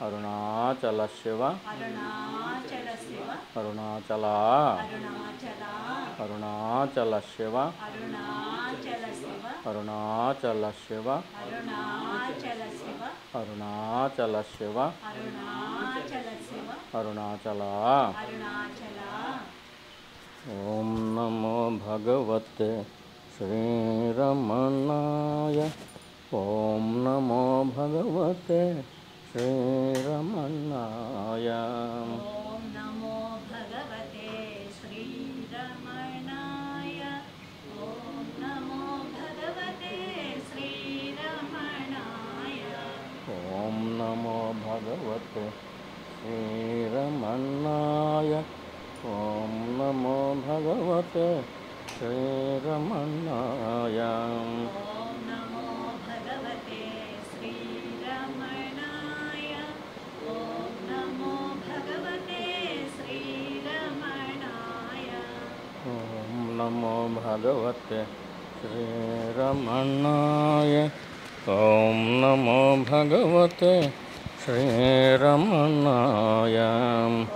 అరుణాచల శివ అరుణాచల శివ అరుణాచల అరుణాచల అరుణాచల శివ అరుణాచల శివ అరుణాచల శివ అరుణాచల శివ అరుణాచల శివ అరుణాచల శివ అరుణాచల అరుణాచల. ఓం నమో భగవతే శ్రీరమణాయ. ఓం నమో భగవతే శ్రీరమణాయ. ఓం నమో భగవతే శ్రీరమణాయ. ఓం నమో భగవతే శ్రీరమణాయ. ఓం నమో భగవతే శ్రీరమణాయ. ఓం నమో భగవతే శ్రీరమణాయ. ఓం నమో భగవతే శ్రీరమణాయ. ఓం నమో భగవతే శ్రీరమణాయ. ఓం నమో భగవతే శ్రీరమణాయ. ఓం నమో భగవతే శ్రీరమణాయ.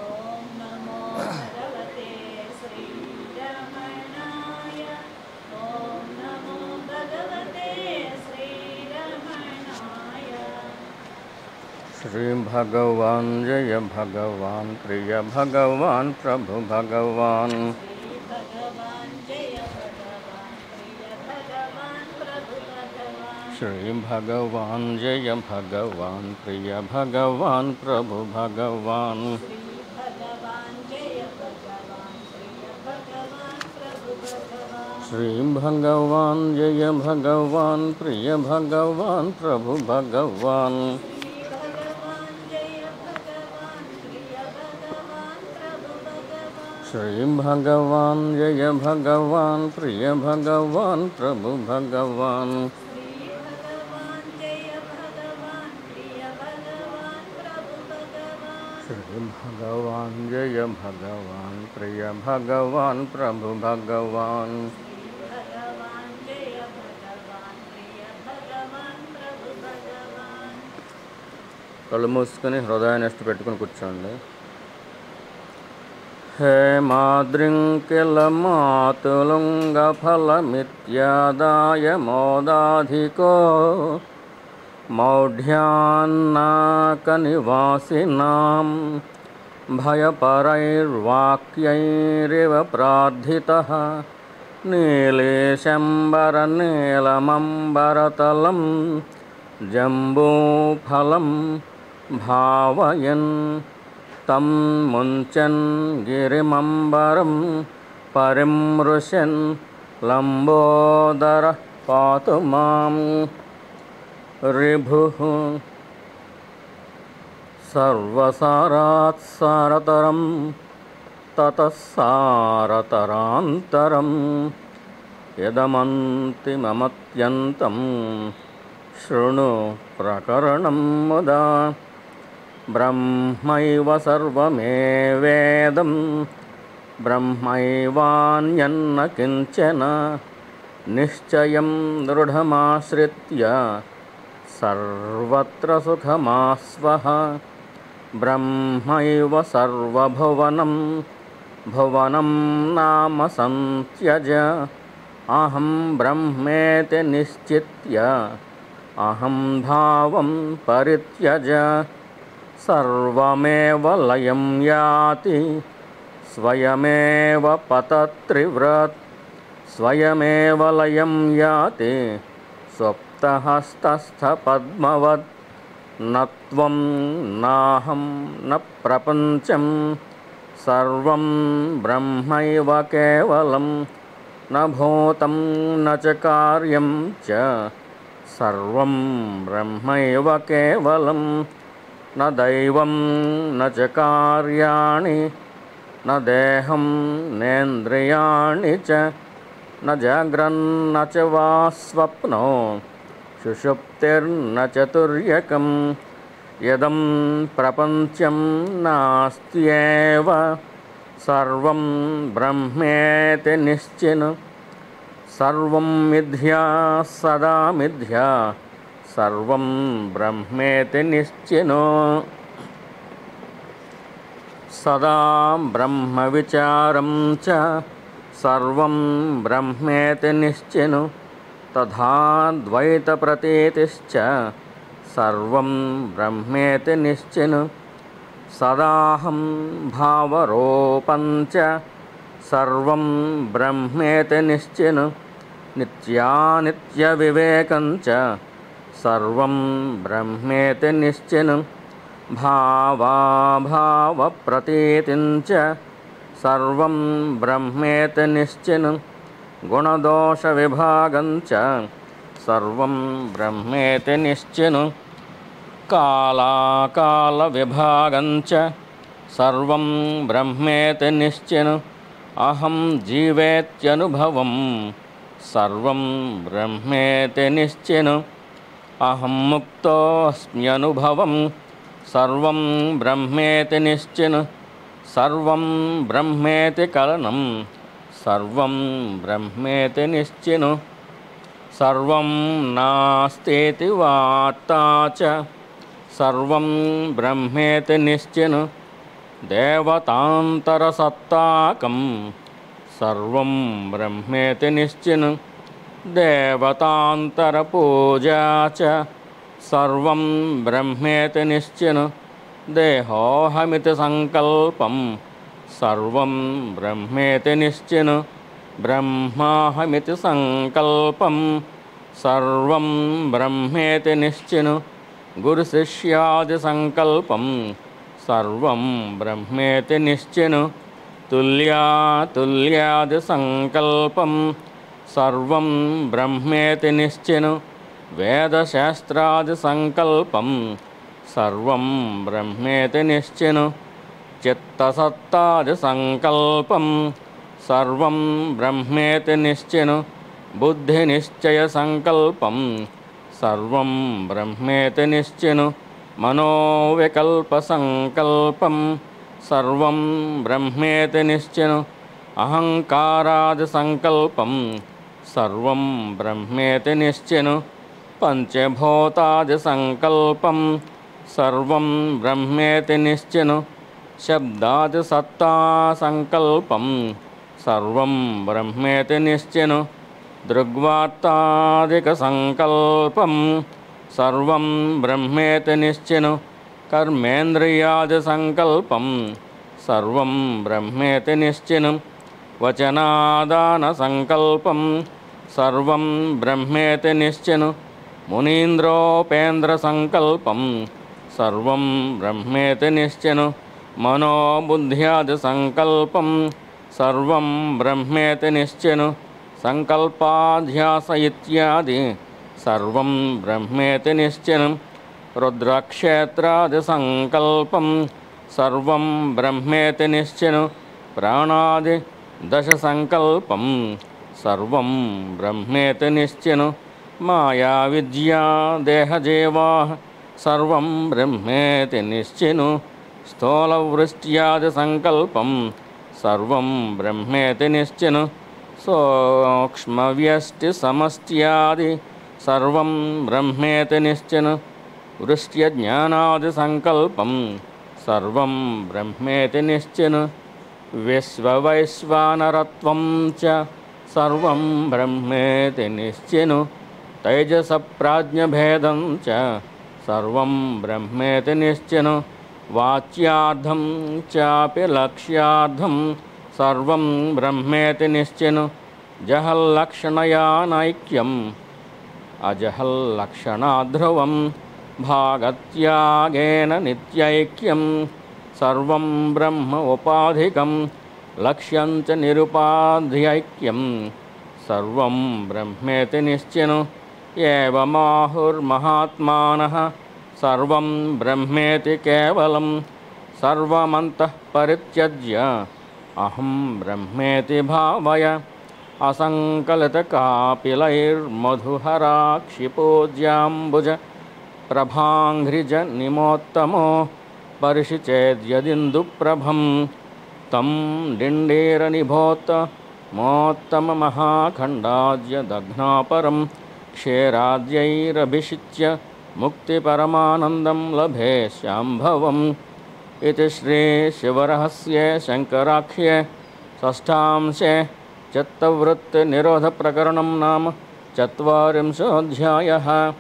ఓం నమో భగవతే శ్రీరమణాయ. ఓం నమో భగవతే శ్రీరమణాయ. श्री भगवान जय भगवान प्रिय भगवान प्रभु भगवान. శ్రీ భగవాన్ జయ భగవాన్ ప్రియ భగవాన్ ప్రభు భగవాన్. श्री भगवान जय भगवान प्रिय भगवान प्रभु भगवान. శ్రీ భగవాన్ జయ భగవాన్ ప్రియ భగవాన్ ప్రభు భగవాన్. श्री भगवान जय भगवान प्रिय भगवान प्रभु भगवान. శ్రీ భగవాన్ జయ భగవాన్ ప్రియ భగవాన్ ప్రభు భగవాన్. श्री भगवान जय भगवान प्रिय भगवान प्रभु भगवान. శ్రీ భగవాన్ జయ భగవాన్ ప్రియ భగవాన్ ప్రభు భగవాన్. श्री भगवान जय भगवान प्रिय भगवान प्रभु भगवान. శ్రీ భగవాన్ జయ భగవాన్ ప్రియ భగవాన్ ప్రభు భగవాన్. కళ్ళు మూసుకొని హృదయాన్ని పెట్టుకుని కూర్చోండి. హే మాద్రింకిల మాతులుంగ ఫలమిత్యాదాయ మోదాధికో మౌఢ్యాన్నాక నివాసినాం భయపరైర్వాక్యైరివ ప్రార్థితః నీలేశంబరనీలమంబరతలం జంబూఫలం భావయన్ తం ముంచన్ గిరిమంబరం పరిమృశన్ లంబోదర పాతు మాం. రిభుః సర్వసారాత్ సారతరం తతః సారతరాంతరం యదమంతిమమత్యంతం శృణు ప్రకరణం ముదా. బ్రహ్మైవ సర్వమేవేదం బ్రహ్మైవాన్యన్న కించన నిశ్చయం దృఢమాశ్రిత్య సర్వత్ర సుఖమాస్వహ. బ్రహ్మైవ సర్వభువనం భువనం నామ సంత్యజ అహం బ్రహ్మేతి నిశ్చిత్య అహం భావం పరిత్యజ. సర్వమేవ లయం యాతి స్వయమేవ పతత్రివ్రత్. స్వయమేవ లయం యాతి స్వప్తహస్తస్థపద్మవత్. నత్వం నాహం న ప్రపంచం సర్వం బ్రహ్మైవ కేవలం. న భూతం న చ కార్యం చ సర్వం బ్రహ్మైవ కేవలం. న దైవం న చ కార్యాణి న దేహం నేంద్రియాణి చ న జాగ్రన్న చ వా స్వప్నో సుషుప్తిర్న చతుర్యకం. యదం ప్రపంచం నాస్త్యేవ సర్వం బ్రహ్మేతి నిశ్చిన్. సర్వం మిథ్యా సదా మిథ్యా సర్వం బ్రహ్మేతి నిశ్చినో. సదా బ్రహ్మవిచారం చ సర్వం బ్రహ్మేతి నిశ్చిను తథాద్వైతప్రతీతిశ్చ సర్వం బ్రహ్మేతి నిశ్చిను సదాహం భావరూపం చ సర్వం బ్రహ్మేతి నిశ్చిను నిత్యానిత్యవివేకం చ సర్వం బ్రహ్మేతి నిశ్చిను భావాభావప్రతీతిం చ సర్వం బ్రహ్మేతి నిశ్చిను గుణదోషవిభాగం చ సర్వం బ్రహ్మేతి నిశ్చిను కాలాకాలవిభాగం చ సర్వం బ్రహ్మేతి నిశ్చిను అహం జీవేత్యనుభవం సర్వం బ్రహ్మేతి నిశ్చిను అహం ముక్తోస్మ్యనుభవం సర్వం బ్రహ్మేతి నిశ్చిను సర్వం బ్రహ్మేతి కలనం సర్వం బ్రహ్మేతి నిశ్చిను సర్వం నాస్తేతి వార్తా చ సర్వం బ్రహ్మేతి నిశ్చిను దేవతాంతరసత్తాకం సర్వం బ్రహ్మేతి నిశ్చిను దేవతాంతరపూజా చ సర్వం బ్రహ్మేతి నిశ్చిను దేహోహమితి సంకల్పం సర్వం బ్రహ్మేతి నిశ్చిను బ్రహ్మాహమితి సంకల్పం సర్వం బ్రహ్మేతి నిశ్చిను గురుశిష్యాది సంకల్పం సర్వం బ్రహ్మేతి నిశ్చిను తుల్యాతుల్యాది సంకల్పం సర్వం బ్రహ్మేతి నిశ్చిను వేదశాస్త్రాది సంకల్పం సర్వం బ్రహ్మేతి నిశ్చిను చిత్తసత్తాది సంకల్పం సర్వం బ్రహ్మేతి నిశ్చిను బుద్ధినిశ్చయ సంకల్పం సర్వం బ్రహ్మేతి నిశ్చిను మనోవికల్ప సంకల్పం సర్వం బ్రహ్మేతి నిశ్చిను అహంకారాది సంకల్పం సర్వం బ్రహ్మేతి నిశ్చిను పంచభూతాది సంకల్పం సర్వం బ్రహ్మేతి నిశ్చిను శబ్దాది సత్తా సంకల్పం సర్వం బ్రహ్మేతి నిశ్చిను దృగ్వార్తాదిక సంకల్పం సర్వం బ్రహ్మేతి నిశ్చిను కర్మేంద్రియాది సంకల్పం సర్వం బ్రహ్మేతి నిశ్చిను వచనాదాన సంకల్పం సర్వం బ్రహ్మేతి నిశ్చిను మునీంద్రోపేంద్ర సంకల్పం సర్వం బ్రహ్మేతి నిశ్చిను మనోబుద్ధ్యాది సంకల్పం సర్వం బ్రహ్మేతి నిశ్చిను సంకల్పాధ్యాస ఇత్యాది సర్వం బ్రహ్మేతి నిశ్చిను రుద్రక్షేత్రాది సంకల్పం సర్వం బ్రహ్మేతి నిశ్చిను ప్రాణాది దశ సంకల్పం సర్వం బ్రహ్మేతి నిశ్చిను మాయా విద్యా దేహజీవా సర్వం బ్రహ్మేతి నిశ్చిను స్థూలవృష్ట్యాది సంకల్పం సర్వం బ్రహ్మేతి నిశ్చిను సూక్ష్మవ్యష్టి సమష్ట్యాది సర్వం బ్రహ్మేతి నిశ్చిను వృష్ట్యజ్ఞానాది సంకల్పం సర్వం బ్రహ్మేతి నిశ్చిను విశ్వవైశ్వానరత్వం చ సర్వం బ్రహ్మేతి నిశ్చిను తైజస ప్రాజ్ఞభేదం చ సర్వం బ్రహ్మేతి నిశ్చిను వాచ్యార్థం చాపి లక్ష్యార్థం సర్వం బ్రహ్మేతి నిశ్చిను జహల్లక్షణయానైక్యం అజహల్లక్షణాధ్రువం భాగత్యాగేన నిత్యైక్యం సర్వం బ్రహ్మ ఉపాధికం లక్ష్యం చ నిరుపాధ్యైక్యం సర్వం బ్రహ్మేతి నిశ్చిను ఏవమాహుర్మహాత్మానః సర్వం బ్రహ్మేతి కేవలం సర్వమంతః పరిత్యజ్య అహం బ్రహ్మేతి భావయ అసంకలితకాపిలైర్మధుహరాక్షిపూజ్యాంబుజ ప్రభాంఘ్రిజ నిమోత్తమో పరిషిచేద్యదిందుప్రభం తం డిండీరనిభోత్తమోత్తమమహాఖండాజ్య దఘ్నాపరం క్షీరాద్యైరభిషిచ్య ముక్తిపరమానందం లభే శాంభవం इति श्रीशिवरहस्ये शङ्कराख्ये षष्ठांशे चित्तवृत्तिनिरोधप्रकरणं नाम 40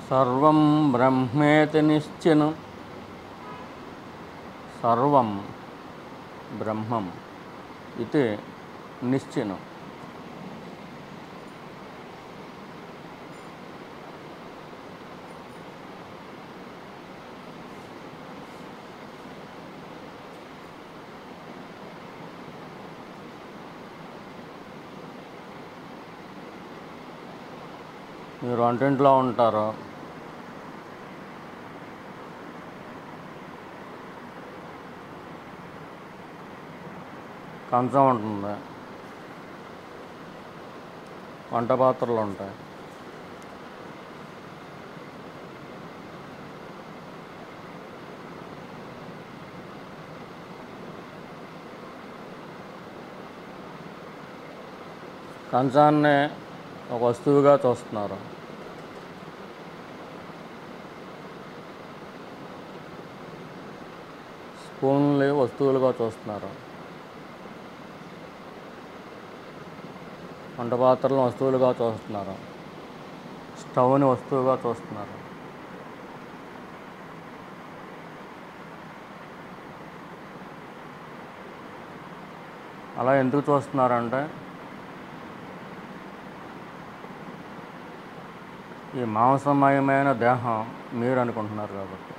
सर्वं ब्रह्मेति निश्चिनं सर्वं ब्रह्मम् इति निश्चिनं మీరు వంటింట్లో ఉంటారు, కంచం ఉంటుంది, వంట పాత్రలు ఉంటాయి. కంచాన్ని ఒక వస్తువుగా చూస్తున్నారు. స్పూన్లు వస్తువులుగా చూస్తున్నారు. వంట పాత్రలను వస్తువులుగా చూస్తున్నారు. స్టవ్ని వస్తువుగా చూస్తున్నారు. అలా ఎందుకు చూస్తున్నారంటే ఈ మాంసమయమైన దేహం మీరు అనుకుంటున్నారు కాబట్టి.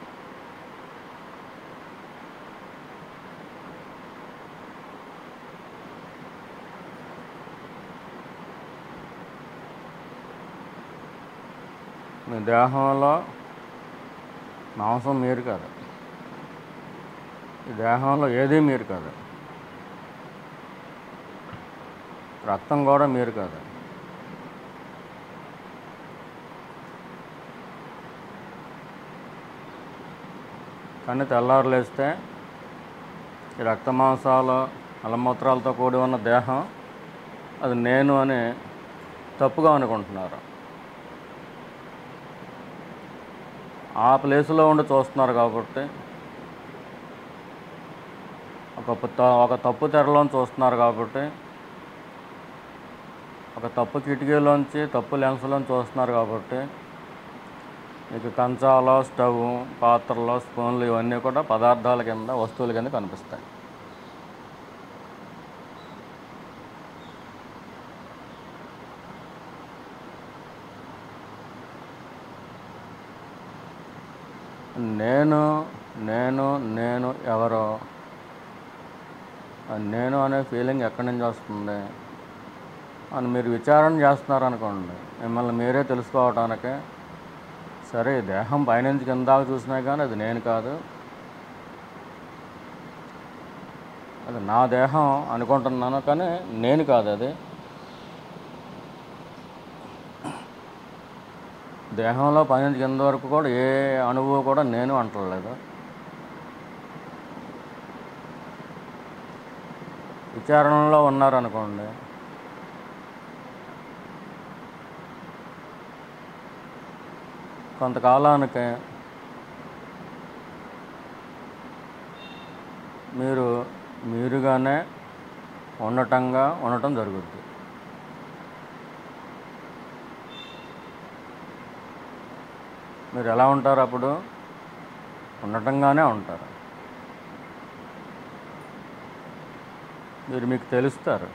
మీ దేహంలో మాంసం మీరు కాదు, ఈ దేహంలో ఏది మీరు కాదు, రక్తం కూడా మీరు కాదు. కానీ తెల్లారు లేస్తే ఈ రక్త మాంసాలు మలమూత్రాలతో కూడి ఉన్న దేహం అది నేను అని తప్పుగా అనుకుంటున్నారు. ఆ ప్లేసులో ఉండి చూస్తున్నారు కాబట్టి, ఒక తప్పు తెరలోంచి చూస్తున్నారు కాబట్టి, ఒక తప్పు కిటికీలోంచి తప్పు లెన్స్లోంచి చూస్తున్నారు కాబట్టి మీకు కంచాలు, స్టవ్, పాత్రలు, స్పూన్లు ఇవన్నీ కూడా పదార్థాల కింద, వస్తువుల కింద కనిపిస్తాయి. నేను నేను నేను ఎవరో, నేను అనే ఫీలింగ్ ఎక్కడి నుంచి వస్తుంది అని మీరు విచారణ చేస్తున్నారనుకోండి, మిమ్మల్ని మీరే తెలుసుకోవటానికి, సరే దేహం పైనుంచి కింద చూసినా కానీ అది నేను కాదు, అది నా దేహం అనుకుంటున్నాను కానీ నేను కాదు. అది దేహంలో పైనుంచి కింద వరకు కూడా ఏ అణువు కూడా నేను అంటలేదు. విచారణలో ఉన్నారనుకోండి, కొంతకాలానికి మీరు మీరుగానే ఉండటం జరుగుద్ది. మీరు ఎలా ఉంటారు అప్పుడు? ఉండటంగానే ఉంటారు. మీరు మీకు తెలుస్తారు.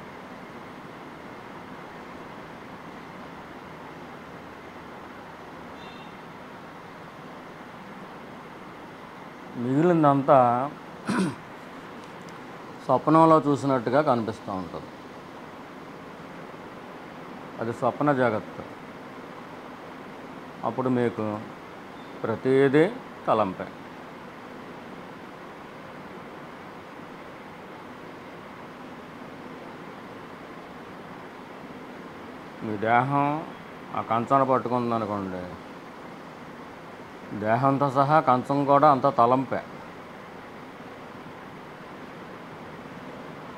మిగిలిందంతా స్వప్నంలో చూసినట్టుగా కనిపిస్తూ ఉంటుంది. అది స్వప్న జగత్తు. అప్పుడు మీకు ప్రతిదీ తలంపే. మీ దేహం ఆ కంచాన్ని పట్టుకుందనుకోండి, దేహంతో సహా కంచం కూడా అంత తలంపే,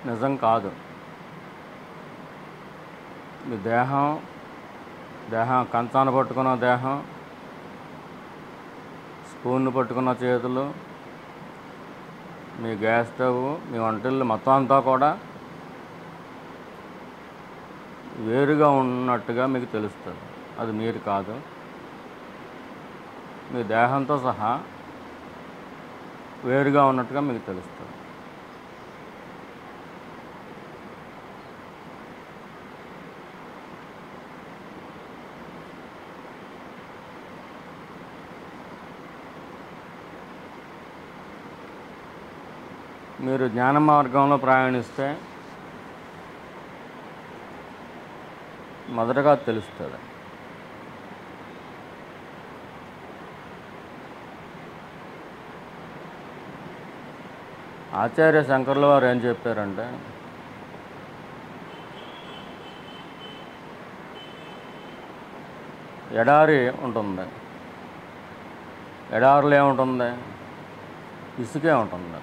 నిజం కాదు. మీ దేహం కంచాన్ని పట్టుకున్న దేహం, స్పూన్ను పట్టుకున్న చేతులు, మీ గ్యాస్ స్టవ్, మీ వంటిల్లు మొత్తం అంతా కూడా వేరుగా ఉన్నట్టుగా మీకు తెలుస్తుంది. అది మీరు కాదు. మీ దేహంతో సహా వేరుగా ఉన్నట్టుగా మీకు తెలుస్తుంది. మీరు జ్ఞాన మార్గంలో ప్రయాణిస్తే మొదటగా తెలుస్తుంది. ఆచార్య శంకర్ల వారు ఏం చెప్పారంటే, ఎడారి ఉంటుంది, ఎడారిలో ఏముంటుంది? ఇసుకే ఉంటుంది.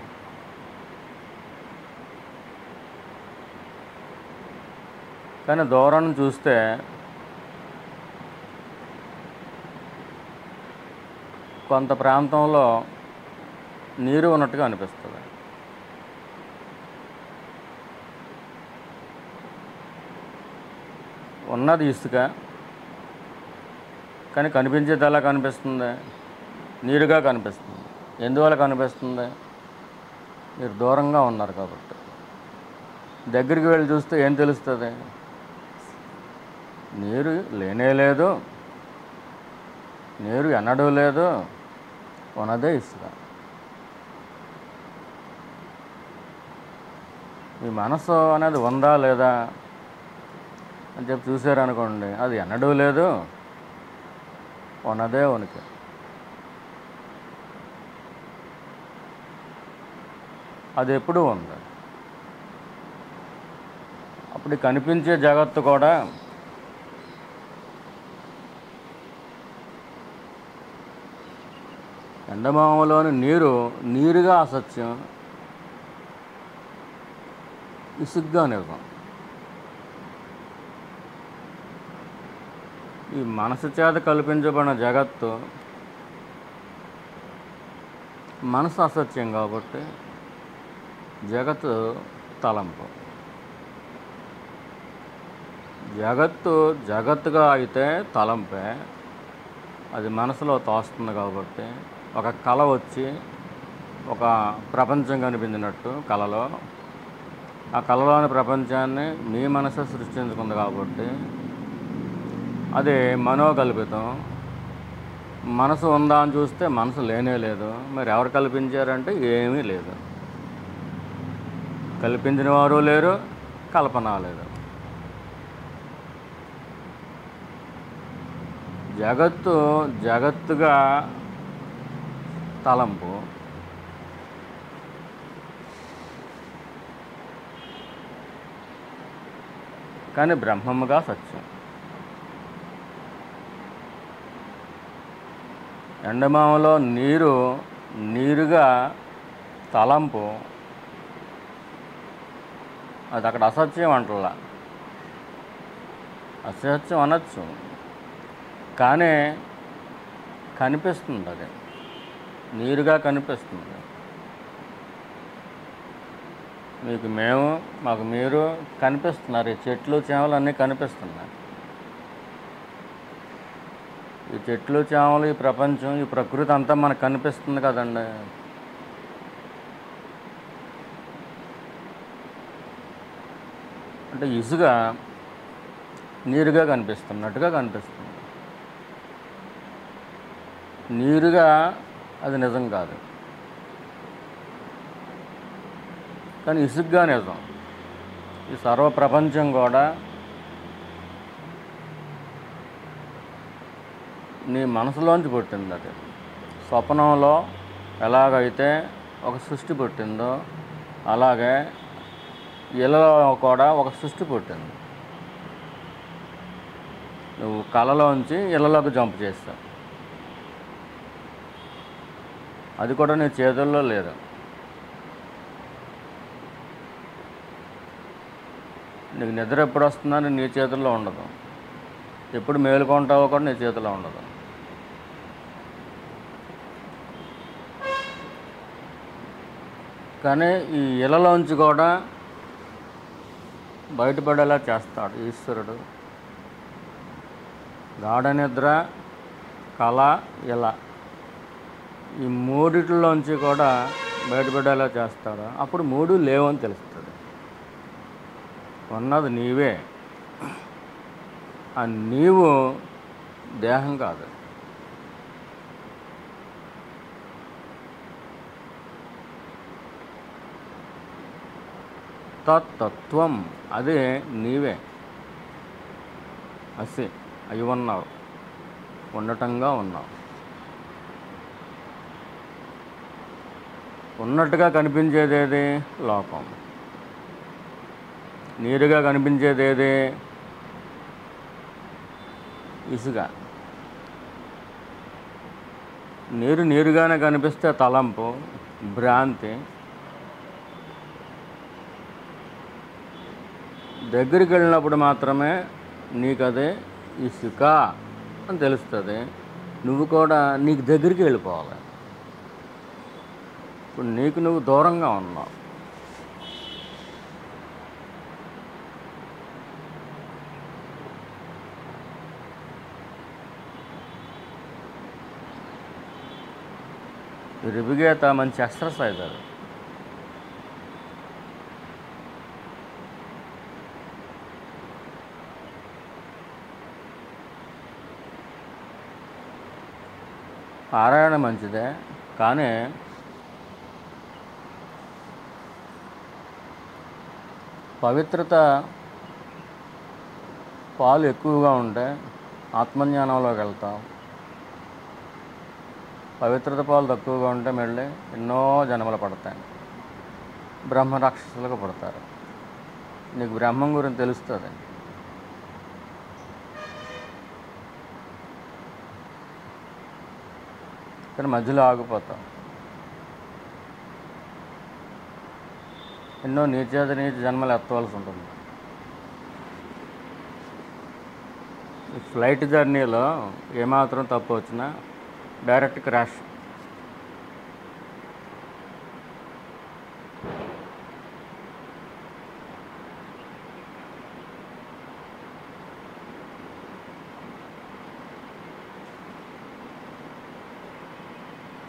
కానీ దూరం చూస్తే కొంత ప్రాంతంలో నీరు ఉన్నట్టుగా అనిపిస్తుంది. ఉన్నది ఇసుక, కానీ కనిపించేది ఎలా కనిపిస్తుంది? నీరుగా కనిపిస్తుంది. ఎందువల్ల కనిపిస్తుంది? మీరు దూరంగా ఉన్నారు కాబట్టి. దగ్గరికి వెళ్ళి చూస్తే ఏం తెలుస్తుంది? నీరు లేనే లేదు, నీరు ఎన్నడూ లేదు, ఉన్నదే ఇసుక. మీ మనసు అనేది ఉందా లేదా అని చెప్పి చూసారనుకోండి, అది ఎన్నడూ లేదు, ఉన్నదే ఉనికి. అది ఎప్పుడూ ఉంది. అప్పుడు కనిపించే జగత్తు కూడా ఎండమామలోని నీరుగా అసత్యం, ఇసుగ్గా నిజం. ఈ మనసు చేత కల్పించబడిన జగత్తు మనసు అసత్యం కాబట్టి జగత్తు తలంపు. జగత్తుగా అయితే తలంపే, అది మనసులో తోస్తుంది కాబట్టి ఒక కళ వచ్చి ఒక ప్రపంచం కనిపించినట్టు కళలో, ఆ కళలోని ప్రపంచాన్ని మీ మనసు సృష్టించుకుంది కాబట్టి అది మనోకల్పితం. మనసు ఉందా అని చూస్తే మనసు లేనే లేదు. మరి ఎవరు కల్పించారంటే ఏమీ లేదు. కల్పించిన వారు లేరు, కల్పన లేదు. జగత్తు జగత్తుగా తలంపు, కానీ బ్రహ్మముగా సత్యం. ఎండమామలో నీరు నీరుగా తలంపు, అది అక్కడ అసత్యం అంటలా. అసత్యం అనొచ్చు, కానీ కనిపిస్తుంది. అది నీరుగా కనిపిస్తుంది. మీకు మేము, మాకు మీరు కనిపిస్తున్నారు. ఈ చెట్లు చేమలు అన్నీ కనిపిస్తున్నాయి. ఈ చెట్లు చేమలు, ఈ ప్రపంచం, ఈ ప్రకృతి అంతా మనకు కనిపిస్తుంది కదండి. అంటే ఇసుక నీరుగా కనిపిస్తున్నట్టుగా కనిపిస్తుంది. నీరుగా అది నిజం కాదు, కానీ ఇసుగ్గా నిజం. ఈ సర్వప్రపంచం కూడా నీ మనసులోంచి పుట్టింది. అది స్వప్నంలో ఎలాగైతే ఒక సృష్టి పుట్టిందో అలాగే ఇళ్ళలో కూడా ఒక సృష్టి పుట్టింది. నువ్వు కళలోంచి ఇళ్ళలోకి జంప్ చేస్తావు. అది కూడా నీ చేతుల్లో లేదు. నీకు నిద్ర ఎప్పుడు వస్తుందని నీ చేతుల్లో ఉండదు. ఎప్పుడు మేలుకుంటావో కూడా నీ చేతిలో ఉండదు. కానీ ఈ ఇళ్ళలోంచి కూడా బయటపడేలా చేస్తాడు ఈశ్వరుడు. గాఢ నిద్ర, కళ, ఇలా ఈ మూడిట్లోంచి కూడా బయటపడేలా చేస్తాడు. అప్పుడు మూడు లేవని తెలుస్తుంది. ఉన్నది నీవే. ఆ నీవు దేహం కాదు. తత్వం అదే నీవే. అసి అయి ఉన్నావు, ఉండటంగా ఉన్నావు. ఉన్నట్టుగా కనిపించేది ఏది? లోకం. నీరుగా కనిపించేది ఏది? ఇసుక. నీరు నీరుగానే కనిపిస్తే తలంపు, భ్రాంతి. దగ్గరికి వెళ్ళినప్పుడు మాత్రమే నీకు అదే ఇసుక అని తెలుస్తుంది. నువ్వు కూడా నీకు దగ్గరికి వెళ్ళిపోవాలి. ఇప్పుడు నీకు నువ్వు దూరంగా ఉన్నావు. రివిగీత మంచి ఎక్సర్సైజ్ అది. పారాయణ మంచిదే, కానీ పవిత్రత పాలు ఎక్కువగా ఉంటే ఆత్మజ్ఞానంలోకి వెళ్తాం. పవిత్రత పాలు తక్కువగా ఉంటే మళ్ళీ ఎన్నో జన్మలు పడతాయి. బ్రహ్మ రాక్షసులకు పడతారు. నీకు బ్రహ్మం గురించి తెలుస్తుంది. కానీ మధ్యలో ఆగిపోతాం. ఎన్నో నీచ జన్మలు ఎత్తవలసి ఉంటుంది. ఈ ఫ్లైట్ జర్నీలో ఏమాత్రం తప్పు వచ్చినా డైరెక్ట్ క్రాష్.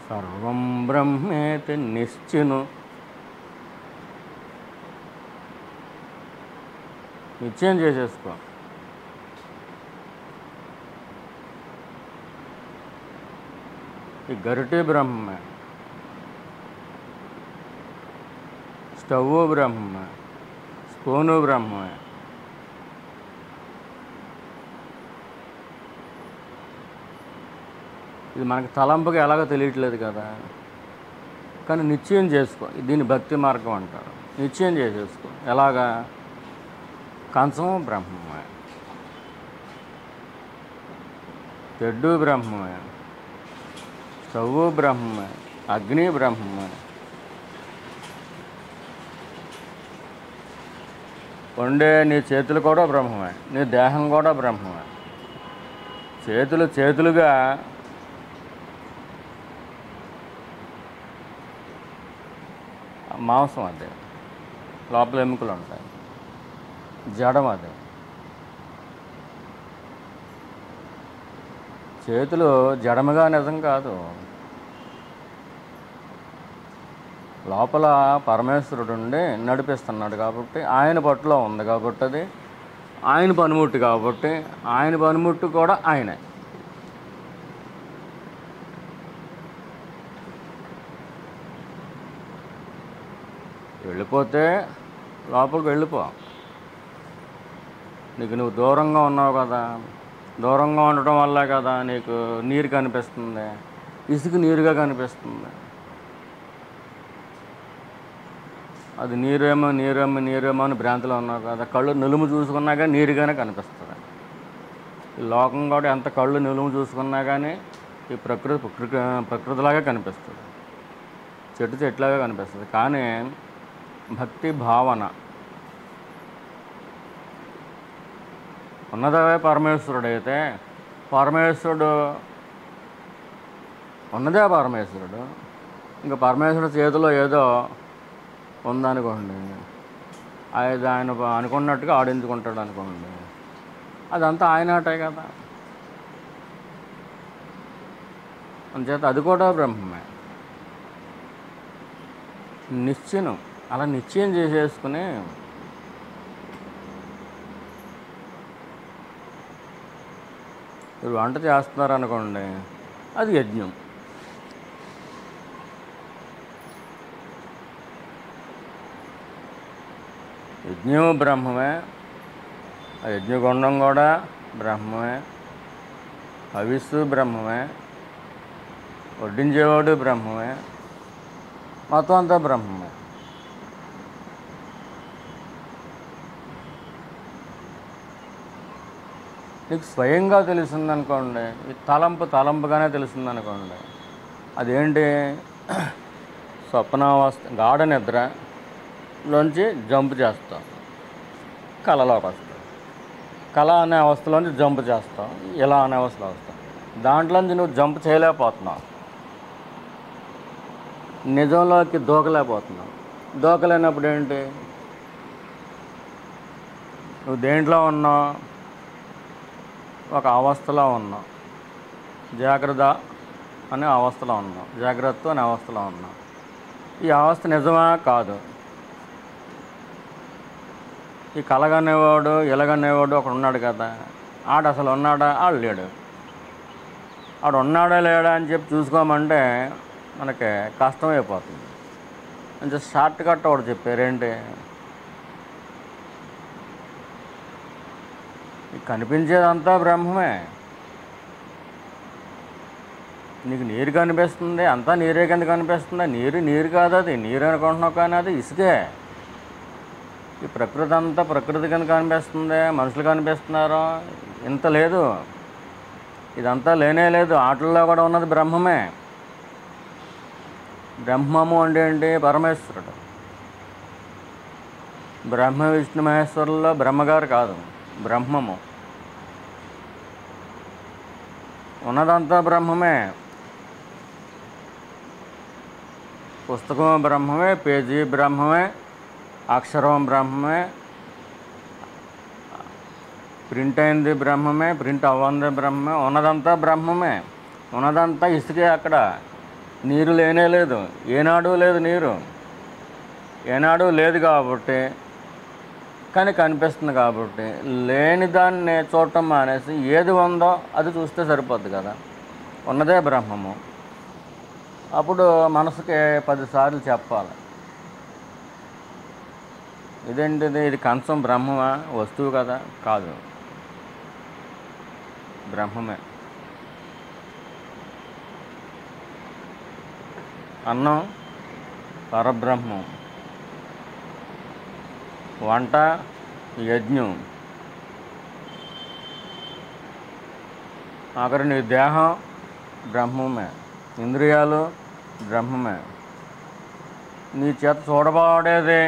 సర్వం బ్రహ్మేతి నిశ్చిను. నిశ్చయం చేసేసుకో. ఈ గరిటె బ్రహ్మమే, స్టవ్ బ్రహ్మమే, స్పూను బ్రహ్మమే. ఇది మనకి తలంపుకి ఎలాగో తెలియట్లేదు కదా. కానీ నిశ్చయం చేసుకో, దీన్ని భక్తి మార్గం అంటారు. నిశ్చయం చేసేసుకో. ఎలాగా? కంచం బ్రహ్మమే, తెడ్డు బ్రహ్మమే, స్టవ్ బ్రహ్మమే, అగ్ని బ్రహ్మమే, వండే నీ చేతులు కూడా బ్రహ్మమే, నీ దేహం కూడా బ్రహ్మమే. చేతులుగా మాంసం అదే, లోపల ఎముకలు ఉంటాయి, జడం అదే. చేతులు జడముగా నిజం కాదు, లోపల పరమేశ్వరుడు ఉండి నడిపిస్తున్నాడు కాబట్టి, ఆయన పట్టులో ఉంది కాబట్టి, అది ఆయన పనిముట్టు కాబట్టి, ఆయన పనిముట్టు కూడా ఆయనే. వెళ్ళిపోతే లోపలికి వెళ్ళిపో. నీకు నువ్వు దూరంగా ఉన్నావు కదా, దూరంగా ఉండటం వల్ల కదా నీకు నీరు కనిపిస్తుంది, ఇసుక నీరుగా కనిపిస్తుంది. అది నీరేమో అని భ్రాంతిలో ఉన్నావు కదా. కళ్ళు నిలుము చూసుకున్నా కానీ నీరుగానే కనిపిస్తుంది. ఈ లోకం కూడా ఎంత కళ్ళు నిలుము చూసుకున్నా కానీ ఈ ప్రకృతిలాగే కనిపిస్తుంది, చెట్లాగా కనిపిస్తుంది. కానీ భక్తి భావన ఉన్నదే పరమేశ్వరుడైతే, పరమేశ్వరుడు ఉన్నదే పరమేశ్వరుడు. ఇంకా పరమేశ్వరుడు చేతిలో ఏదో ఉందనుకోండి, అది ఆయన అనుకున్నట్టుగా ఆడించుకుంటాడు అనుకోండి, అదంతా ఆయన ఆటే కదా. అందుచేత అది కూడా బ్రహ్మమే. నిశ్చయం, అలా నిశ్చయం చేసేసుకుని మీరు వంట చేస్తున్నారనుకోండి, అది యజ్ఞం. యజ్ఞం బ్రహ్మమే, ఆ యజ్ఞగుండం కూడా బ్రహ్మమే, హవిస్సు బ్రహ్మమే, వడ్డించేవాడు బ్రహ్మమే, మొత్తం అంతా బ్రహ్మమే. నీకు స్వయంగా తెలిసిందనుకోండి, ఈ తలంపుగానే తెలిసిందనుకోండి, అదేంటి? స్వప్నావస్థ, గాఢ నిద్రలోంచి జంప్ చేస్తాం, కళలోకి వస్తాం. కళ అనే అవస్థలోంచి జంప్ చేస్తాం, ఇలా అనే అవస్థలో వస్తాం. దాంట్లోంచి నువ్వు జంప్ చేయలేకపోతున్నావు, నిజంలోకి దూకలేకపోతున్నావు. దూకలేనప్పుడు ఏంటి? నువ్వు దేంట్లో ఉన్నావు? ఒక అవస్థలో ఉన్నావు, జాగ్రత్త అనే అవస్థలో ఉన్నావు, జాగ్రత్త అనే అవస్థలో ఉన్నావు. ఈ అవస్థ నిజమా కాదు? ఈ కలగనేవాడు ఇలాగనేవాడు ఒకడు ఉన్నాడు కదా, ఆడు అసలు ఉన్నాడా? ఆడు లేడు. ఆడు ఉన్నాడా లేడా అని చెప్పి చూసుకోమంటే మనకి కష్టమైపోతుంది. అంటే షార్ట్ కట్ ఒకటి చెప్పారేంటి? కనిపించేదంతా బ్రహ్మమే. నీకు నీరు కనిపిస్తుంది, అంతా నీరే కింద కనిపిస్తుంది. నీరు కాదు, అది నీరు అనుకుంటున్నావు కానీ అది ఇసుకే. ఈ ప్రకృతి అంతా ప్రకృతి కింద కనిపిస్తుంది, మనుషులు కనిపిస్తున్నారు, ఇంత లేదు. ఇదంతా లేనే లేదు. ఆటల్లో కూడా ఉన్నది బ్రహ్మమే. బ్రహ్మము అంటే ఏంటి? పరమేశ్వరుడు. బ్రహ్మ విష్ణు మహేశ్వరుల్లో బ్రహ్మగారు కాదు, బ్రహ్మము. ఉన్నదంతా బ్రహ్మమే. పుస్తకం బ్రహ్మమే, పేజీ బ్రహ్మమే, అక్షరం బ్రహ్మమే, ప్రింట్ అయింది బ్రహ్మమే, ప్రింట్ అవ్వంది బ్రహ్మమే. ఉన్నదంతా బ్రహ్మమే. ఉన్నదంతా ఇసుకే. అక్కడ నీరు లేనే లేదు, ఏనాడు లేదు నీరు, ఏనాడు లేదు కాబట్టి, కానీ కనిపిస్తుంది కాబట్టి, లేని దాన్ని చూడటం మానేసి ఏది ఉందో అది చూస్తే సరిపోద్ది కదా. ఉన్నదే బ్రహ్మము. అప్పుడు మనసుకి 10 సార్లు చెప్పాలి, ఇదేంటిది, ఇది కంచం బ్రహ్మమా, వస్తువు కదా, కాదు, బ్రహ్మమే. అన్నం పరబ్రహ్మం, వంట యజ్ఞం, అక్కడ నీ దేహం బ్రహ్మమే, ఇంద్రియాలు బ్రహ్మమే, నీ చేత చూడబడేది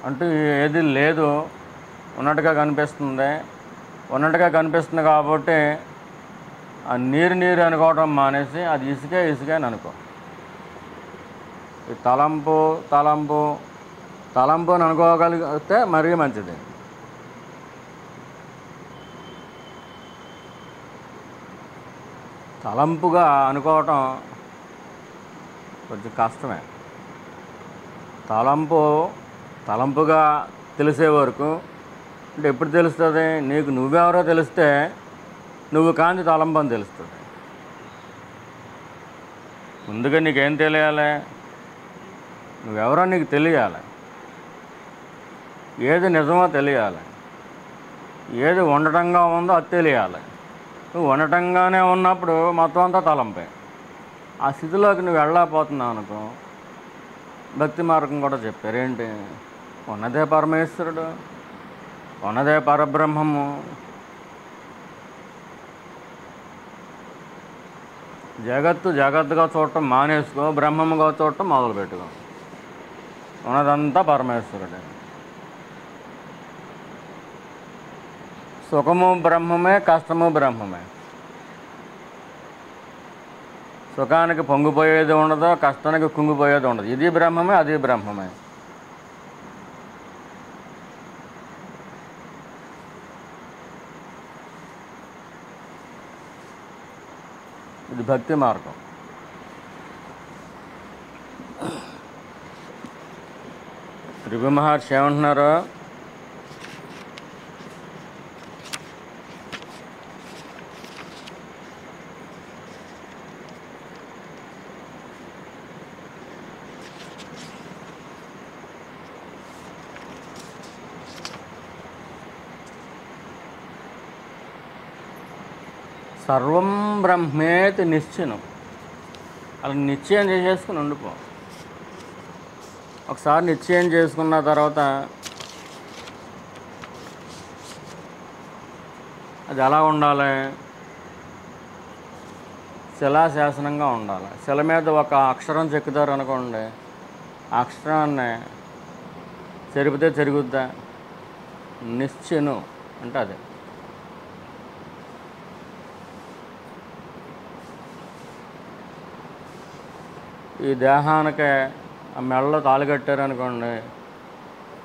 అంటూ ఏది లేదు, ఉన్నట్టుగా కనిపిస్తుంది. ఉన్నట్టుగా కనిపిస్తుంది కాబట్టి ఆ నీరు నీరు అనుకోవడం మానేసి అది ఇసుకే ఇసుకే అని అనుకో. ఈ తలంపు తలంపు తలంపు అని అనుకోగలిగితే మరీ మంచిది. తలంపుగా అనుకోవటం కొంచెం కష్టమే. తలంపుగా తెలిసే వరకు అంటే ఎప్పుడు తెలుస్తుంది, నీకు నువ్వెవరో తెలిస్తే నువ్వు కాంతి తలంపు అని తెలుస్తుంది. ముందుగా నీకేం తెలియాలి, నువ్వెవరో నీకు తెలియాలి, ఏది నిజమో తెలియాలి, ఏది ఉండటంగా ఉందో అది తెలియాలి. నువ్వు ఉండటంగానే ఉన్నప్పుడు మొత్తం అంతా తలంపే. ఆ స్థితిలోకి నువ్వు వెళ్ళలేకపోతున్నావు అనుకో, భక్తి మార్గం కూడా చెప్పారు. ఏంటి, ఉన్నదే పరమేశ్వరుడు, ఉన్నదే పరబ్రహ్మము. జగత్తుగా చూడటం మానేసుకో, బ్రహ్మముగా చూడటం మొదలుపెట్టుకో. ఉన్నదంతా పరమేశ్వరుడే. సుఖము బ్రహ్మమే, కష్టము బ్రహ్మమే. సుఖానికి పొంగిపోయేది ఉండదు, కష్టానికి కుంగిపోయేది ఉండదు. ఇది బ్రహ్మమే, అది బ్రహ్మమే. ఇది భక్తి మార్గం. త్రిభు మహర్షి ఏమంటున్నారు, సర్వం బ్రహ్మేతి నిశ్చయం. అలా నిశ్చయం చేసేసుకుని ఉండిపో. ఒకసారి నిశ్చయం చేసుకున్న తర్వాత అది ఎలా ఉండాలి, శిలాశాసనంగా ఉండాలి. శిల మీద ఒక అక్షరం చెక్కుతారు అనుకోండి, ఆ అక్షరాన్ని చెరిపితే చెరుగుద్దా, నిశ్చను అంటే అదే. ఈ దేహానికి ఆ మెడలో తాళి కట్టారనుకోండి,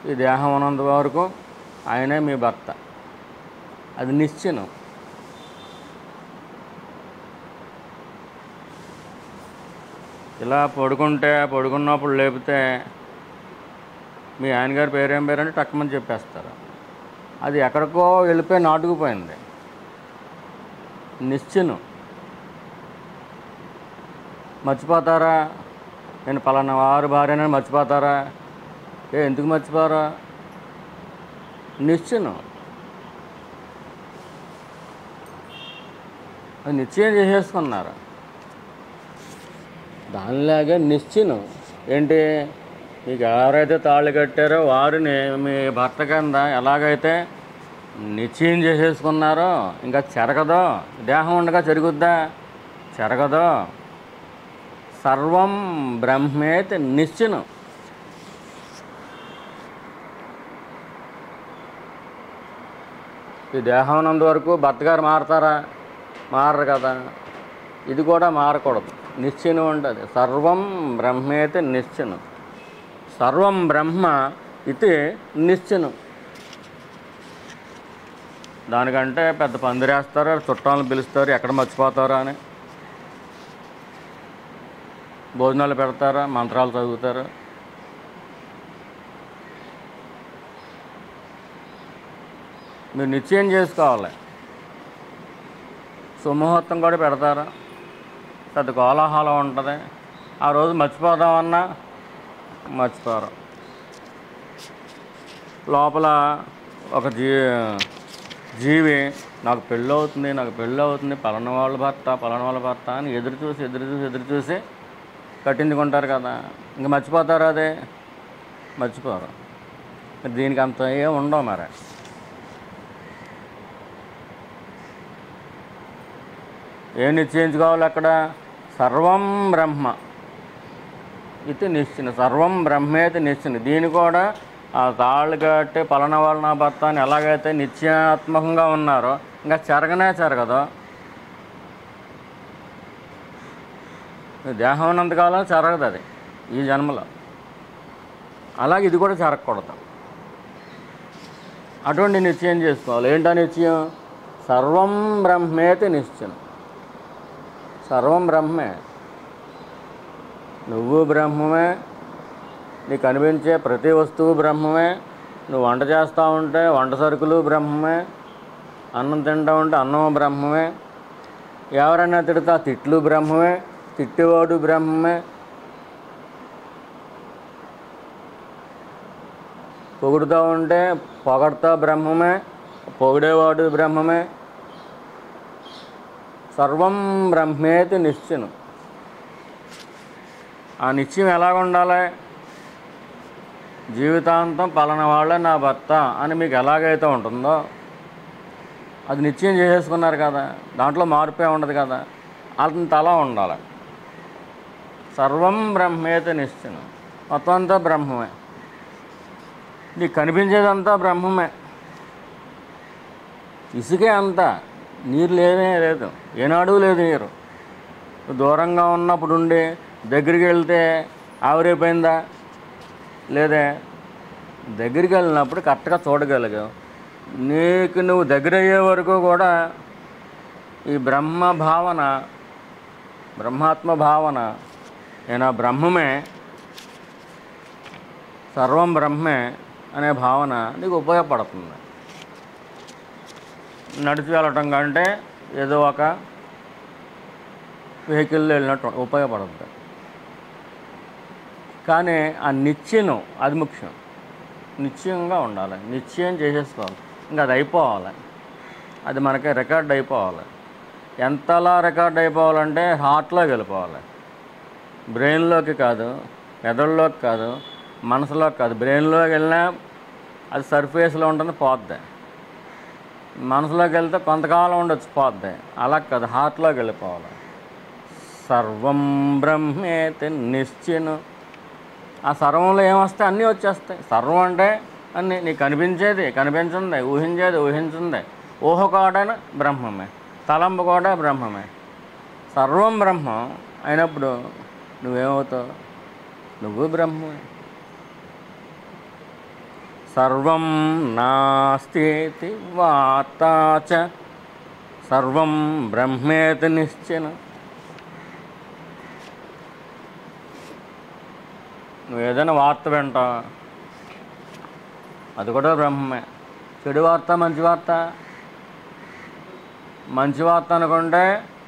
ఈ దేహం ఉన్నంత వరకు ఆయనే మీ భర్త, అది నిశ్చయం. ఇలా పడుకున్నప్పుడు లేపితే మీ ఆయనగారి పేరేం పేరంటే టక్కుమని చెప్పేస్తారు. అది ఎక్కడికో వెళ్ళిపోయి నాటుకుపోయింది. నిశ్చయం. మర్చిపోతారా, నేను పలానా వారు భార్యనని మర్చిపోతారా? ఎందుకు మర్చిపోరా? నిశ్చయం. అది నిశ్చయం చేసేసుకున్నారు. దానిలాగే నిశ్చయం ఏంటి, మీకు ఎవరైతే తాళి కట్టారో వారిని మీ భర్త కింద ఎలాగైతే నిశ్చయం చేసేసుకున్నారో ఇంకా చెరగదో. దేహం ఉండగా చెరుగుద్దా, చెరగదో. సర్వం బ్రహ్మేతి నిశ్చయం. ఈ దేహం నందు వరకు భర్తగారు మారతారా? మారరు కదా. ఇది కూడా మారకూడదు. నిశ్చయం ఉంటుంది. సర్వం బ్రహ్మేతి నిశ్చయం. సర్వం బ్రహ్మ ఇది నిశ్చయం. దానికంటే పెద్ద పందిరేస్తారు, చుట్టాలను పిలుస్తారు, ఎక్కడ మర్చిపోతారా అని. భోజనాలు పెడతారా, మంత్రాలు చదువుతారు. మీరు నిశ్చయం చేసుకోవాలి. సుముహూర్తం కూడా పెడతారా? పెద్ద కోలాహలం ఉంటుంది. ఆ రోజు మర్చిపోదామన్నా మర్చిపోరు. లోపల ఒక జీవి నాకు పెళ్ళి అవుతుంది పలానా వాళ్ళ భర్త అని ఎదురు చూసి కట్టించుకుంటారు కదా, ఇంక మర్చిపోతారు. అదే మర్చిపోరు. దీనికి అంత ఏం ఉండవు. మరి ఏం నిశ్చయించుకోవాలి అక్కడ? సర్వం బ్రహ్మ ఇది నిశ్చయం. సర్వం బ్రహ్మేతి నిశ్చయం. దీని కూడా ఆ తాళ్ళు కట్టి పలానా వాళ్ళ నా భర్త అని ఎలాగైతే నిశ్చయాత్మకంగా ఉన్నారో ఇంకా జరగదు. దేహం ఉన్నంతకాలం జరగదు అది ఈ జన్మలో. అలాగే ఇది కూడా జరగకూడదు. అటువంటి నిశ్చయం చేసుకోవాలి. ఏంటో నిశ్చయం? సర్వం బ్రహ్మేతి నిశ్చయం. సర్వం బ్రహ్మే. నువ్వు బ్రహ్మమే, నీకు కనిపించే ప్రతి వస్తువు బ్రహ్మమే. నువ్వు వంట చేస్తూ ఉంటే వంట సరుకులు బ్రహ్మమే, అన్నం తింటూ ఉంటే అన్నం బ్రహ్మమే, ఎవరైనా తిడతా తిట్లు బ్రహ్మమే, తిట్టేవాడు బ్రహ్మమే, పొగుడుతూ ఉంటే పొగడతా బ్రహ్మమే, పొగిడేవాడు బ్రహ్మమే. సర్వం బ్రహ్మేతి నిశ్చయం. ఆ నిశ్చయం ఎలాగ ఉండాలి? జీవితాంతం పలానా వాళ్ళే నా భర్త అని మీకు ఎలాగైతే ఉంటుందో అది నిశ్చయం చేసేసుకున్నారు కదా, దాంట్లో మార్పే ఉండదు కదా, అంత అలా ఉండాలి. సర్వం బ్రహ్మేతి నిశ్చయం. మొత్తం అంతా బ్రహ్మమే. నీకు కనిపించేదంతా బ్రహ్మమే. ఇసుకే అంతా, నీరు లేదు, ఏనాడు లేదు నీరు. దూరంగా ఉన్నప్పుడు ఉండి దగ్గరికి వెళ్తే ఆవిరైపోయిందా? లేదే. దగ్గరికి వెళ్ళినప్పుడు కరెక్ట్గా చూడగలిగావు. నీకు నువ్వు దగ్గర అయ్యే వరకు కూడా ఈ బ్రహ్మాత్మ భావన నేను బ్రహ్మమే, సర్వం బ్రహ్మే అనే భావన నీకు ఉపయోగపడుతుంది. నడిచి వెళ్ళటం కంటే ఏదో ఒక వెహికల్లో వెళ్ళినట్టు ఉపయోగపడుతుంది. కానీ ఆ నిశ్చయం అది ముఖ్యం. నిశ్చయంగా ఉండాలి, నిశ్చయం చేసేసుకోవాలి. ఇంకా అది అయిపోవాలి, అది మనకి రికార్డ్ అయిపోవాలి. ఎంతలా రికార్డ్ అయిపోవాలంటే హార్ట్లోకి వెళ్ళిపోవాలి. బ్రెయిన్లోకి కాదు, మెదడులోకి కాదు, మనసులోకి కాదు. బ్రెయిన్లోకి వెళ్ళినా అది సర్ఫేస్లో ఉంటుంది, పోద్ది. మనసులోకి వెళ్తే కొంతకాలం ఉండొచ్చు, పోద్ది. అలా కాదు, హార్ట్లోకి వెళ్ళిపోవాలి. సర్వం బ్రహ్మేతి నిశ్చయం. ఆ సర్వంలో ఏమొస్తే అన్నీ వచ్చేస్తాయి. సర్వం అంటే అన్నీ, నీకు కనిపించేది కనిపించింది, ఊహించేది ఊహించింది, ఊహ కూడా బ్రహ్మమే, తలంపు కూడా బ్రహ్మమే. సర్వం బ్రహ్మం అయినప్పుడు నువ్వేమవుతావు? నువ్వు బ్రహ్మమే. సర్వం నాస్తి వార్తాచ సర్వం బ్రహ్మేతి నిశ్చయం. నువ్వు ఏదైనా వార్త వింటావు, అది కూడా బ్రహ్మమే. చెడు వార్త, మంచి వార్త. మంచి వార్త అనుకుంటే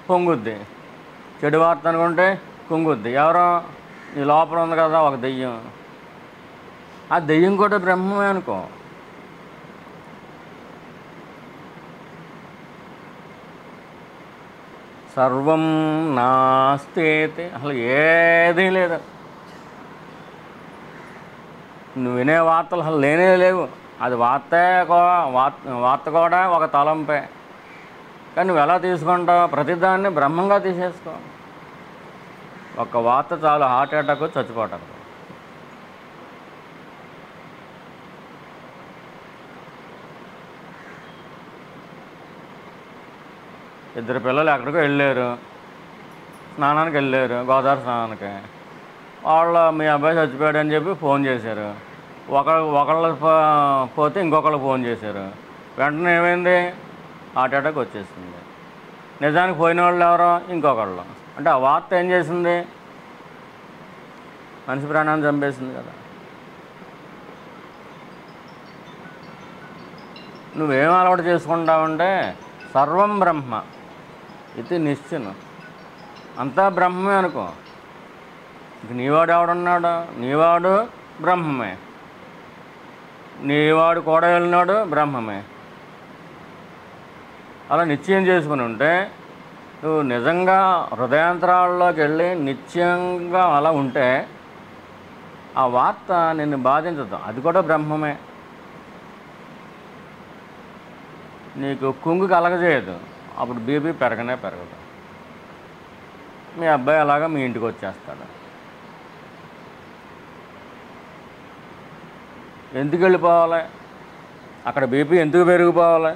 పొంగుద్ది, చెడు వార్త అనుకుంటే కుంగుద్ది. ఎవరో నీ లోపల ఉంది కదా ఒక దెయ్యం, ఆ దెయ్యం కూడా బ్రహ్మమే అనుకో. సర్వం నాస్తి, అసలు ఏదీ లేదు. నువ్వు వినే వార్తలు అసలు లేనే లేవు. అది వార్త కూడా ఒక తలంపే. కానీ నువ్వు ఎలా తీసుకుంటావు? ప్రతిదాన్ని బ్రహ్మంగా తీసేసుకో. ఒక వార్త చాలు హార్ట్ అటాక్ చచ్చిపోవటం. ఇద్దరు పిల్లలు ఎక్కడికో వెళ్ళారు, స్నానానికి వెళ్ళారు, గోదావరి స్నానానికి. మీ అబ్బాయి చచ్చిపోయాడు అని చెప్పి ఫోన్ చేశారు. ఒకళ్ళు పోతే ఇంకొకళ్ళు ఫోన్ చేశారు. వెంటనే ఏమైంది? హార్ట్ అటాక్ వచ్చేసింది. నిజానికి పోయిన వాళ్ళు ఎవరో ఇంకొకళ్ళు. అంటే ఆ వార్త ఏం చేసింది? మనిషి ప్రాణాన్ని చంపేసింది కదా. నువ్వేం అలవాటు చేసుకుంటావంటే సర్వం బ్రహ్మ ఇది నిశ్చయం. అంతా బ్రహ్మమే అనుకో. ఇంక నీవాడు ఎవడున్నాడు? నీవాడు బ్రహ్మమే, నీవాడు కూడా వెళ్ళినాడు బ్రహ్మమే. అలా నిశ్చయం చేసుకుని ఉంటే నువ్వు నిజంగా హృదయాంతరాల్లోకి వెళ్ళి నిత్యంగా అలా ఉంటే ఆ వార్త నిన్ను బాధించదు. అది కూడా బ్రహ్మమే. నీకు కుంగు కలగజేయదు. అప్పుడు బీపీ పెరగనే పెరగదు. మీ అబ్బాయి అలాగా మీ ఇంటికి వచ్చేస్తాడు. ఎందుకు వెళ్ళిపోవాలి? అక్కడ బీపీ ఎందుకు పెరిగిపోవాలి?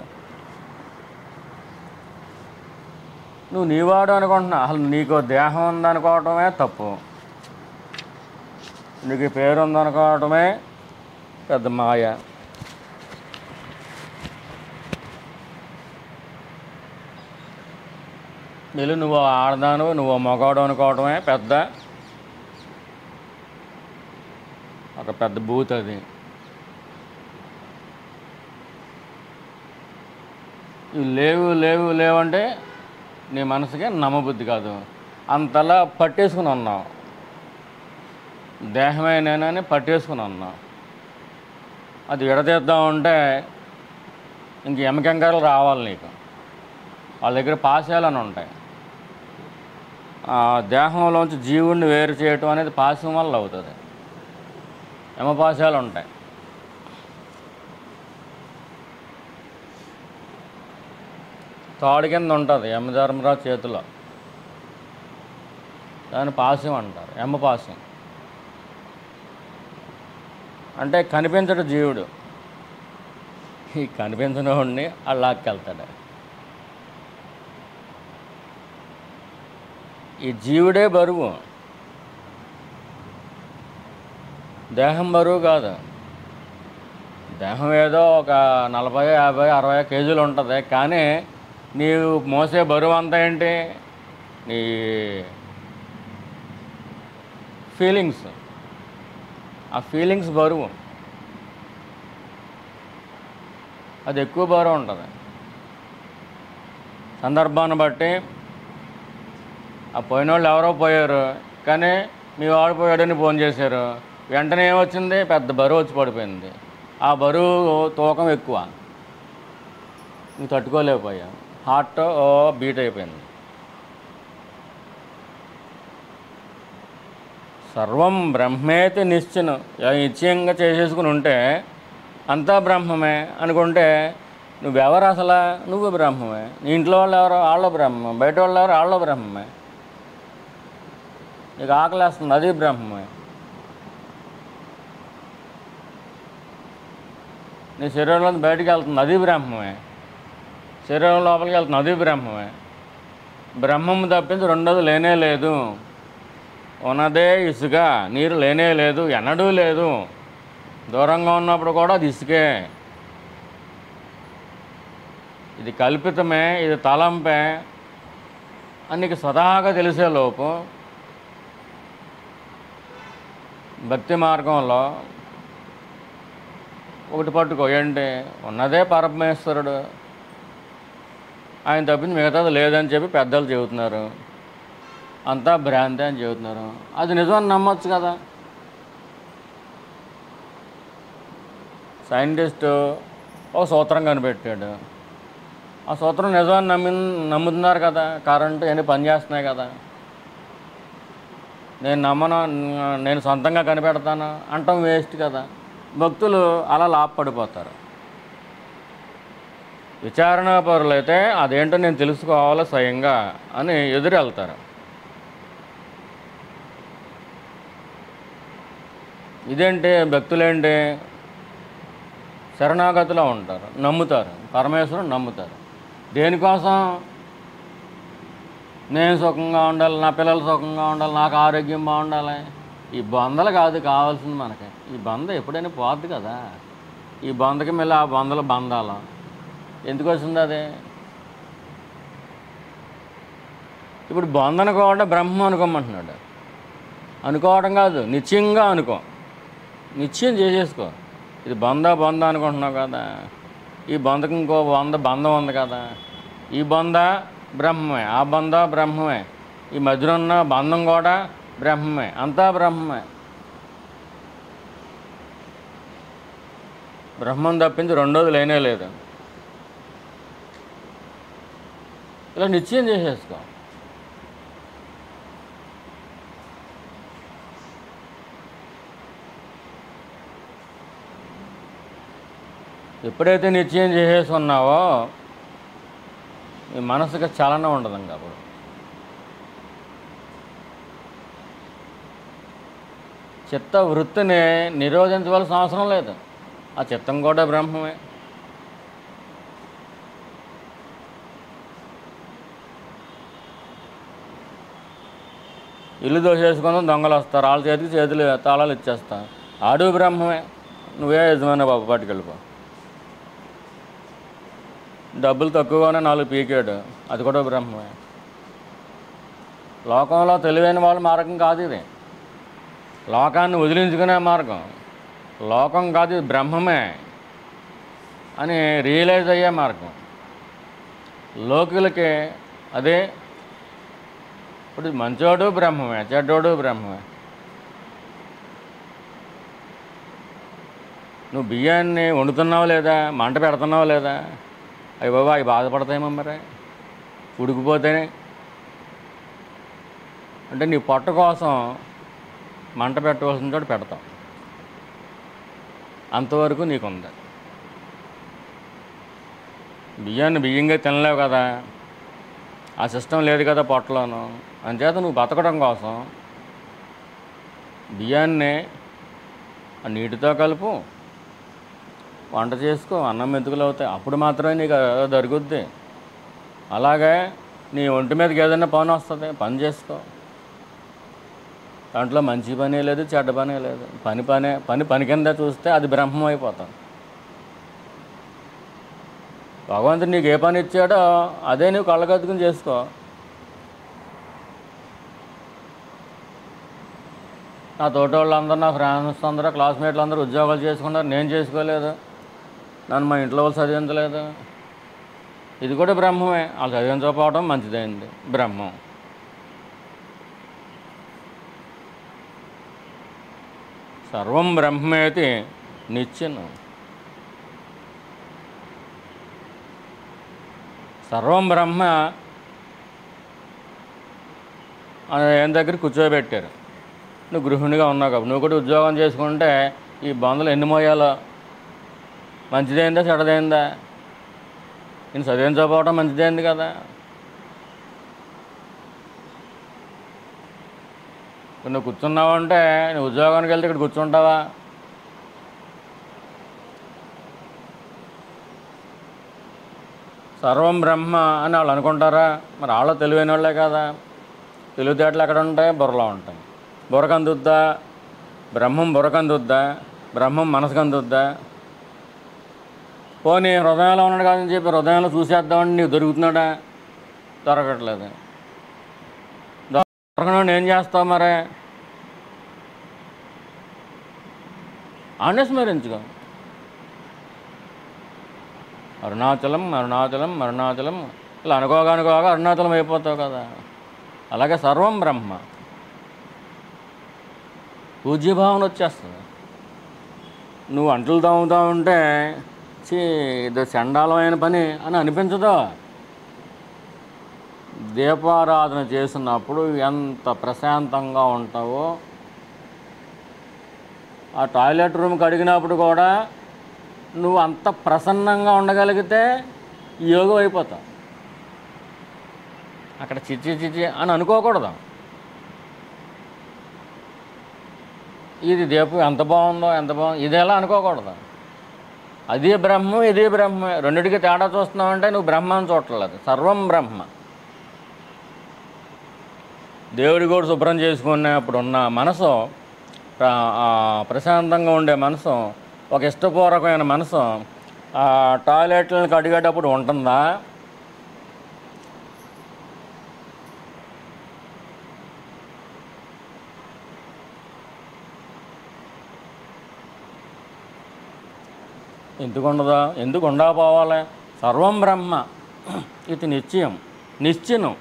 నువ్వు నీవాడు అనుకుంటున్నావు. అసలు నీకు దేహం ఉందనుకోవటమే తప్పు. నీకు పేరు ఉందనుకోవటమే పెద్ద మాయ. వీళ్ళు నువ్వు ఆడదాను, నువ్వు మగవాడు అనుకోవటమే ఒక పెద్ద బూత్. అది ఇవి లేవు లేవు లేవంటే నీ మనసుకి నమ్మబుద్ధి కాదు. అంతలా పట్టేసుకుని ఉన్నావు. దేహమే నేనని పట్టేసుకుని ఉన్నావు. అది విడదీద్దామంటే ఇంక ఎమకెంకాయలు రావాలి నీకు. వాళ్ళ దగ్గర పాశాలని ఉంటాయి. ఆ దేహంలోంచి జీవుడిని వేరు చేయటం అనేది పాశం వల్ల అవుతుంది. యమపాశాలు ఉంటాయి. తాడు కింద ఉంటుంది యమధర్మరాజు చేతిలో. దాన్ని పాశం అంటారు, యమపాశం. అంటే కనిపించడు జీవుడు. ఈ కనిపించిన వాడిని అల్లాక్కెళ్తాడు. ఈ జీవుడే బరువు, దేహం బరువు కాదు. దేహం ఏదో ఒక 40, 50, 60 కేజీలు ఉంటుంది. కానీ నీవు మోసే బరువు అంతా ఏంటి? నీ ఫీలింగ్స్. ఆ ఫీలింగ్స్ బరువు. అది ఎక్కువ బరువు ఉంటుంది. సందర్భాన్ని బట్టి ఆ పోయిన వాళ్ళు ఎవరో పోయారు, కానీ మీ వాడు పోయాడని ఫోన్ చేశారు. వెంటనే ఏమొచ్చింది? పెద్ద బరువు వచ్చి పడిపోయింది. ఆ బరువు తూకం ఎక్కువ, నువ్వు తట్టుకోలేకపోయా. హార్ట్ బీట్ అయిపోయింది. సర్వం బ్రహ్మేతి నిశ్చయంగా చేసేసుకుని ఉంటే అంతా బ్రహ్మమే అనుకుంటే నువ్వెవరు అసలు? నువ్వు బ్రహ్మమే. నీ ఇంట్లో వాళ్ళు ఎవరో వాళ్ళ బ్రహ్మమే, బయట వాళ్ళు ఎవరో వాళ్ళ బ్రహ్మమే. నీకు ఆకలేస్తుంది, అది బ్రహ్మమే. నీ శరీరంలో బయటికి వెళ్తుంది, అది బ్రహ్మమే. శరీరం లోపలికి వెళ్తుంది, అది బ్రహ్మమే. బ్రహ్మము తప్పించి రెండోది లేనే లేదు. ఉన్నదే ఇసుక, నీరు లేనే లేదు, ఎన్నడూ లేదు. దూరంగా ఉన్నప్పుడు కూడా అది ఇసుకే. ఇది కల్పితమే, ఇది తలంపే అని నీకు స్వతహాగా తెలిసేలోపు భక్తి మార్గంలో ఒకటి పట్టుకో. ఏంటి? ఉన్నదే పరమేశ్వరుడు, ఆయన తప్పించి మిగతాది లేదని చెప్పి పెద్దలు చెబుతున్నారు. అంతా భ్రాంతి అని చెబుతున్నారు. అది నిజమని నమ్మొచ్చు కదా. సైంటిస్టు ఒక సూత్రం కనిపెట్టాడు. ఆ సూత్రం నిజమని నమ్ముతున్నారు కదా. కరెంటు అన్నీ పనిచేస్తున్నాయి కదా. నేను నమ్మను, నేను సొంతంగా కనిపెడతాను అంటాం వేస్ట్ కదా. భక్తులు అలా లాభపడిపోతారు. విచారణ పరులైతే అదేంటో నేను తెలుసుకోవాలి స్వయంగా అని ఎదురెళ్తారు. ఇదేంటి? భక్తులేంటి? శరణాగతిలో ఉంటారు, నమ్ముతారు, పరమేశ్వరుని నమ్ముతారు. దేనికోసం? నేను సుఖంగా ఉండాలి, నా పిల్లలు సుఖంగా ఉండాలి, నాకు ఆరోగ్యం బాగుండాలి. ఈ బొందలు కాదు కావాల్సింది మనకి. ఈ బొంద ఎప్పుడైనా పోద్ది కదా. ఈ బొందకి మళ్ళీ ఆ బొందలు బంధాలు ఎందుకు వస్తుంది? అది ఇప్పుడు బొంద అనుకోవడం బ్రహ్మ అనుకోమంటున్నాడు. అనుకోవడం కాదు, నిశ్చయంగా అనుకో. నిశ్చయం చేసేసుకో. ఇది బొంద అనుకుంటున్నావు కదా. ఈ బొందకి ఇంకో బంధం ఉంది కదా. ఈ బొంద బ్రహ్మమే, ఆ బంధ బ్రహ్మమే. ఈ మధ్యలో ఉన్న బంధం కూడా బ్రహ్మమే, అంతా బ్రహ్మమే. బ్రహ్మం తప్పించి రెండోది లేనే లేదు. ఇలా నిశ్చయం చేసేసుకో. ఎప్పుడైతే నిశ్చయం చేసేసుకున్నావో ఈ మనసుకి చలనం ఉండదు. ఇంకా అప్పుడు చిత్త వృత్తిని నిరోధించవలసిన అవసరం లేదు. ఆ చిత్తం కూడా బ్రహ్మమే. ఇల్లు దోసేసుకుందాం, దొంగలు వస్తారు, వాళ్ళ చేతికి చేతులు తాళాలు ఇచ్చేస్తా, ఆడు బ్రహ్మమే. నువ్వే యజమాని బాబు, పట్టుకెళ్ళిపో. డబ్బులు తక్కువగానే 4 పీకాడు, అది కూడా బ్రహ్మమే. లోకంలో తెలివైన వాళ్ళ మార్గం కాదు ఇది. లోకాన్ని వదిలించుకునే మార్గం. లోకం కాదు, ఇది బ్రహ్మమే అని రియలైజ్ అయ్యే మార్గం. లోకులకి అదే. ఇప్పుడు మంచోడు బ్రహ్మమే, చెడ్డోడు బ్రహ్మమే. నువ్వు బియ్యాన్ని వండుతున్నావు లేదా, మంట పెడుతున్నావు లేదా, అవి బాబా అవి బాధపడతాయేమో మరి ఉడికిపోతేనే. అంటే నీ పొట్ట కోసం మంట పెట్టవలసిన చోట పెడతావు, అంతవరకు నీకుంది. బియ్యాన్ని బియ్యంగా తినలేవు కదా, ఆ సిస్టమ్ లేదు కదా పొట్టలోను. అంచేత నువ్వు బతకడం కోసం బియ్యాన్ని ఆ నీటితో కలుపు, వంట చేసుకో, అన్నం మెతుకులు అవుతాయి, అప్పుడు మాత్రమే నీకు దొరుకుద్ది. అలాగే నీ ఒంటి మీదకి ఏదైనా పని వస్తుంది, పని చేసుకో. దాంట్లో మంచి పని లేదు, చెడ్డ పని లేదు. పని కింద చూస్తే అది బ్రహ్మం అయిపోతాం. భగవంతుడు నీకు ఏ పని ఇచ్చాడో అదే నువ్వు కళ్ళగద్దుకుని చేసుకో. నా తోటి వాళ్ళందరూ, నా ఫ్రెండ్స్ అందరూ, క్లాస్మేట్లు అందరూ ఉద్యోగాలు చేసుకున్నారు, నేను చేసుకోలేదు, నన్ను మా ఇంట్లో వాళ్ళు చదివించలేదు. ఇది కూడా బ్రహ్మమే. వాళ్ళు చదివించకపోవడం మంచిదైంది, బ్రహ్మం. సర్వం బ్రహ్మేతి నిత్యను. సర్వం బ్రహ్మ ఏం దగ్గర కూర్చోబెట్టారు. నువ్వు గృహిణిగా ఉన్నావు కాబట్టి నువ్వు కూడా ఉద్యోగం చేసుకుంటే ఈ బంధులు ఎన్ని మోయాలో. మంచిదైందా చెడ్డదైందా? నేను చదివించకపోవడం మంచిదైంది కదా. నువ్వు కూర్చున్నావు అంటే నువ్వు ఉద్యోగానికి వెళ్తే ఇక్కడ కూర్చుంటావా? సర్వం బ్రహ్మ అని వాళ్ళు అనుకుంటారా? మరి వాళ్ళు తెలివైన వాళ్ళే కదా. తెలివితేటలు ఎక్కడ ఉంటాయి? బుర్రలో ఉంటాయి. బుర్రకు అందుద్దా? బ్రహ్మం బుర్రకు అందుద్దా? బ్రహ్మం మనసుకు అందుద్దా? పోనీ హృదయంలో ఉన్నాడు కాదని చెప్పి హృదయంలో చూసేద్దామని నీకు దొరుకుతున్నాడా? దొరకట్లేదు. దొరకకుండా ఏం చేస్తావు మరి? ఆనే స్మరించుకో. అరుణాచలం అరుణాచలం అరుణాచలం ఇలా అనుకోగా అరుణాచలం అయిపోతావు కదా. అలాగే సర్వం బ్రహ్మ, పూజ్యభావన వచ్చేస్తుంది. నువ్వు అంటులు తోముతా ఉంటే ఇది చండాలమైన పని అని అనిపించదు. దీపారాధన చేసినప్పుడు ఎంత ప్రశాంతంగా ఉంటావో, ఆ టాయిలెట్ రూమ్ కడిగినప్పుడు కూడా నువ్వు అంత ప్రసన్నంగా ఉండగలిగితే యోగం అయిపోతావు. అక్కడ చిచ్చి అని అనుకోకూడదు. ఇది దీపం ఎంత బాగుందో, ఎంత బాగుంది, ఇది ఎలా అనుకోకూడదు. అదే బ్రహ్మం, ఇదే బ్రహ్మే. రెండిటికి తేడా చూస్తున్నావంటే నువ్వు బ్రహ్మాన్ని చూడలేదు. సర్వం బ్రహ్మ. దేవుడి కూడా శుభ్రం చేసుకునేప్పుడు ఉన్న మనసు, ప్రశాంతంగా ఉండే మనసు, ఒక ఇష్టపూర్వకమైన మనసు టాయిలెట్లను కడిగేటప్పుడు ఉంటుందా? ఎందుకు ఉండదా? ఎందుకు ఉండకపోవాలి? సర్వం బ్రహ్మ ఇది నిశ్చయం, నిశ్చయం.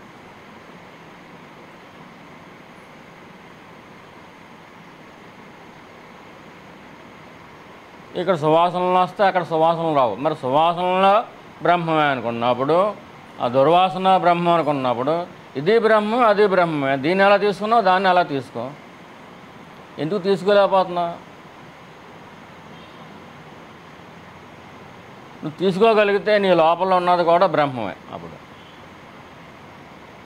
ఇక్కడ సువాసనలు వస్తే అక్కడ సువాసనలు రావు. మరి సువాసనలో బ్రహ్మమే అనుకున్నప్పుడు, ఆ దుర్వాసన బ్రహ్మం అనుకున్నప్పుడు, ఇది బ్రహ్మం అది బ్రహ్మమే. దీన్ని ఎలా తీసుకున్నావు, దాన్ని ఎలా తీసుకో. ఎందుకు తీసుకోలేకపోతున్నావు? నువ్వు తీసుకోగలిగితే నీ లోపల ఉన్నది కూడా బ్రహ్మమే. అప్పుడు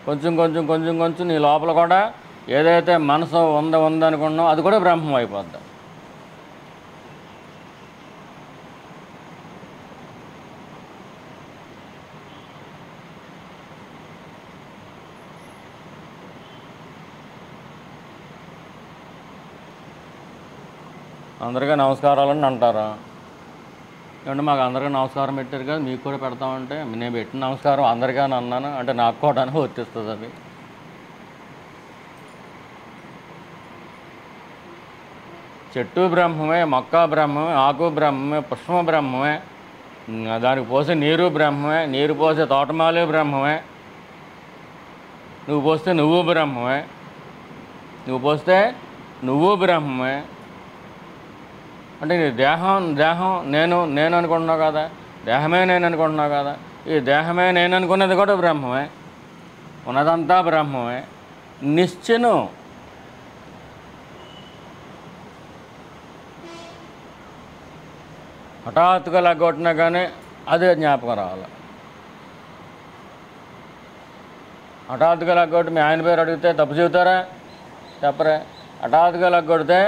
కొంచెం కొంచెం కొంచెం కొంచెం నీ లోపల కూడా ఏదైతే మనసు ఉందనుకున్నావు అది కూడా బ్రహ్మం అయిపోద్ది. అందరికీ నమస్కారాలని అంటారు. ఏమంటే మాకు అందరికీ నమస్కారం పెట్టారు కదా, మీకు కూడా పెడతామంటే నేను పెట్టిన నమస్కారం అందరికీ అని అన్నాను అంటే నాకు కూడా వర్తిస్తుంది. అది చెట్టు బ్రహ్మమే, మొక్క బ్రహ్మమే, ఆకు బ్రహ్మమే, పుష్పం బ్రహ్మమే, దానికి పోసే నీరు బ్రహ్మమే, నీరు పోసే తోటమాలి బ్రహ్మమే, నువ్వు పోస్తే నువ్వు బ్రహ్మమే, నువ్వు పోస్తే నువ్వు బ్రహ్మమే. అంటే నీ దేహం నేను అనుకుంటున్నావు కదా, దేహమే నేను అనుకుంటున్నావు కదా, ఈ దేహమే నేను అనుకున్నది కూడా బ్రహ్మమే, ఉన్నదంతా బ్రహ్మమే. నిశ్చను హఠాత్తుగా లగ్గొట్టినా కానీ అదే జ్ఞాపకం రావాలి. హఠాత్తుగా లగ్గొట్టి మీ ఆయన పేరు అడిగితే తప్పు చెబుతారా? చెప్పరే. హఠాత్తుగా లగ్గొడితే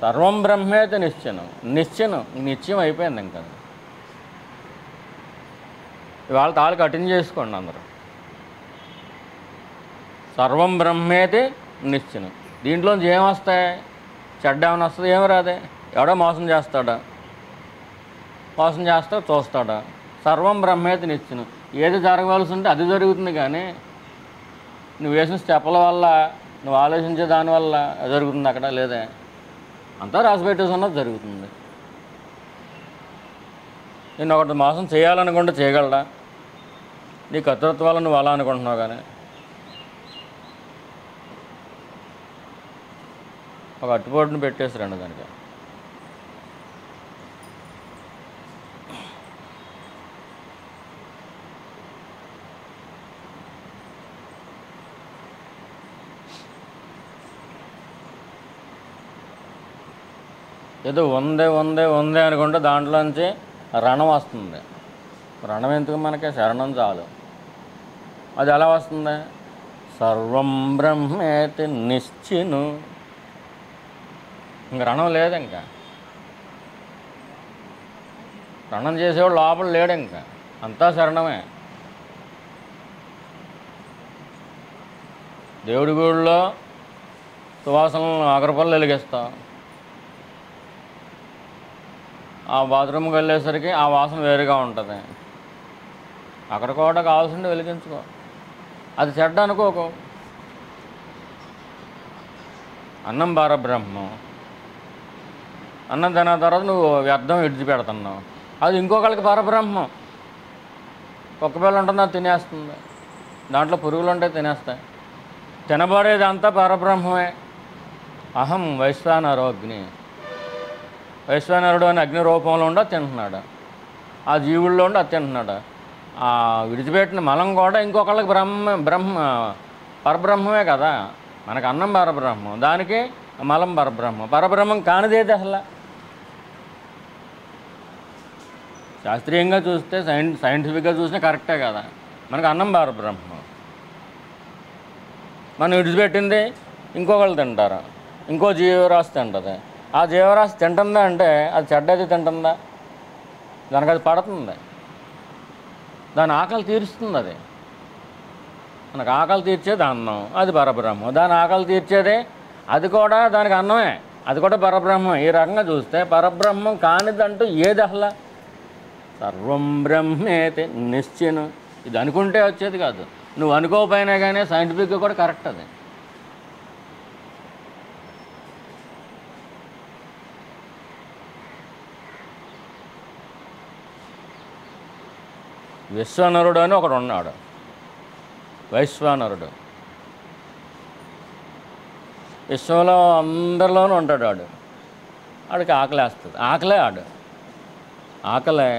సర్వం బ్రహ్మేతి నిశ్చయం అయిపోయింది. ఇంకా ఇవాళ తాళి కఠిన చేసుకోండి అందరూ. సర్వం బ్రహ్మేతి నిశ్చయం. దీంట్లోంచి ఏమొస్తాయి? చెడ్డ ఏమైనా వస్తుంది? ఏమి రాదే. ఎవడో మోసం చేస్తాడా చూస్తాడా? సర్వం బ్రహ్మేతి నిశ్చయం. ఏది జరగవలసి ఉంటే అది జరుగుతుంది. కానీ నువ్వు వేసిన స్టెప్పుల వల్ల, నువ్వు ఆలోచించే దానివల్ల జరుగుతుంది అక్కడ లేదే. అంతా రాసిపెట్టేసున్నది జరుగుతుంది. నేను ఒకటి మోసం చేయాలనుకుంటే చేయగలడా? నీ కర్తృత్వం వల్ల నువ్వు అలా అనుకుంటున్నావు. కానీ ఒక అట్టుపోటుని పెట్టేసిరండి దానికి. ఏదో ఉందే అనుకుంటే దాంట్లోంచి రణం వస్తుంది. రణం ఎందుకు మనకి? శరణం చాలు. అది ఎలా వస్తుంది? సర్వం బ్రహ్మేతి నిశ్చిను. ఇంక రణం లేదు. ఇంకా రణం చేసేవాడు లోపల లేడు. ఇంకా అంతా శరణమే. దేవుడి గుడిలో సువాసనలు అగరపల్లి వెలిగిస్తాం. ఆ బాత్రూమ్కి వెళ్ళేసరికి ఆ వాసన వేరుగా ఉంటుంది. అక్కడ కూడా కావాల్సింది వెలిగించుకో. అది చెడ్డ అనుకోకు. అన్నం పరబ్రహ్మం. అన్నం తిన్న తర్వాత నువ్వు వ్యర్థం విడిచిపెడుతున్నావు. అది ఇంకొకరికి పరబ్రహ్మం. కుక్క పిల్ల ఉంటుంది, అది తినేస్తుంది. దాంట్లో పురుగులు ఉంటాయి, తినేస్తాయి. తినబడేది అంతా పరబ్రహ్మమే. అహం వైశ్వానరోగ్ని. వైశ్వానరుడు అని అగ్ని రూపంలో ఉండి తింటున్నాడు. ఆ జీవుల్లో ఉండి అది తింటున్నాడు. ఆ విడిచిపెట్టిన మలం కూడా ఇంకొకళ్ళకి పరబ్రహ్మమే కదా. మనకు అన్నం పరబ్రహ్మం, దానికి మలం పరబ్రహ్మం. పరబ్రహ్మం కానిదేది అసలు. శాస్త్రీయంగా చూస్తే సైంటిఫిక్గా చూసినా కరెక్టే కదా. మనకు అన్నం పరబ్రహ్మం. మనం విడిచిపెట్టింది ఇంకొకళ్ళు తింటారు, ఇంకో జీవరాశి తింటుంది. ఆ జీవరాశి తింటుందా అంటే అది చెడ్డది తింటుందా? దానికి అది పడుతుంది. దాని ఆకలి తీరుస్తుంది. అది మనకు ఆకలి తీర్చేది అన్నం, అది పరబ్రహ్మం. దాని ఆకలి తీర్చేదే అది కూడా దానికి అన్నమే, అది కూడా పరబ్రహ్మం. ఈ రకంగా చూస్తే పరబ్రహ్మం కానిదంటూ ఏది అసలు? సర్వం బ్రహ్మేతి నిశ్చయం. ఇది అనుకుంటే వచ్చేది కాదు. నువ్వు అనుకోకపోయినా కానీ సైంటిఫిక్గా కూడా కరెక్ట్. అది విశ్వనరుడు అని ఒకడు ఉన్నాడు. వైశ్వానరుడు. విశ్వంలో అందరిలోనూ ఉంటాడు వాడు. ఆడికి ఆకలేస్తుంది. ఆకలే ఆడు, ఆకలే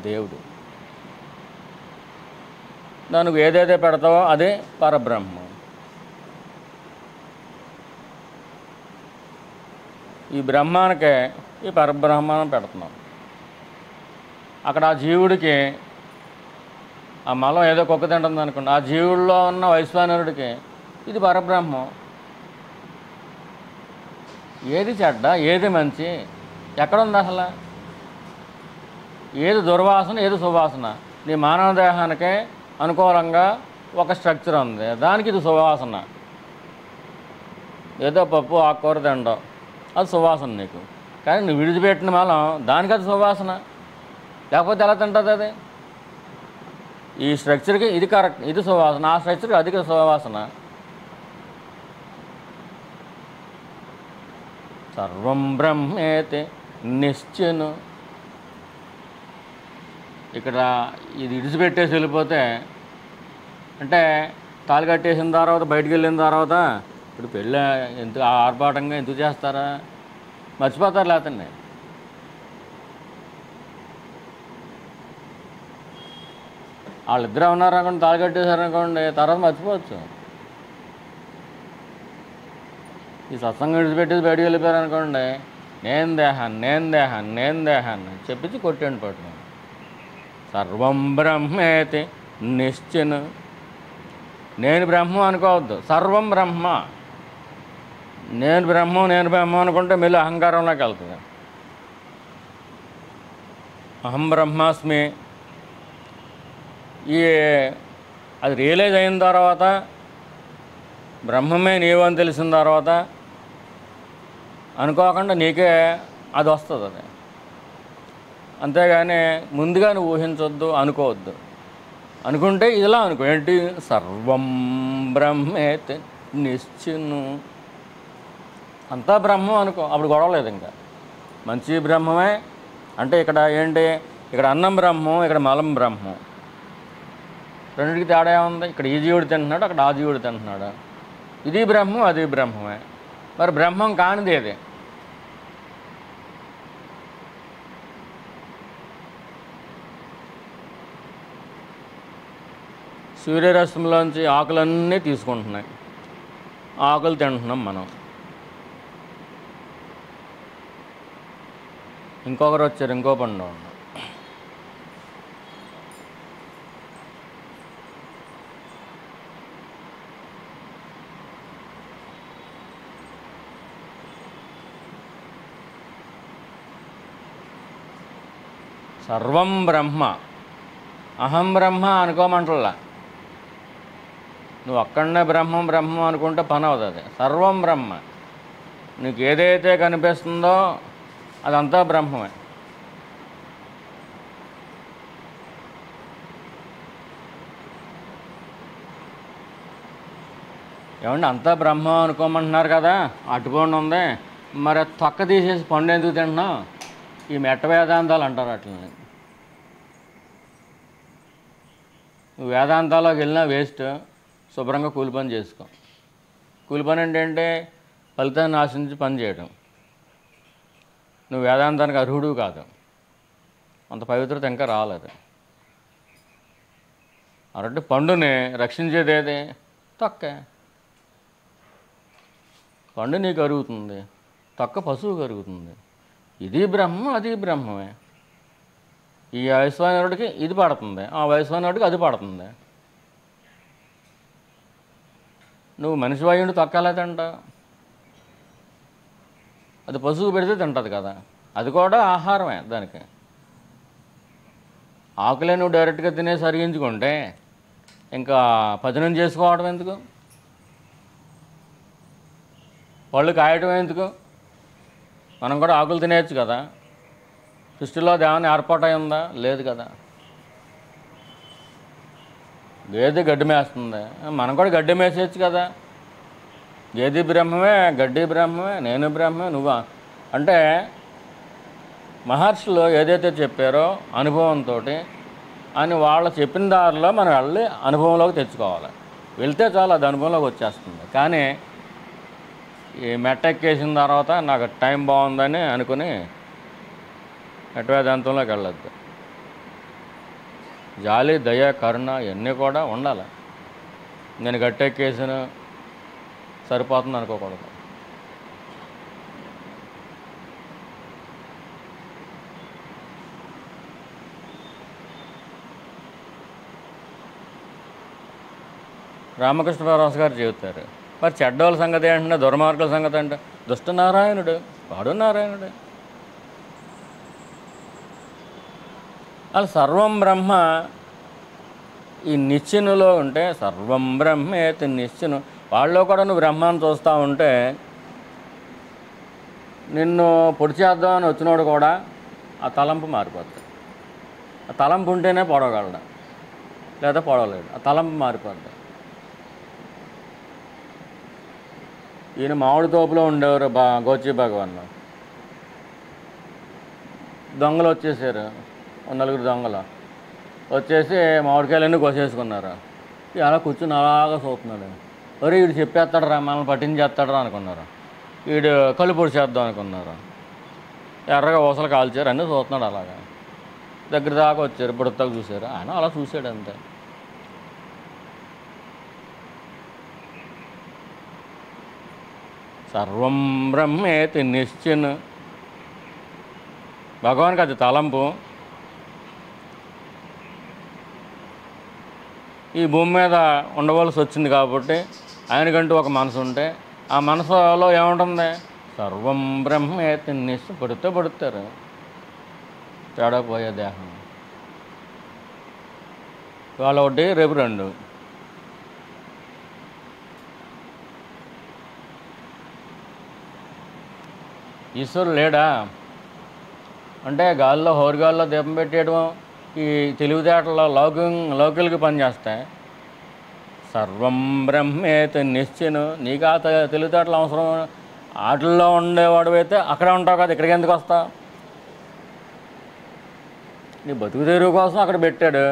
దేవుడు. దానికి ఏదైతే పెడతావో అదే పరబ్రహ్మం. ఈ బ్రహ్మానికే ఈ పరబ్రహ్మాన్ని పెడుతున్నాం. అక్కడ ఆ జీవుడికి ఆ మలం ఏదో కుక్క తింటుంది అనుకోండి, ఆ జీవుల్లో ఉన్న వైశ్వానరుడికి ఇది పరబ్రహ్మం. ఏది చెడ్డ, ఏది మంచి ఎక్కడుంది అసలు? ఏది దుర్వాసన, ఏది సువాసన? నీ మానవ దేహానికే అనుకూలంగా ఒక స్ట్రక్చర్ ఉంది, దానికి ఇది సువాసన. ఏదో పప్పు ఆకుకూర తినడం అది సువాసన నీకు, కానీ నువ్వు విడిచిపెట్టిన మలం దానికి అది సువాసన. లేకపోతే ఎలా తింటుంది అది? ఈ స్ట్రక్చర్కి ఇది కరెక్ట్, ఇది సువాసన, ఆ స్ట్రక్చర్కి అధిక సువాసన. సర్వం బ్రహ్మేతి నిశ్చను. ఇక్కడ ఇది విడిచిపెట్టేసి వెళ్ళిపోతే, అంటే తాళి కట్టేసిన తర్వాత బయటికి వెళ్ళిన తర్వాత ఇప్పుడు పెళ్ళి ఎందుకు ఆర్భాటంగా ఎందుకు చేస్తారా? మర్చిపోతారు. లేదండి, వాళ్ళిద్దరే ఉన్నారనుకోండి, తాళి కట్టేశారనుకోండి, తర్వాత మర్చిపోవచ్చు. ఈ సత్సంగం విడిచిపెట్టేసి బయటికి వెళ్ళిపోయారనుకోండి, నేను దేహాన్ని చెప్పించి కొట్టండి పట్టుకుని. సర్వం బ్రహ్మేతి నిశ్చన. నేను బ్రహ్మం అనుకోవద్దు, సర్వం బ్రహ్మ. నేను బ్రహ్మం అనుకుంటే మళ్ళీ అహంకారంలోకి వెళ్తుంది. అహం బ్రహ్మాస్మి. అది రియలైజ్ అయిన తర్వాత, బ్రహ్మమే నీవు అని తెలిసిన తర్వాత అనుకోకుండా నీకే అది వస్తుంది. అది అంతేగాని ముందుగా నువ్వు ఊహించవద్దు, అనుకోవద్దు. అనుకుంటే ఇలా అనుకో, ఏంటి? సర్వం బ్రహ్మేతి నిశ్చిను. అంతా బ్రహ్మం అనుకో, అప్పుడు గొడవలేదు. ఇంకా మంచి బ్రహ్మమే. అంటే ఇక్కడ ఏంటి? ఇక్కడ అన్నం బ్రహ్మం, ఇక్కడ మలం బ్రహ్మం. రెండింటికి తేడా ఏముంది? ఇక్కడ ఈ జీవుడు తింటున్నాడు, అక్కడ ఆ జీవుడు తింటున్నాడు. ఇది బ్రహ్మం, అది బ్రహ్మమే. మరి బ్రహ్మం కానిది ఏది? సూర్యరశ్మిలోంచి ఆకులన్నీ తీసుకుంటున్నాయి, ఆకులు తింటున్నాం మనం. ఇంకొకరు వచ్చారు, ఇంకో పండు. సర్వం బ్రహ్మ, అహం బ్రహ్మ అనుకోమంటల్లా. నువ్వు అక్కడనే బ్రహ్మం అనుకుంటే పని అవుతుంది. సర్వం బ్రహ్మ. నీకు ఏదైతే కనిపిస్తుందో అదంతా బ్రహ్మమే. ఏమండి, అంతా బ్రహ్మం అనుకోమంటున్నారు కదా, అటుపండు ఉంది, మరి తొక్క తీసేసి పండు ఎందుకు తింటున్నావు? ఈ మెట్ట వేదాంతాలు అంటారు అట్లని. నువ్వు వేదాంతాల్లోకి వెళ్ళినా వేస్ట్. శుభ్రంగా కూలి పని చేసుకో. కూలి పని అంటే ఫలితాన్ని ఆశించి పని చేయడం. నువ్వు వేదాంతానికి అర్హుడు కాదు, అంత పవిత్రత ఇంకా రాలేదు. అరటి పండుని రక్షించేది ఏది? తొక్కే. పండు నీకు అరుగుతుంది, తొక్క పశువుకు అరుగుతుంది. ఇది బ్రహ్మం, అది బ్రహ్మమే. ఈ వైశ్వానరుడికి ఇది పడుతుంది, ఆ వైశ్వానరుడికి అది పడుతుంది. నువ్వు మనిషి వాయువుని తొక్కాలే తింటావు, అది పశువు పెడితే తింటుంది కదా, అది కూడా ఆహారమే దానికి. ఆకులే నువ్వు డైరెక్ట్గా తినేసి అరిగించుకుంటే ఇంకా పచనం చేసుకోవడం ఎందుకు? పళ్ళు కాయటం ఎందుకు? మనం కూడా ఆకులు తినేయచ్చు కదా. సృష్టిలో దేవని ఏర్పాటై ఉందా? లేదు కదా. గేదె గడ్డి మేస్తుంది, మనం కూడా గడ్డి మేసేయచ్చు కదా. గేదె బ్రహ్మమే, గడ్డి బ్రహ్మమే, నేను బ్రహ్మమే, నువ్వు. అంటే మహర్షులు ఏదైతే చెప్పారో అనుభవంతో అని వాళ్ళు చెప్పిన దారిలో మనం వెళ్ళి అనుభవంలోకి తెచ్చుకోవాలి. వెళ్తే చాలు, అది అనుభవంలోకి వచ్చేస్తుంది. కానీ ఈ మెట్ట ఎక్కేసిన తర్వాత నాకు టైం బాగుందని అనుకుని మెట్ట వేదాంతంలోకి వెళ్ళొద్దు. జాలి, దయ, కరుణ ఇవన్నీ కూడా ఉండాలి. నేను గట్టెక్కేసిన సరిపోతుంది అనుకోకూడదు. రామకృష్ణ పరమహంస గారు చెబుతారు. మరి చెడ్డోళ్ళ సంగతి ఏంటంటే, దుర్మార్గుల సంగతి అంటే దుష్టనారాయణుడు, వాడు నారాయణుడు. అలా సర్వం బ్రహ్మ ఈ నిశ్చినులో ఉంటే, సర్వం బ్రహ్మేతి నిశ్చిను, వాళ్ళలో కూడా నువ్వు బ్రహ్మాన్ని చూస్తూ ఉంటే, నిన్ను పొడి చేద్దామని వచ్చినోడు కూడా ఆ తలంపు మారిపోద్ది. ఆ తలంపు ఉంటేనే పొడవగలడు, లేదా పొడవలేడు. ఆ తలంపు మారిపోద్ది. ఈయన మామిడి తోపులో ఉండేవారు గోచి భగవాన్. దొంగలు వచ్చేసారు, నలుగురు దొంగలు వచ్చేసి మామిడికాయలన్నీ కోసేసుకున్నారు. అలా కూర్చుని అలాగా చూస్తున్నాడు. ఒరే వీడు చెప్పేస్తాడరా, మనల్ని పట్టించేస్తాడరా అనుకున్నారు. వీడు కళ్ళు పొడి చేద్దాం అనుకున్నారు. ఎర్రగా ఊసలు కాల్చారు, అన్నీ చూస్తున్నాడు. అలాగా దగ్గర దాకా వచ్చారు, బుడతకు చూశారు. ఆయన అలా చూశాడు అంతే. సర్వం బ్రహ్మేతి నిశ్చిన్. భగవాన్కి అది తలంపు. ఈ భూమి మీద ఉండవలసి వచ్చింది కాబట్టి ఆయనకంటూ ఒక మనసు ఉంటే, ఆ మనసులో ఏముంటుంది? సర్వం బ్రహ్మేతి నిశ్చిన్. పడుతారు, తేడా పోయే దేహం. ఇవాళ ఒకటి, రేపు రెండు. ఈశ్వరుడు లేడా అంటే, గాల్లో హోరుగాల్లో దీపం పెట్టేయడం ఈ తెలివితేటలో లౌకికి పనిచేస్తాయి. సర్వం బ్రహ్మేతి నిశ్చిను. నీకు ఆ తెలివితేటలు అవసరం. ఆటల్లో ఉండేవాడు అయితే అక్కడే ఉంటావు కదా, ఇక్కడికి ఎందుకు వస్తావు? నీ బతుకు తెరువు కోసం అక్కడ పెట్టాడు,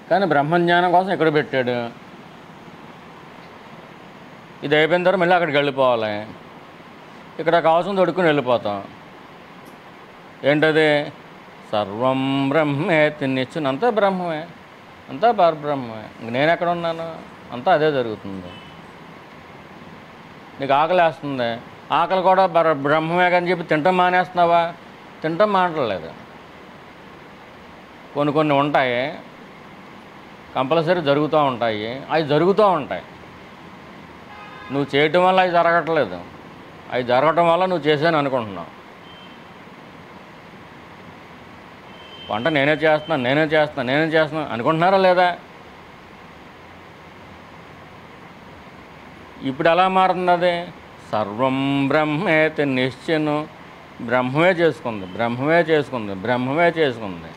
కానీ బ్రహ్మజ్ఞానం కోసం ఇక్కడ పెట్టాడు. ఇది అయిపోయిన తర్వాత మళ్ళీ అక్కడికి వెళ్ళిపోవాలి. ఇక్కడ కావాల్సిన తొడుక్కుని వెళ్ళిపోతాం. ఏంటది? సర్వం బ్రహ్మేతి నిశ్చిన్. అంతా బ్రహ్మమే, అంతా పరబ్రహ్మమే. ఇంక నేను ఎక్కడ ఉన్నాను? అంతా అదే జరుగుతుంది. నీకు ఆకలి వేస్తుంది, ఆకలి కూడా బ్రహ్మమే కానీ చెప్పి తింటాం మానేస్తున్నావా? తింటాం మానట్లేదు. కొన్ని ఉంటాయి, కంపల్సరీ జరుగుతూ ఉంటాయి. అవి జరుగుతూ ఉంటాయి, నువ్వు చేయటం వల్ల అవి జరగట్లేదు. అవి జరగటం వల్ల నువ్వు చేశాను అనుకుంటున్నావు. వంట నేనే చేస్తున్నాను అనుకుంటున్నారా లేదా? ఇప్పుడు ఎలా మారుతుంది అది? సర్వం బ్రహ్మేతి నిశ్చిను. బ్రహ్మమే చేసుకుంది.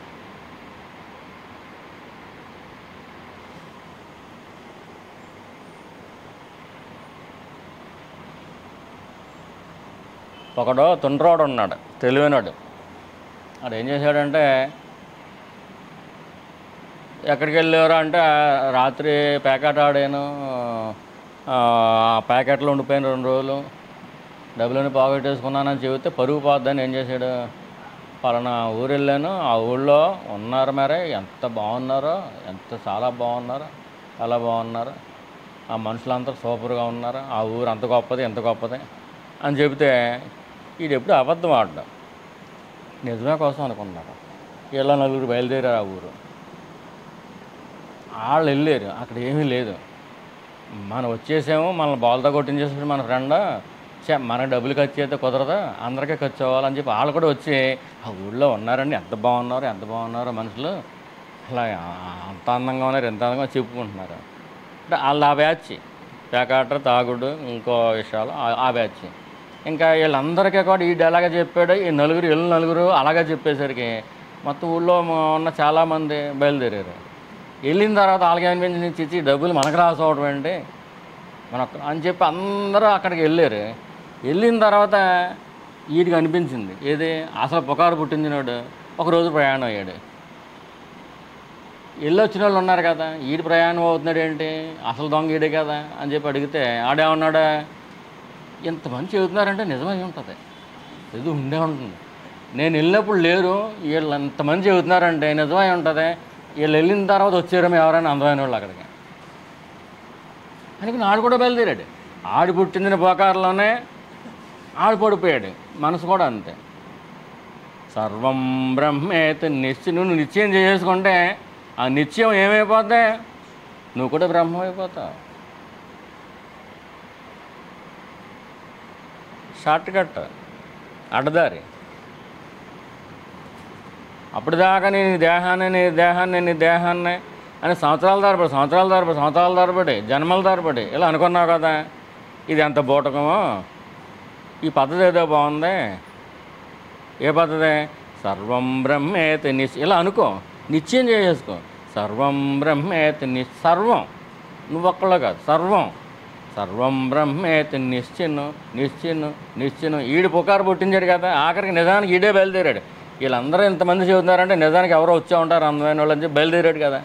ఒకడు తుండ్రోడు ఉన్నాడు, తెలివైనడు. వాడు ఏం చేశాడంటే, ఎక్కడికి వెళ్ళారు అంటే, రాత్రి ప్యాకెట్ ఆడాను, ప్యాకెట్లో ఉండిపోయిన 2 రోజులు డబ్బులని పోగొట్టేసుకున్నానని చెబితే పరుగు పోద్దని ఏం చేశాడు, పలానా ఊరు వెళ్ళాను, ఆ ఊళ్ళో ఉన్నారు, మరే ఎంత బాగున్నారో, చాలా బాగున్నారు, చాలా బాగున్నారు, ఆ మనుషులంతా సూపర్గా ఉన్నారు, ఆ ఊరు అంత గొప్పది, ఎంత గొప్పది అని చెబితే, వీడు ఎప్పుడు అబద్ధం ఆడడం, నిజమే కోసం అనుకున్నారు. ఇలా 4 బయలుదేరారు ఆ ఊరు. వాళ్ళు వెళ్ళారు, అక్కడ ఏమీ లేదు. మనం వచ్చేసాము, మనల్ని బాల్తో కొట్టించేసి మన ఫ్రెండ్, మనకు డబ్బులు ఖర్చు అయితే కుదరదా, అందరికీ ఖర్చు అవ్వాలని చెప్పి వాళ్ళు కూడా వచ్చి ఆ ఊళ్ళో ఉన్నారండి, ఎంత బాగున్నారో మనుషులు, అలా అంత అందంగా ఉన్నారు, ఎంత అందంగా చెప్పుకుంటున్నారు. అంటే వాళ్ళు ఆ బ్యాచ్, పేకాట, తాగుడు, ఇంకో విషయాలు ఆ బ్యాచ్. ఇంకా వీళ్ళందరికీ కూడా ఈ డైలాగా చెప్పాడు. ఈ నలుగురు అలాగే చెప్పేసరికి మొత్తం ఊళ్ళో ఉన్న చాలామంది బయలుదేరారు. వెళ్ళిన తర్వాత వాళ్ళకి అనిపించింది, చిచ్చి డబ్బులు మనకు రాసుకోవడం ఏంటి మనకు అని చెప్పి అందరూ అక్కడికి వెళ్ళారు. వెళ్ళిన తర్వాత వీడికి అనిపించింది, ఏది అసలు పుకారు పుట్టించినాడు ఒకరోజు ప్రయాణం అయ్యాడు. వెళ్ళొచ్చిన వాళ్ళు ఉన్నారు కదా, ఈడు ప్రయాణం అవుతున్నాడు ఏంటి, అసలు దొంగ ఈడే కదా అని చెప్పి అడిగితే ఆడేమన్నాడా, ఇంతమంది చెబుతున్నారంటే నిజమై ఉంటుంది, ఇది ఉండే ఉంటుంది. నేను వెళ్ళినప్పుడు లేరు, వీళ్ళు ఎంతమంది చెబుతున్నారంటే నిజమై ఉంటుంది, వీళ్ళు వెళ్ళిన తర్వాత వచ్చారేమో ఎవరైనా అందమైన వాళ్ళు అక్కడికి అని ఆడు కూడా బయలుదేరాడు. ఆడు పుట్టించిన పోకారులోనే ఆడు పడిపోయాడు. మనసు కూడా అంతే. సర్వం బ్రహ్మేత్ నిశ్చయం. నువ్వు నిశ్చయం చేసుకుంటే ఆ నిశ్చయం ఏమైపోతే నువ్వు కూడా బ్రహ్మం అయిపోతావు. షార్ట్ కట్, అడ్డదారి. అప్పటిదాకా నేను దేహాన్ని అని సంవత్సరాల తరబడి జన్మల తరబడి ఇలా అనుకున్నావు కదా, ఇది ఎంత బూటకమో. ఈ పద్ధతి ఏదో బాగుంది. ఏ పద్ధతి? సర్వం బ్రహ్మేతి ఇలా అనుకో, నిశ్చయం చేసుకో. సర్వం బ్రహ్మేతి సర్వం, నువ్వు ఒక్కలో కాదు, సర్వం బ్రహ్మేతి నిశ్చిన్ను. ఈడు పుకారు పుట్టించాడు కదా, ఆఖరికి నిజానికి ఈడే బయలుదేరాడు. వీళ్ళందరూ ఇంతమంది చెబుతున్నారంటే నిజానికి ఎవరో వచ్చే ఉంటారు అందమైన వాళ్ళు అని చెప్పి బయలుదేరాడు కదా.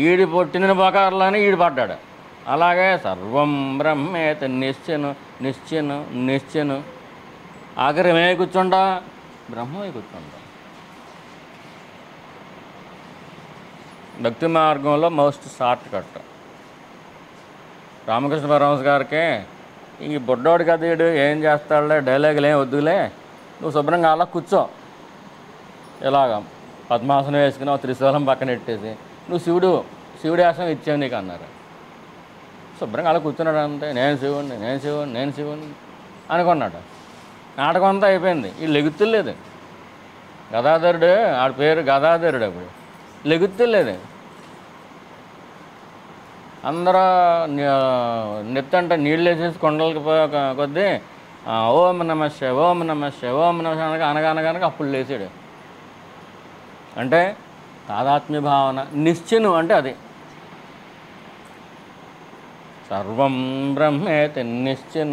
ఈడు పుట్టిన పుకారులోనే ఈడు పడ్డాడు. అలాగే సర్వం బ్రహ్మేతి నిశ్చిన్ను. ఆఖరి ఏమే కూర్చుంటా, బ్రహ్మమే కూర్చుంటా. భక్తి మార్గంలో most shortcut. Ramakrishna Paramahamsa గారికి ఈ బుడ్డోడు కదీడు ఏం చేస్తాడులే, డైలాగులు ఏం వద్దులే, నువ్వు శుభ్రంగా అలా కూర్చో, ఇలాగ పద్మాసనం వేసుకున్నావు, త్రిశూలం పక్కన పెట్టేసి నువ్వు శివుడి ఆసనం ఇచ్చావు నీకు అన్నారు. శుభ్రంగా అలా కూర్చున్నాడు అంతే. నేను శివుడిని అనుకున్నాడు. నాటకం అంతా అయిపోయింది. ఈ లెగుతులేదు. గదాధరుడు, ఆడి పేరు గదాధరుడు. అప్పుడు లెగుతులేదు. అందరూ నెత్తంటే నీళ్ళు వేసేసి కొండలకి కొద్దీ ఓం నమః శివాయ అనగా అప్పుడు లేచాడు. అంటే తాదాత్మ్య భావన. నిశ్చయం అంటే అది. సర్వం బ్రహ్మేతి నిశ్చయం.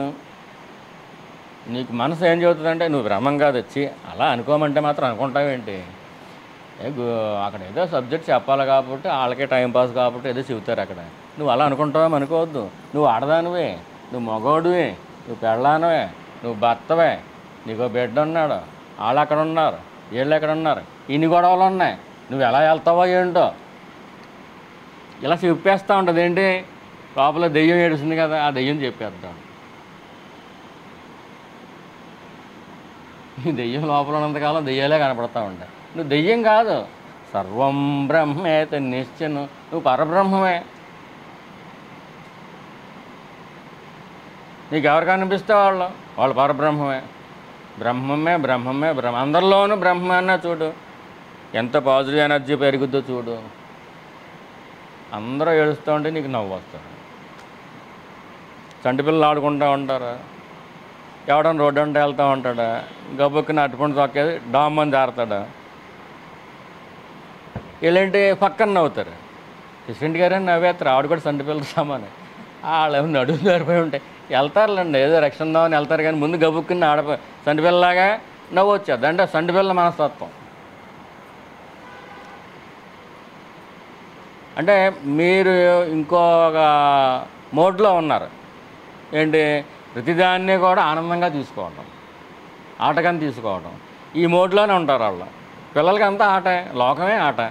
నీకు మనసు ఏం చెబుతుందంటే నువ్వు బ్రహ్మం కాదు వచ్చి అలా అనుకోమంటే మాత్రం అనుకుంటావేంటి? అక్కడ ఏదో సబ్జెక్ట్ చెప్పాలి కాబట్టి వాళ్ళకే టైంపాస్ కాబట్టి ఏదో చెబుతారు అక్కడ. నువ్వు అలా అనుకుంటావేమో అనుకోవద్దు. నువ్వు ఆడదానివే, నువ్వు మగోడివే, నువ్వు పెళ్ళానవే, నువ్వు భర్తవే, నీకో బిడ్డ ఉన్నాడు, వాళ్ళు అక్కడ ఉన్నారు, వీళ్ళు ఎక్కడ ఉన్నారు, ఇన్ని గొడవలు ఉన్నాయి, నువ్వు ఎలా వెళ్తావో ఏంటో ఇలా చెప్పేస్తూ ఉంటుంది. ఏంటి లోపల దెయ్యం ఏడుస్తుంది కదా, ఆ దెయ్యం చెప్పేద్దాం. ఈ దెయ్యం లోపల ఉన్నంతకాలం దెయ్యాలే కనపడతా ఉంటాయి. నువ్వు దెయ్యం కాదు. సర్వం బ్రహ్మేతి నిశ్చయం. నువ్వు పరబ్రహ్మమే. నీకు ఎవరు కనిపిస్తే వాళ్ళు పరబ్రహ్మమే. బ్రహ్మమే. అందరిలోనూ బ్రహ్మాన్న చూడు. ఎంత పాజిటివ్ ఎనర్జీ పెరుగుద్దో చూడు. అందరూ ఏడుస్తూ ఉంటే నీకు నవ్వు వస్తుంది. చంటి పిల్లలు ఆడుకుంటూ ఉంటారు. ఎవడన్నా రోడ్డు అంటే వెళ్తూ ఉంటాడా, గబ్బుక్కుని అట్టుపండు తొక్కేది డామ్ అని జారుతాడా. వీళ్ళేంటి పక్కన నవ్వుతారు. ప్రెసిడెంట్ గారని నవ్వేస్తారు. ఆవిడ కూడా చంటి పిల్లలు సామాను. వాళ్ళు ఏమో నడుము జారిపోయి ఉంటాయి. వెళ్తారులేండి, ఏదో రక్షణ దామని వెళ్తారు. కానీ ముందు గబ్బుక్కుని చంటి పిల్లలాగా నవ్వు వచ్చేది. అంటే చంటి పిల్లల మనస్తత్వం. అంటే మీరు ఇంకొక మోడ్లో ఉన్నారు. ఏంటి? ప్రతిదాన్ని కూడా ఆనందంగా తీసుకోవడం, ఆటగాని తీసుకోవడం. ఈ మోడ్లోనే ఉంటారు వాళ్ళు. పిల్లలకి అంతా ఆటే, లోకమే ఆట.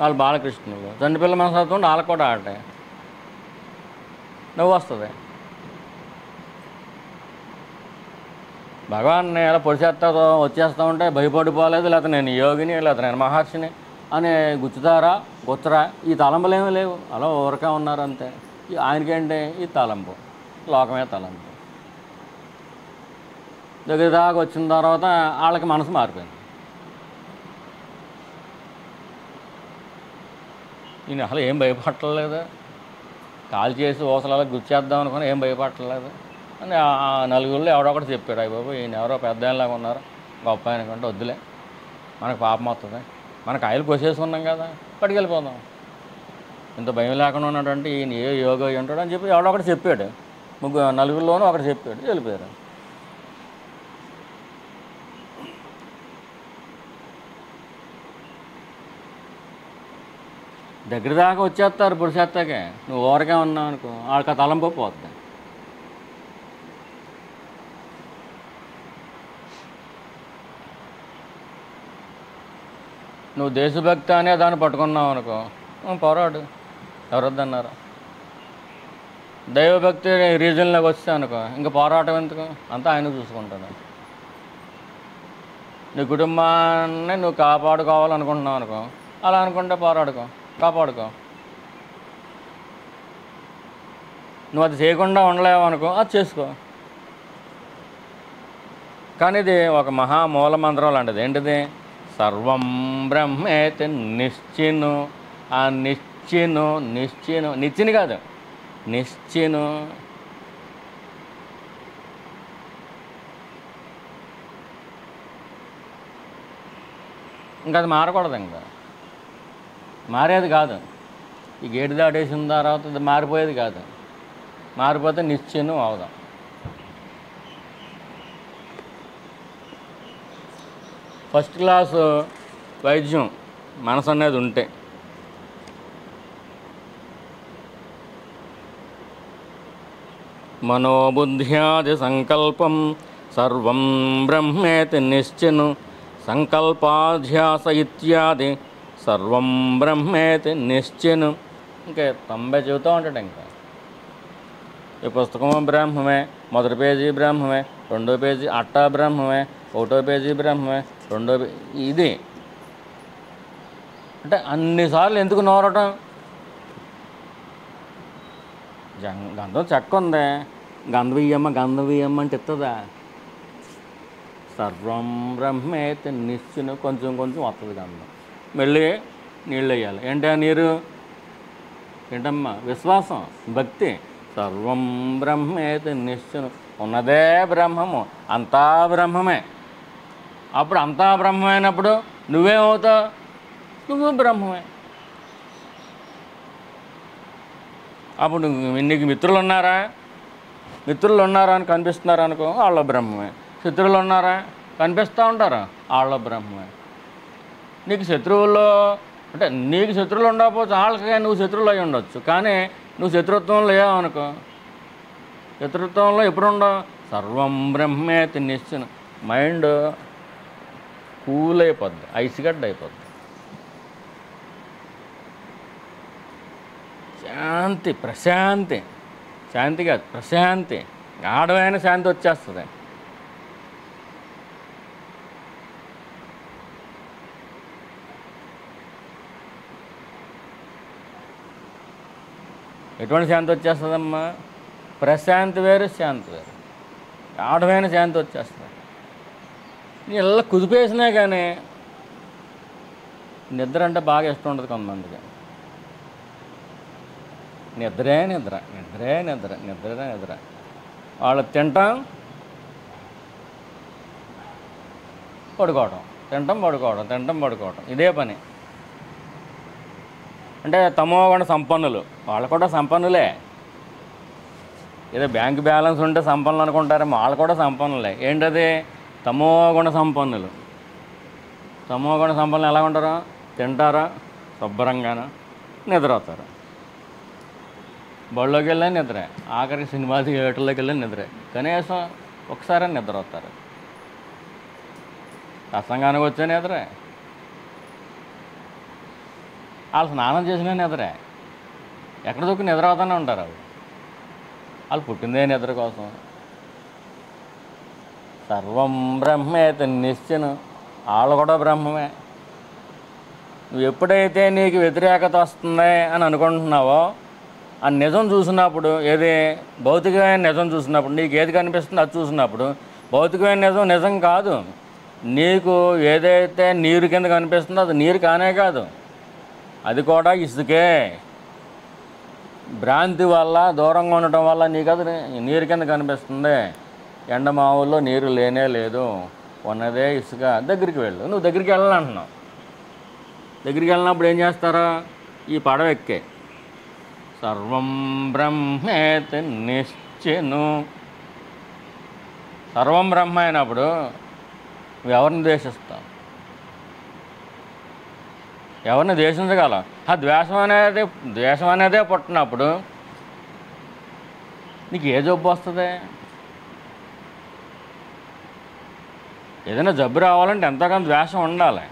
వాళ్ళు బాలకృష్ణులు. చంటి పిల్లల మనస్తత్వం వాళ్ళకి కూడా ఆటే. నవ్వు వస్తుంది. భగవాన్ని ఎలా పొడిచేస్తా వచ్చేస్తూ ఉంటే భయపడిపోలేదు, లేకపోతే నేను యోగిని, లేకపోతే నేను మహర్షిని అని గుచ్చరా ఈ తలంపులేమీ లేవు. అలా ఊరకే ఉన్నారు అంతే. ఆయనకేంటి? ఈ తలంపు, లోకమే తలంపు. దగ్గర దాకా వచ్చిన తర్వాత వాళ్ళకి మనసు మారిపోయింది. ఈయన అసలు ఏం భయపడలేదు. కాల్ చేసి ఊసలలో గుర్చేద్దాం అనుకుని ఏం భయపడలేదు అని ఆ నలుగురిలో ఎవడొకటి చెప్పాడు. అయ్య బాబు ఈయన ఎవరో పెద్ద ఆయనలాగా ఉన్నారు, గొప్ప ఆయనకంటే వద్దులే, మనకు పాపం వస్తుంది, మన కాయలు కోసేసుకున్నాం కదా, పట్టుకెళ్ళిపోదాం. ఇంత భయం లేకుండా ఉన్నాడంటే ఈయన ఏ యోగా ఉంటాడు అని చెప్పి ఎవడొకటి చెప్పాడు. నలుగురిలోనూ ఒకటి చెప్పాడు, వెళ్ళిపోయారు. దగ్గర దాకా వచ్చేస్తారు పురుషత్తాకే. నువ్వు ఓరకే ఉన్నావు అనుకో, వాళ్ళకి ఆ తలంపు పోద్ది. నువ్వు దేశభక్తి అనే దాన్ని పట్టుకున్నావు అనుకో, పోరాడు, ఎవరొద్దన్నారు. దైవభక్తి రీజన్లోకి వస్తే అనుకో, ఇంకా పోరాటం ఎందుకు, అంతా ఆయన చూసుకుంటాడు. నీ కుటుంబాన్ని నువ్వు కాపాడుకోవాలనుకుంటున్నావు అనుకో, అలా అనుకుంటే పోరాడుకో, కాపాడుకో. నువ్వు అది చేయకుండా ఉండలేవు అనుకో, అది చేసుకో. కానీ ఇది ఒక మహామూల మంత్రం లాంటిది. ఏంటిది? సర్వం బ్రహ్మేతి నిశ్చిను. ఆ నిశ్చిను నిశ్చిని కాదు, నిశ్చిను. ఇంకా అది మారకూడదు, ఇంకా మారేది కాదు. ఈ గేటు దాటేసిన తర్వాత అది మారిపోయేది కాదు. మారిపోతే నిశ్చిను అవుదాం. ఫస్ట్ క్లాసు వైద్యం మనసు అనేది ఉంటే మనోబుద్ధ్యాది సంకల్పం సర్వం బ్రహ్మేతి నిశ్చిను. సంకల్పాధ్యాస ఇత్యాది సర్వం బ్రహ్మేతి నిశ్చిను. ఇంకా 90 చెబుతూ ఉంటాడు. ఇంకా ఈ పుస్తకం బ్రహ్మమే, మొదటి పేజీ బ్రహ్మమే, రెండో పేజీ అట్టా బ్రహ్మమే, ఒకటో పేజీ బ్రహ్మమే, రెండో ఇది. అంటే అన్నిసార్లు ఎందుకు నోరటం? గంధం చెక్క ఉంది, గంధవీయమ్మ అంటే ఇస్తుందా? సర్వం బ్రహ్మేతి నిశ్చిను. కొంచెం వస్తుంది గంధం, మళ్ళీ నీళ్ళు వేయాలి. ఏంటి ఆ నీరు? ఏంటమ్మా? విశ్వాసం, భక్తి. సర్వం బ్రహ్మేతి నిశ్చిను. ఉన్నదే బ్రహ్మము, అంతా బ్రహ్మమే. అప్పుడు అంతా బ్రహ్మమైనప్పుడు నువ్వేమవుతావు? నువ్వు బ్రహ్మమే. అప్పుడు నీకు మిత్రులు ఉన్నారా అని కనిపిస్తున్నారా అనుకో, వాళ్ళ బ్రహ్మమే. శత్రువులు ఉన్నారా? కనిపిస్తూ ఉంటారా? వాళ్ళ బ్రహ్మమే. నీకు శత్రువుల్లో అంటే నీకు శత్రువులు ఉండకపోతే వాళ్ళకి నువ్వు శత్రువులు అయి ఉండొచ్చు. కానీ నువ్వు శత్రుత్వంలో లేవనుకో, శత్రుత్వంలో ఎప్పుడు ఉండవు? సర్వం బ్రహ్మేతి నిశ్చన. మైండ్ కూల్ అయిపోద్ది, ఐసిగడ్డ అయిపోద్ది. శాంతి, ప్రశాంతి. శాంతి కాదు, ప్రశాంతి. గాఢమైన శాంతి వచ్చేస్తుంది. ఎటువంటి శాంతి వచ్చేస్తుందమ్మా? ప్రశాంతి వేరు, శాంతి వేరు. గాఢమైన శాంతి వచ్చేస్తుంది. నీ ఇలా కుదిపేసినా కానీ నిద్ర అంటే బాగా ఇష్టం ఉండదు కొంతమందికి. నిద్రే నిద్ర, నిద్రే నిద్ర, నిద్రే నిద్ర. వాళ్ళు తింటాం, పడుకోవడం, తింటాం, పడుకోవడం, తింటాం, పడుకోవడం, ఇదే పని. అంటే తమోగుణ సంపన్నులు. వాళ్ళు కూడా సంపన్నులే. ఏదో బ్యాంక్ బ్యాలెన్స్ ఉంటే సంపన్నులు అనుకుంటారేమో, వాళ్ళు కూడా సంపన్నులే. ఏంటది? తమోగుణ సంపన్నులు. తమోగుణ సంపన్నులు ఎలా ఉంటారు? తింటారా శుభ్రంగాను, నిద్రపోతారు. బళ్ళోకి వెళ్ళా నిద్రే, ఆఖరికి సినిమా థియేటర్లోకి వెళ్ళి నిద్రే. కనీసం ఒకసారి నిద్రపోతారు. ప్రసంగానికి వచ్చే నిద్రే, వాళ్ళు స్నానం చేసినా నిద్రే. ఎక్కడ దొక్కి నిద్రపోతూనే ఉంటారు. వాళ్ళు పుట్టిందే నిద్ర కోసం. సర్వం బ్రహ్మేతి నిశ్చను. వాళ్ళు కూడా బ్రహ్మమే. నువ్వు ఎప్పుడైతే నీకు వ్యతిరేకత వస్తుంది అని అనుకుంటున్నావో, ఆ నిజం చూసినప్పుడు, ఏది భౌతికమైన నిజం చూసినప్పుడు, నీకు ఏది కనిపిస్తుందో అది చూసినప్పుడు, భౌతికమైన నిజం నిజం కాదు. నీకు ఏదైతే నీరు కింద కనిపిస్తుందో అది నీరు కానే కాదు, అది కూడా ఇసుకే. భ్రాంతి వల్ల, దూరంగా ఉండటం వల్ల నీకు అది నీరు కింద కనిపిస్తుంది. ఎండమావుల్లో నీరు లేనే లేదు, ఉన్నదే ఇసుక. దగ్గరికి వెళ్ళు. నువ్వు దగ్గరికి వెళ్ళాలంటున్నావు. దగ్గరికి వెళ్ళినప్పుడు ఏం చేస్తారా? ఈ పడవ ఎక్కే. సర్వం బ్రహ్మేతి నిశ్చిను. సర్వం బ్రహ్మ అయినప్పుడు నువ్వు ఎవరిని ద్వేషిస్తావు? ఎవరిని ద్వేషించగలం? ఆ ద్వేషం అనేదే పుట్టినప్పుడు నీకు ఏ జబ్బు వస్తుంది? ఏదైనా జబ్బు రావాలంటే ఎంతగానో ద్వేషం ఉండాలి.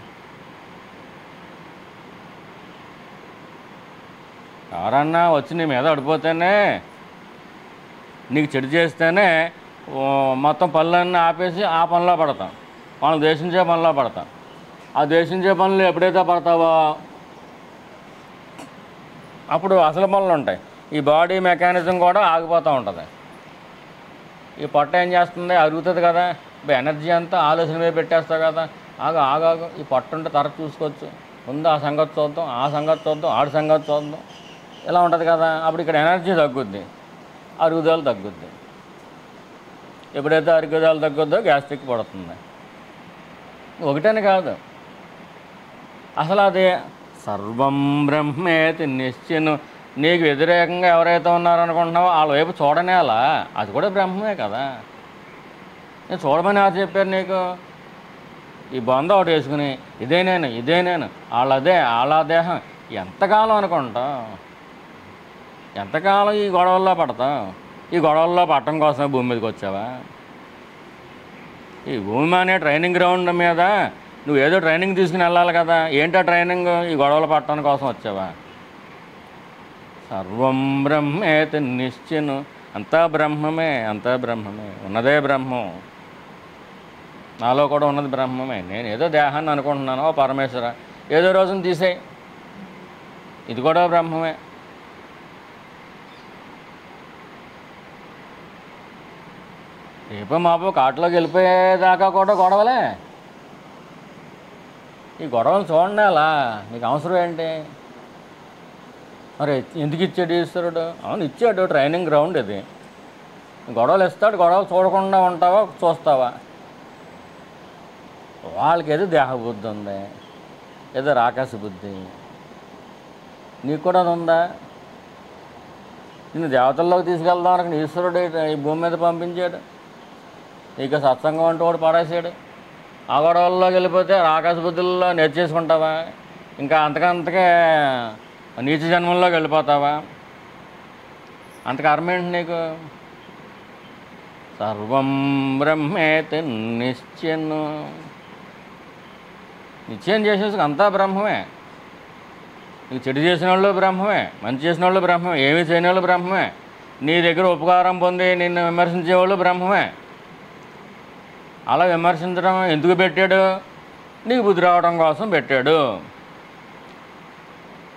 ఎవరన్నా వచ్చి నీ మీద పడిపోతేనే, నీకు చెడు చేస్తేనే మొత్తం పనులన్నీ ఆపేసి ఆ పనిలో పడతాం. వాళ్ళని ద్వేషించే పనిలో పడతాం. ఆ ద్వేషించే పనులు ఎప్పుడైతే పడతావో అప్పుడు అసలు పనులు ఉంటాయి. ఈ బాడీ మెకానిజం కూడా ఆగిపోతూ ఉంటుంది. ఈ పొట్ట ఏం చేస్తుంది? అరుగుతుంది కదా, ఎనర్జీ అంతా ఆలోచన మీద పెట్టేస్తావు కదా. ఆగాగు ఈ పొట్ట ఉంటే తర్వాత చూసుకోవచ్చు, ముందు ఆ సంగతి చూద్దాం, ఆ సంగతి చూద్దాం, ఆడి సంగతి చూద్దాం, ఇలా ఉంటుంది కదా. అప్పుడు ఇక్కడ ఎనర్జీ తగ్గుద్ది, అరుగుదల తగ్గుద్ది. ఎప్పుడైతే అరుగుదల తగ్గుద్దో గ్యాస్ట్రిక్ పడుతుంది. ఒకటని కాదు, అసలు అది సర్వం బ్రహ్మేతి నిశ్చయం. నీకు వ్యతిరేకంగా ఎవరైతే ఉన్నారనుకుంటున్నావో వాళ్ళ వైపు చూడనేలా, అది కూడా బ్రహ్మమే కదా. నేను చూడమని ఎవరు చెప్పారు నీకు? ఈ బొంద ఒకటి వేసుకుని ఇదే నేను వాళ్ళ దేహం ఎంతకాలం అనుకుంటాం? ఎంతకాలం ఈ గొడవల్లో పడతాం? ఈ గొడవల్లో పడటం కోసమే భూమి మీదకి వచ్చావా? ఈ భూమి అనే ట్రైనింగ్ గ్రౌండ్ మీద నువ్వు ఏదో ట్రైనింగ్ తీసుకుని వెళ్ళాలి కదా. ఏంటో ట్రైనింగ్? ఈ గొడవలు పట్టడం కోసం వచ్చావా? సర్వం బ్రహ్మేతి నిశ్చయం. అంతా బ్రహ్మమే, ఉన్నదే బ్రహ్మం. నాలో కూడా ఉన్నది బ్రహ్మమే. నేను ఏదో దేహాన్ని అనుకుంటున్నాను, ఓ పరమేశ్వర ఏదో రోజున తీసేయి, ఇది కూడా బ్రహ్మమే. రేపో మాపో కాటులోకి వెళ్ళిపోయేదాకా కూడా గొడవలే. ఈ గొడవలు చూడండి అలా. నీకు అవసరం ఏంటి? మరి ఎందుకు ఇచ్చాడు ఈశ్వరుడు? అవును ఇచ్చాడు, ట్రైనింగ్ గ్రౌండ్ ఇది. గొడవలు ఇస్తాడు, గొడవలు చూడకుండా ఉంటావా, చూస్తావా? వాళ్ళకి ఏదో దేహ బుద్ధి ఉంది, ఏదో రాకాశ బుద్ధి. నీకు కూడా అది ఉందా? నిన్ను దేవతల్లోకి తీసుకెళ్దాం అనుకుని ఈశ్వరుడు ఈ భూమి మీద పంపించాడు. ఇక సత్సంగం అంటూ కూడా పడేసాడు. ఆ గొడవల్లోకి వెళ్ళిపోతే రాకాశ బుద్ధుల్లో నేర్చేసుకుంటావా? ఇంకా అంతకంతకే నీచ జన్మంలోకి వెళ్ళిపోతావా? అంత కర్మ ఏంటి నీకు? సర్వం బ్రహ్మేతి నిశ్చయం. నిశ్చయం చేసేసి అంతా బ్రహ్మమే. నీకు చెడు చేసిన వాళ్ళు బ్రహ్మమే, మంచి చేసిన వాళ్ళు బ్రహ్మమే, ఏమీ చేయని వాళ్ళు బ్రహ్మమే. నీ దగ్గర ఉపకారం పొంది నిన్ను విమర్శించేవాళ్ళు బ్రహ్మమే. అలా విమర్శించడం ఎందుకు పెట్టాడు? నీకు బుద్ధి రావడం కోసం పెట్టాడు.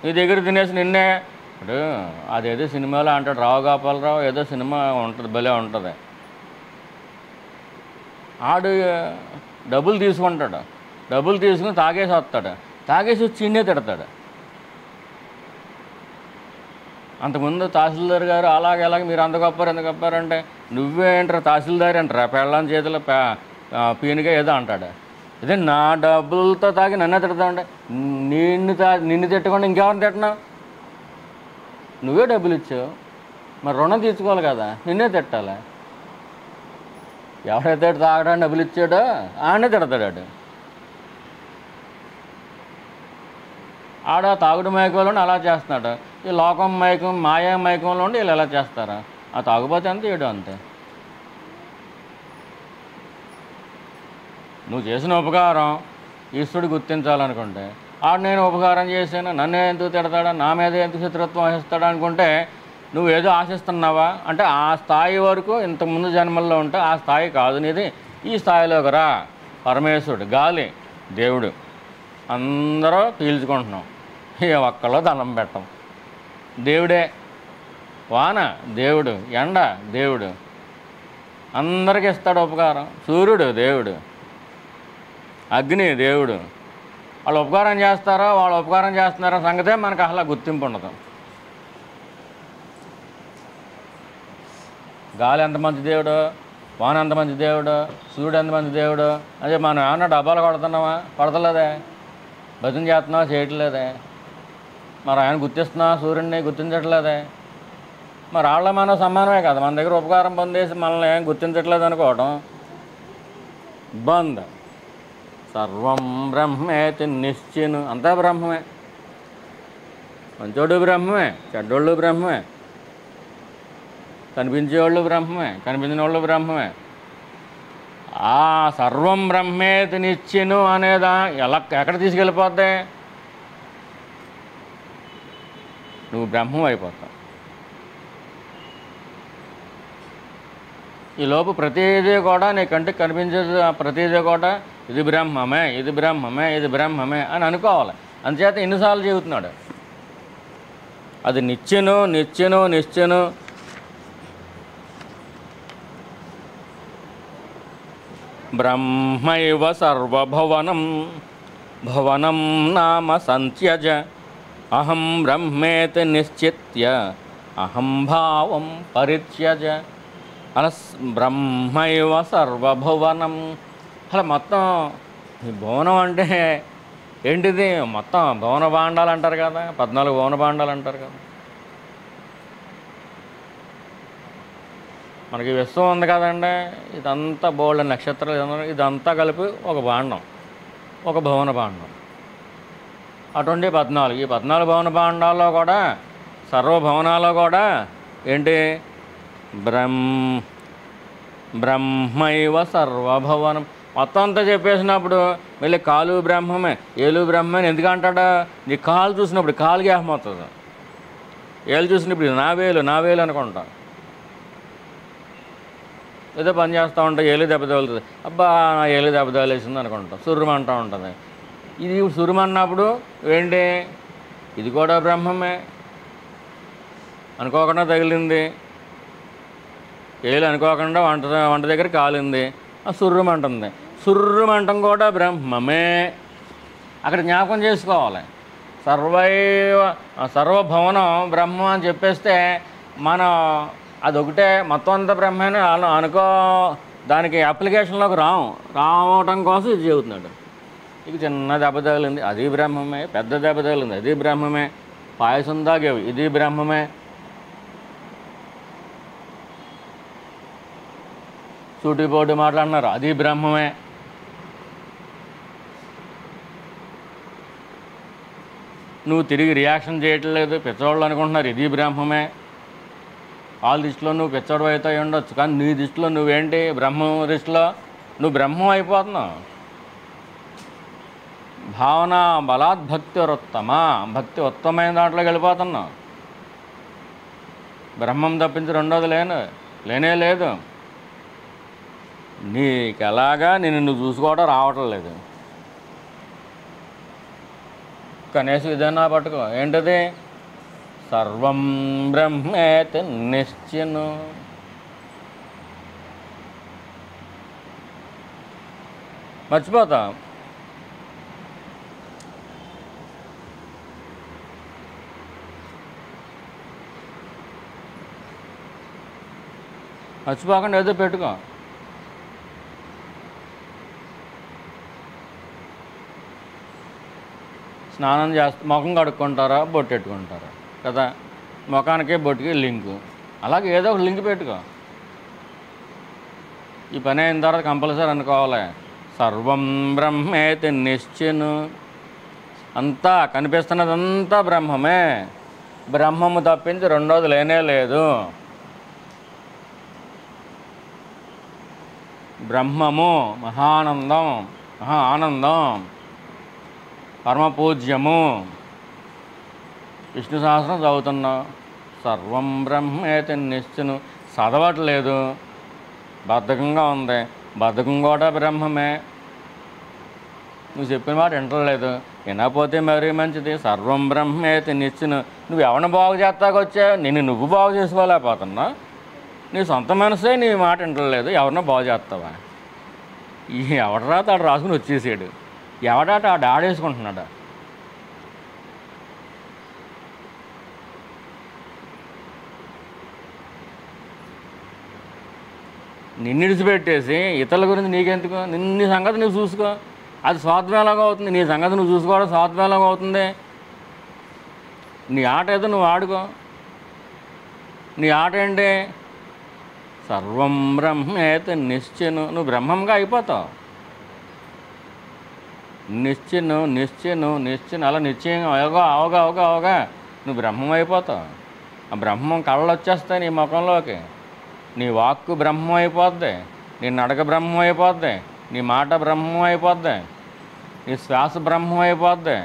నీ దగ్గర తినేసి నిన్నే ఇప్పుడు అదేదో సినిమాలో అంటాడు రావు గోపాలరావు, ఏదో సినిమా ఉంటుంది, భలే ఉంటుంది. ఆడు డబ్బులు తీసుకుంటాడు, డబ్బులు తీసుకుని తాగేసి వస్తాడు, తాగేసి వచ్చి చిన్నే తిడతాడు. అంతకుముందు తహసీల్దార్ గారు అలాగే మీరు అంత గొప్పరు ఎంత గొప్పారంటే, నువ్వేంటారా తహసీల్దార్ అంటారా, పెళ్ళాం చేతిలో పీనుగా ఏదో అంటాడు. ఇదే నా డబ్బులతో తాగి నన్నే తిడతామంటే, నిన్ను తిట్టకుండా ఇంకెవరిని తిట్టినావు? నువ్వే డబ్బులు ఇచ్చావు, మరి రుణం తీర్చుకోవాలి కదా, నిన్నే తిట్టాలి. ఎవరైతే తాగడానికి డబ్బులు ఇచ్చాడో ఆడనే తిడతాడు. ఆడ తాగుడు మైకంలో అలా చేస్తున్నాడు. ఈ లోకం మైకం మాయా మైకంలో ఉండి వీళ్ళు ఎలా చేస్తారా? ఆ తాగుపోతే అంతే, ఏడు అంతే. నువ్వు చేసిన ఉపకారం ఈశ్వరుడు గుర్తించాలనుకుంటే, ఆడు నేను ఉపకారం చేశాను నన్నే ఎందుకు తిడతాడా, నా మీద ఎందుకు శత్రుత్వం వహిస్తాడా అనుకుంటే నువ్వు ఏదో ఆశిస్తున్నావా అంటే ఆ స్థాయి వరకు ఇంతకుముందు జన్మల్లో ఉంటే ఆ స్థాయి కాదు నీది. ఈ స్థాయిలోకి రా. పరమేశ్వరుడు గాలి దేవుడు, అందరూ పీల్చుకుంటున్నాం, ఏ ఒక్కలో దండం పెట్టం. దేవుడే. వాన దేవుడు, ఎండ దేవుడు, అందరికీ ఇస్తాడు ఉపకారం. సూర్యుడు దేవుడు, అగ్ని దేవుడు. వాళ్ళు ఉపకారం చేస్తారో వాళ్ళు ఉపకారం చేస్తున్నారో సంగతే మనకు అసలు గుర్తింపు ఉండదు. గాలి ఎంత మంచి దేవుడు, వాన ఎంత మంచి దేవుడు, సూర్యుడు ఎంత మంచి దేవుడు. అదే మనం ఏమన్నా డబ్బాలు కొడుతున్నావా? కొడతలేదే. భజన చేస్తున్నావా? చేయట్లేదే. మరి ఆయన గుర్తిస్తున్నావా? సూర్యుడిని గుర్తించట్లేదే. మరి వాళ్ళ మనం సమానమే కదా. మన దగ్గర ఉపకారం పొందేసి మనల్ని ఏం గుర్తించట్లేదు అనుకోవడం బంద్. సర్వం బ్రహ్మేతి నిశ్చయం. అంతా బ్రహ్మమే. మంచోడు బ్రహ్మమే, చెడ్డోళ్ళు బ్రహ్మమే, కనిపించేవాళ్ళు బ్రహ్మమే, కనిపించిన వాళ్ళు బ్రహ్మమే. ఆ సర్వం బ్రహ్మేతి నిత్యను అనేదా ఎక్కడ తీసుకెళ్ళిపోద్ది? నువ్వు బ్రహ్మం అయిపోతావు. ఈ లోపు ప్రతిదీ కూడా నీ కంటికి కనిపించేది ప్రతిదీ కూడా ఇది బ్రహ్మమే, ఇది బ్రహ్మమే, ఇది బ్రహ్మమే అని అనుకోవాలి. అందుచేత ఎన్నిసార్లు చెబుతున్నాడు అది నిత్యను నిత్యను నిత్యను. బ్రహ్మైవ సర్వభవనం భవనం నామ సంత్యజ అహం బ్రహ్మేతి నిశ్చిత్య అహం భావం పరిత్యజ. అలా బ్రహ్మైవ సర్వభువనం. అలా మొత్తం ఈ భువనం అంటే ఏంటిది? మొత్తం భువన భాండాలు అంటారు కదా, 14 భువన భాండాలు అంటారు కదా. మనకి విశ్వం ఉంది కదండి, ఇదంతా బోల్డ్ నక్షత్రాలు, ఇదంతా కలిపి ఒక భాండం, ఒక భువన భాండం. అటువంటి 14. ఈ 14 భువన భాండాల్లో కూడా సర్వభవనాల్లో కూడా ఏంటి? బ్రహ్మైవ సర్వభవనం. మొత్తం అంతా చెప్పేసినప్పుడు మళ్ళీ కాలు బ్రహ్మమే, ఏలు బ్రహ్మని ఎందుకు అంటాడా? నీ కాలు చూసినప్పుడు కాలు జ్ఞాపం అవుతుంది, ఏలు చూసినప్పుడు నా వేలు అనుకుంటా. ఏదో పని చేస్తూ ఉంటా, ఏలు దెబ్బ తగులుతుంది, అబ్బా నా ఏలు దెబ్బ తగిలేసింది అనుకుంటా, సుర్రమంటూ ఉంటుంది. ఇది సురుమన్నప్పుడు ఏంటి? ఇది కూడా బ్రహ్మమే, అనుకోకుండా తగిలింది. ఏలు అనుకోకుండా వంట దగ్గర కాలింది, సుర్రుమంటుంది. సుర్రుమంటం కూడా బ్రహ్మమే. అక్కడ జ్ఞాపకం చేసుకోవాలి. సర్వభవనం బ్రహ్మం అని చెప్పేస్తే మనం అదొకటే మొత్తం అంతా బ్రహ్మని అనుకో, దానికి అప్లికేషన్లోకి రావటం కోసం ఇది చెబుతున్నాడు. ఇక చిన్న దెబ్బ తగిలింది, అది బ్రహ్మమే. పెద్ద దెబ్బ తగిలింది, అది బ్రహ్మమే. పాయసం తాగేవి, ఇది బ్రహ్మమే. సూటిపోటు మాట్లాడినారు, అది బ్రహ్మమే. నువ్వు తిరిగి రియాక్షన్ చేయట్లేదు, పిచ్చవాళ్ళు అనుకుంటున్నారు, ఇది బ్రహ్మమే. వాళ్ళ దృష్టిలో నువ్వు పిచ్చవాడు అయితే ఉండొచ్చు, కానీ నీ దృష్టిలో నువ్వేంటి? బ్రహ్మం దృష్టిలో నువ్వు బ్రహ్మం అయిపోతున్నావు. భావన బలాత్ భక్తి ఉత్తమ, భక్తి ఉత్తమైన దాంట్లోకి వెళ్ళిపోతున్నావు. బ్రహ్మం తప్పించి రెండోది లేనే లేదు. నీకు ఎలాగా నిన్ను చూసుకోవడం రావటం లేదు. కనీసం ఇదన్నా పట్టుకో, ఏంటది? సర్వం బ్రహ్మేతి నిశ్చను. మర్చిపోతా. మర్చిపోకుండా ఏదో పెట్టుకో. స్నానం ముఖం కడుక్కుంటారా, బొట్టు పెట్టుకుంటారా కదా? ముఖానికి బొట్టుకి లింకు, అలాగే ఏదో ఒక లింక్ పెట్టుకో. ఈ పని అయిన తర్వాత కంపల్సరీ అనుకోవాలి, సర్వం బ్రహ్మేతి నిశ్చను. అంతా కనిపిస్తున్నదంతా బ్రహ్మమే, బ్రహ్మము తప్పించి రెండోది లేనే లేదు. బ్రహ్మము మహానందం, మహా ఆనందం, పరమపూజ్యము. విష్ణు సహస్రం చదువుతున్నావు, సర్వం బ్రహ్మేతి నిశ్చను. చదవట్లేదు, బద్ధకంగా ఉంది, బద్ధకం కూడా బ్రహ్మమే. నువ్వు చెప్పిన మాట వింటలేదు, వినకపోతే మరీ మంచిది. సర్వం బ్రహ్మేతి నిశ్చను. నువ్వు ఎవరిని బాగు చేస్తాకొచ్చావు? నువ్వు బాగు చేసుకోలేకపోతున్నావు. నీ సొంత మనసే నీ మాట వింటలేదు, ఎవరినో బాగు చేస్తావా? ఎవడరా తాడు రాసుకుని వచ్చేసాడు, ఎవడాట ఆడు ఆడేసుకుంటున్నాడా? నిన్ను విడిచిపెట్టేసి ఇతరుల గురించి నీకెందుకు? నీ సంగతి నువ్వు చూసుకో, అది స్వార్థమేలాగా అవుతుంది. నీ సంగతి నువ్వు చూసుకోవడం స్వార్థమేలాగా అవుతుంది. నీ ఆట ఏదో నువ్వు ఆడుకో. నీ ఆట ఏంటి? సర్వం బ్రహ్మేతి నిశ్చను. నువ్వు బ్రహ్మంగా అయిపోతావు. నిశ్చను నిశ్చను నిశ్చను, అలా నిశ్చయంగా అవగా అవగా అవగా అవగా నువ్వు బ్రహ్మం అయిపోతావు. ఆ బ్రహ్మం కళ్ళు వచ్చేస్తాయి నీ ముఖంలోకి. నీ వాక్కు బ్రహ్మం అయిపోద్ది, నీ నడక బ్రహ్మం అయిపోద్ది, నీ మాట బ్రహ్మం అయిపోద్ది, నీ శ్వాస బ్రహ్మం అయిపోద్ది.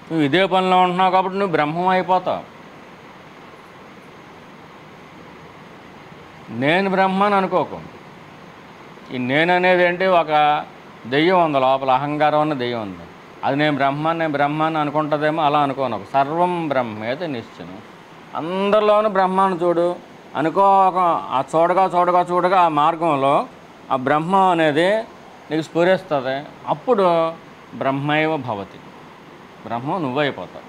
నువ్వు ఇదే పనిలో ఉంటున్నావు కాబట్టి నువ్వు బ్రహ్మం అయిపోతావు. నేను బ్రహ్మని అనుకోకు. ఈ నేను అనేది ఏంటి, ఒక దెయ్యం ఉంది లోపల, అహంకారం అన్న దెయ్యం ఉంది. అది నేను బ్రహ్మాన్ని అనుకుంటుందేమో, అలా అనుకోను. సర్వం బ్రహ్మేతి నిశ్చయం. అందరిలోనూ బ్రహ్మాన్ని చూడు అనుకో. ఆ చూడగా ఆ మార్గంలో ఆ బ్రహ్మం అనేది నీకు స్ఫురిస్తుంది. అప్పుడు బ్రహ్మైవ భవతి, బ్రహ్మం నువ్వైపోతావు.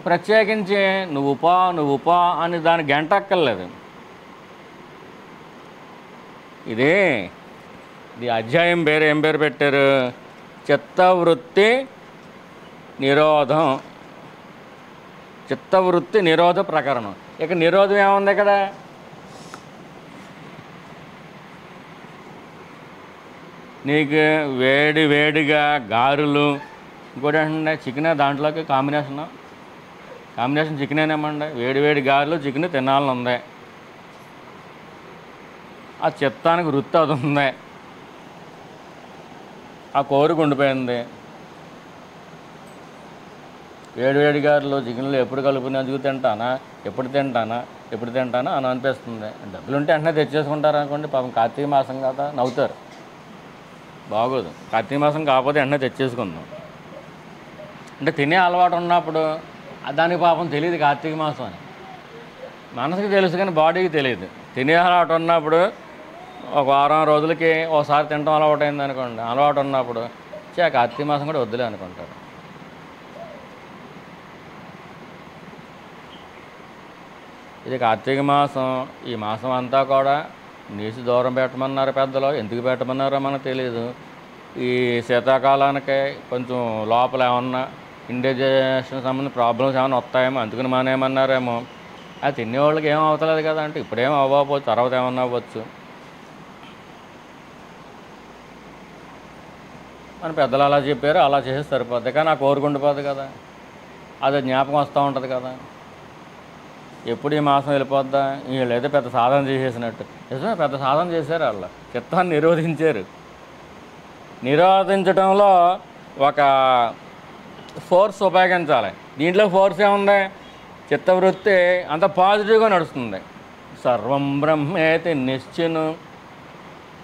ప్రత్యేకించి నువ్వు ఉపా అని దాని గంటక్కర్లేదు. ఇది అధ్యాయం పేరు ఏం పేరు పెట్టారు? చిత్తవృత్తి నిరోధం, చిత్తవృత్తి నిరోధ ప్రకరణం. ఇక నిరోధం ఏముంది ఇక్కడ? నీకు వేడిగా గారెలు, ఇంకోటి ఏంటంటే చికెన్, దాంట్లోకి కాంబినేషన్ చికెనేనేమండి. వేడి గారెలు చికెన్ తినాలని ఉంది. ఆ చిత్తానికి వృత్తి అది ఉంది, ఆ కోరిక ఉండిపోయింది. వేడి గారెలు చికెన్లు ఎప్పుడు కలుపుకుని అందుకు తింటానా, ఎప్పుడు తింటానా అని అనిపిస్తుంది. డబ్బులు ఉంటే వెంటనే తెచ్చేసుకుంటారు అనుకోండి. పాపం కార్తీక మాసం కదా, నవ్వుతారు. బాగోదు. కార్తీక మాసం కాకపోతే వెంటనే తెచ్చేసుకుందాం అంటే తినే అలవాటు ఉన్నప్పుడు దానికి పాపం తెలియదు కార్తీక మాసం అని. మనసుకి తెలుసు కానీ బాడీకి తెలియదు. తినే అలవాటు ఉన్నప్పుడు ఒక వారం రోజులకి ఒకసారి తినడం అలవాటు అయింది అనుకోండి. అలవాటు ఉన్నప్పుడు కార్తీక మాసం కూడా వద్దులే అనుకుంటారు. ఇది కార్తీక మాసం. ఈ మాసం అంతా కూడా నీసు దూరం పెట్టమన్నారు పెద్దలు. ఎందుకు పెట్టమన్నారో మనకు తెలియదు. ఈ శీతాకాలానికి కొంచెం లోపల ఏమన్నా ఇండైజెషన్ సంబంధించిన ప్రాబ్లమ్స్ ఏమైనా వస్తాయేమో, అందుకని మానేమన్నారేమో. అది తినేవాళ్ళకి ఏం అవుతలేదు కదా అంటే ఇప్పుడేం అవ్వకపోవచ్చు, తర్వాత ఏమన్నా అవ్వచ్చు అని పెద్దలు అలా చెప్పారు. అలా చేసి సరిపోద్ది. కానీ నాకు కోరుకుండిపోద్ది కదా, అది జ్ఞాపకం వస్తూ ఉంటుంది కదా. ఎప్పుడు ఈ మాసం వెళ్ళిపోద్దా, వీళ్ళైతే పెద్ద సాధన చేసేసినట్టు. నిజమే, పెద్ద సాధన చేశారు. వాళ్ళ చిత్తాన్ని నిరోధించడంలో ఒక ఫోర్స్ ఉపయోగించాలి. దీంట్లో ఫోర్స్ ఏముంది? చిత్తవృత్తి అంత పాజిటివ్గా నడుస్తుంది. సర్వం బ్రహ్మేతి నిశ్చిను.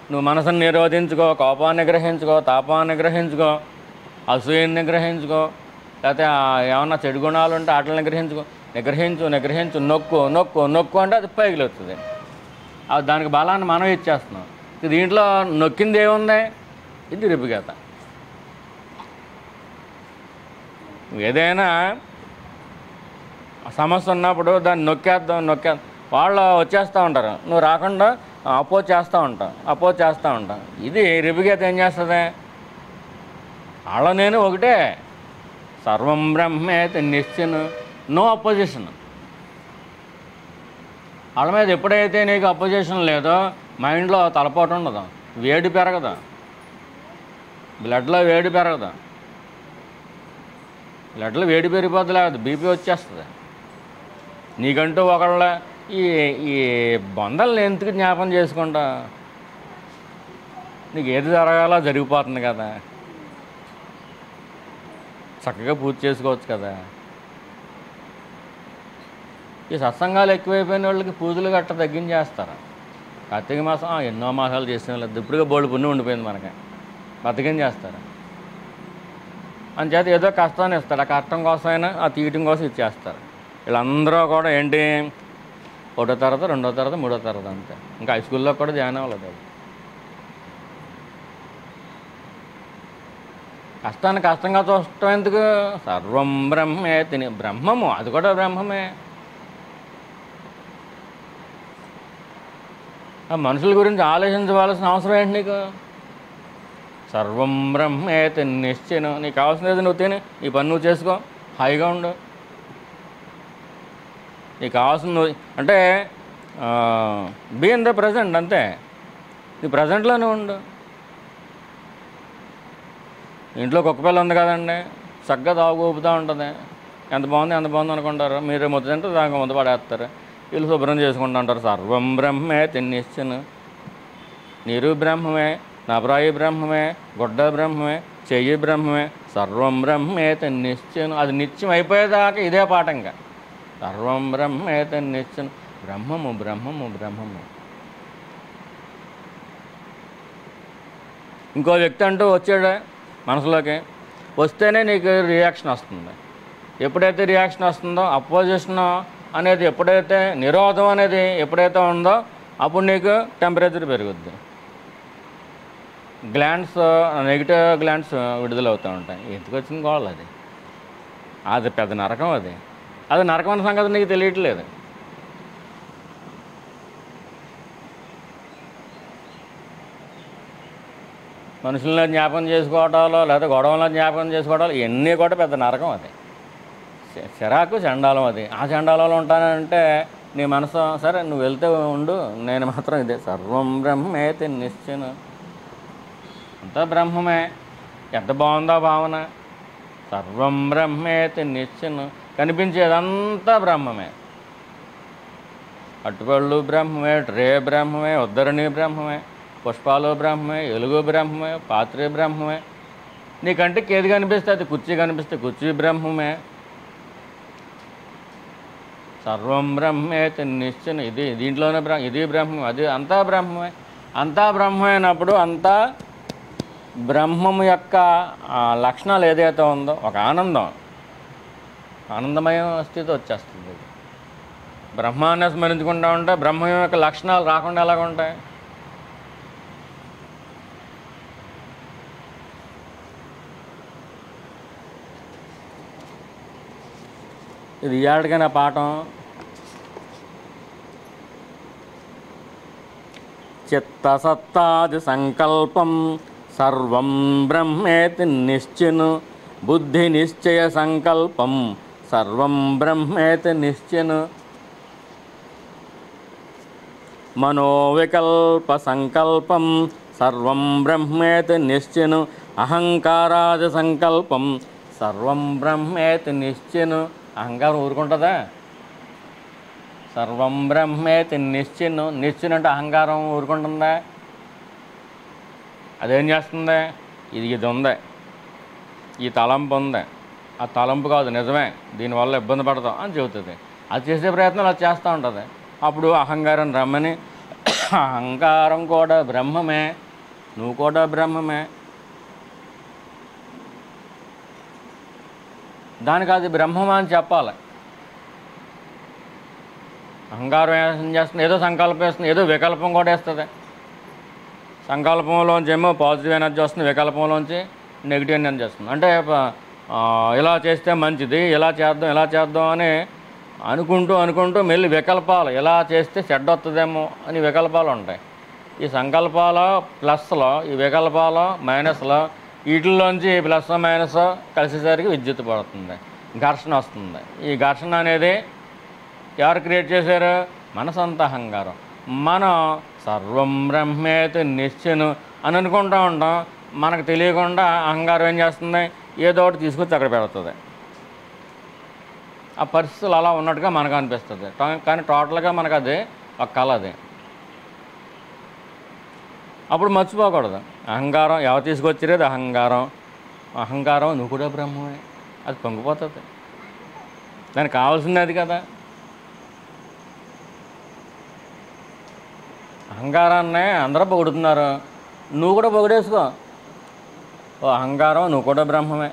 నువ్వు మనసుని నిరోధించుకో, కోపాన్ని నిగ్రహించుకో, తాపాన్ని నిగ్రహించుకో, అసూయని నిగ్రహించుకో, లేకపోతే ఏమన్నా చెడు గుణాలు ఉంటే వాటిని నిగ్రహించు. నొక్కు అంటే అది పైకి వస్తుంది. దానికి బలాన్ని మనం ఇచ్చేస్తున్నాం. దీంట్లో నొక్కింది ఏముంది? ఇది రిపుగత. ఏదైనా సమస్య ఉన్నప్పుడు దాన్ని నొక్కేద్దాం. వాళ్ళు వచ్చేస్తూ ఉంటారు, నువ్వు రాకుండా అపోజ్ చేస్తూ ఉంటావు. ఇది రిపుగత ఏం చేస్తుంది? వాళ్ళ నేను ఒకటే. సర్వం బ్రహ్మేతి నిశ్చయం, నో అపోజిషన్. వాళ్ళ మీద ఎప్పుడైతే నీకు అపోజిషన్ లేదో మైండ్లో తలపోటు ఉండదు, వేడి పెరగదు, బ్లడ్లో వేడి పెరగదు. బ్లడ్లో వేడి పెరిగిపోద్ది, లేదు బీపీ వచ్చేస్తుంది. నీకంటూ ఒకళ్ళ ఈ బంధాలను ఎందుకు జ్ఞాపకం చేసుకుంటా? నీకు ఏది జరగాలో జరిగిపోతుంది కదా, చక్కగా పూజ చేసుకోవచ్చు కదా. ఈ సత్సంగాలు ఎక్కువైపోయిన వాళ్ళకి పూజలు గట్ట తగ్గించేస్తారు. కార్తీక మాసం ఎన్నో మాసాలు చేసిన వాళ్ళు ఇప్పుడుగా బోల్డ్ పుణ్యం ఉండిపోయింది మనకి, బతికించేస్తారు. అంచేత ఏదో కష్టాన్ని ఇస్తాడు. ఆ కష్టం కోసమైనా ఆ తీయటం కోసం ఇచ్చేస్తారు. వీళ్ళందరూ కూడా ఏంటి, 1వ తరగతి 2వ తరగతి 3వ తరగతి అంతే. ఇంకా హై స్కూల్లో కూడా జాయిన్ అవ్వలేదు. కష్టాన్ని కష్టంగా చూడటం ఎందుకు? సర్వం బ్రహ్మే తిని బ్రహ్మము, అది కూడా బ్రహ్మమే. ఆ మనుషుల గురించి ఆలోచించవలసిన అవసరం ఏంటి నీకు? సర్వం బ్రహ్మేతి నిశ్చయం. నీకు కావాల్సినది నువ్వు తిని నీ పని నువ్వు చేసుకో, హాయిగా ఉండు. నీకు కావాల్సిన నువ్వు అంటే బీ ఇన్ ద ప్రజెంట్ అంతే. నీ ప్రజెంట్లోనే ఉండు. ఇంట్లో కుక్క పిల్ల ఉంది కదండి, చక్కగా తాగు ఊపుతూ ఉంటుంది. ఎంత బాగుంది అనుకుంటారు. మీరు ముద్ద తింటే దానికి ముద్ద పడేస్తారు. వీళ్ళు శుభ్రం చేసుకుంటూ ఉంటారు. సర్వం బ్రహ్మే తిన్నిశ్చను, నీరు బ్రహ్మమే, నబ్రాయి బ్రహ్మమే, గుడ్డ బ్రహ్మమే, చెయ్యి బ్రహ్మమే, సర్వం బ్రహ్మే తిన్నిశ్చను. అది నిత్యం అయిపోయేదాకా ఇదే పాట. ఇంకా సర్వం బ్రహ్మే తిన్నిశ్చను, బ్రహ్మము బ్రహ్మము బ్రహ్మము. ఇంకో వ్యక్తి అంటూ వచ్చాడు మనసులోకి, వస్తేనే నీకు రియాక్షన్ వస్తుంది. ఎప్పుడైతే రియాక్షన్ వస్తుందో, అపోజిషన్ అనేది ఎప్పుడైతే, నిరోధం అనేది ఎప్పుడైతే ఉందో అప్పుడు నీకు టెంపరేచర్ పెరుగుద్ది. గ్లాండ్స్, నెగిటివ్ గ్లాండ్స్ విడుదలవుతూ ఉంటాయి. ఎందుకు వచ్చింది గోళ అది? అది పెద్ద నరకం. అది నరకం అనే సంగతి నీకు తెలియట్లేదు. మనుషులను జ్ఞాపకం చేసుకోవటాలో లేదా గొడవలను జ్ఞాపకం చేసుకోవటాలు ఇవన్నీ కూడా పెద్ద నరకం. అది చిరాకు, చండాలం. అది ఆ చండాలంలో ఉంటానంటే నీ మనసు సరే నువ్వు వెళ్తే ఉండు, నేను మాత్రం ఇదే సర్వం బ్రహ్మే తిన్నిశ్చను, అంతా బ్రహ్మమే. ఎంత బాగుందో భావన. సర్వం బ్రహ్మే తిన్నిశ్చను, కనిపించేదంతా బ్రహ్మమే. అట్టుపళ్ళు బ్రహ్మమే, ట్రే బ్రహ్మమే, ఉద్ధరణి బ్రహ్మమే, పుష్పాలు బ్రహ్మమే, ఎలుగు బ్రహ్మమే, పాత్రే బ్రహ్మమే. నీ కంటికి ఏది కనిపిస్తే అది, కుర్చీ కనిపిస్తే కుర్చీ బ్రహ్మమే. సర్వం బ్రహ్మే నిశ్చయం. ఇది దీంట్లోనే ఇది బ్రహ్మం, అది అంతా బ్రహ్మమే. అంతా బ్రహ్మమైనప్పుడు అంతా బ్రహ్మము యొక్క లక్షణాలు ఏదైతే ఉందో ఒక ఆనందమయ స్థితి వచ్చేస్తుంది. బ్రహ్మాన్ని స్మరించుకుంటూ ఉంటే బ్రహ్మం యొక్క లక్షణాలు రాకుండా ఎలాగ ఉంటాయి? ఇది ఇయాడికైనా పాఠం. చిత్తసత్తాది సంకల్పం సర్వం బ్రహ్మేతి నిశ్చను, బుద్ధి నిశ్చయ సంకల్పం సర్వం బ్రహ్మేతి నిశ్చను, మనోవికల్ప సంకల్పం సర్వం బ్రహ్మేతి నిశ్చను, అహంకారాది సంకల్పం సర్వం బ్రహ్మేతి నిశ్చను. అహంకారం ఊరుకుంటుందా? సర్వం బ్రహ్మేతి నిశ్చను. నిశ్చను అంటే అహంకారం ఊరుకుంటుందా? అదేం చేస్తుంది? ఇది ఉంది, ఈ తలంపు ఉంది, ఆ తలంపు కాదు నిజమే, దీనివల్ల ఇబ్బంది పడతాం అని చెబుతుంది. అది చేసే ప్రయత్నం అది చేస్తూ ఉంటుంది. అప్పుడు అహంకారం రమ్మని, అహంకారం కూడా బ్రహ్మమే, నువ్వు కూడా బ్రహ్మమే. దానికి అది బ్రహ్మమా అని చెప్పాలి. అహంకారం ఏం చేస్తుంది? ఏదో సంకల్పం వేస్తుంది, ఏదో వికల్పం కూడా వేస్తుంది. సంకల్పంలోంచి ఏమో పాజిటివ్ ఎనర్జీ వస్తుంది, వికల్పంలోంచి నెగిటివ్ ఎనర్జీ వస్తుంది. అంటే ఇలా చేస్తే మంచిది, ఇలా చేద్దాం అని అనుకుంటూ మళ్ళీ వికల్పాలు, ఇలా చేస్తే చెడ్డ వస్తుందేమో అని వికల్పాలు ఉంటాయి. ఈ సంకల్పాలు ప్లస్లో, ఈ వికల్పాలు మైనస్లో, వీటిల్లోంచి ప్లస్ మైనస్ కలిసేసరికి విద్యుత్ పడుతుంది, ఘర్షణ వస్తుంది. ఈ ఘర్షణ అనేది ఎవరు క్రియేట్ చేశారు? మనసంత అహంకారం. మనం సర్వం బ్రహ్మేతి నిశ్చను అని అనుకుంటూ ఉంటాం. మనకు తెలియకుండా అహంకారం ఏం చేస్తుంది? ఏదో ఒకటి తీసుకొచ్చి అక్కడ పెడుతుంది. ఆ పరిస్థితులు అలా ఉన్నట్టుగా మనకు అనిపిస్తుంది. కానీ టోటల్గా మనకు అది ఒక కళ. అది అప్పుడు మర్చిపోకూడదు. అహంకారం ఎవరు తీసుకొచ్చిరేది? అహంకారం నువ్వు కూడా బ్రహ్మమే. అది పొంగిపోతుంది. దానికి కావాల్సింది అది కదా. అహంకారాన్ని అందరూ పొగుడుతున్నారు, నువ్వు కూడా పొగిడేసుకో. ఓ అహంకారం నువ్వు కూడా బ్రహ్మమే.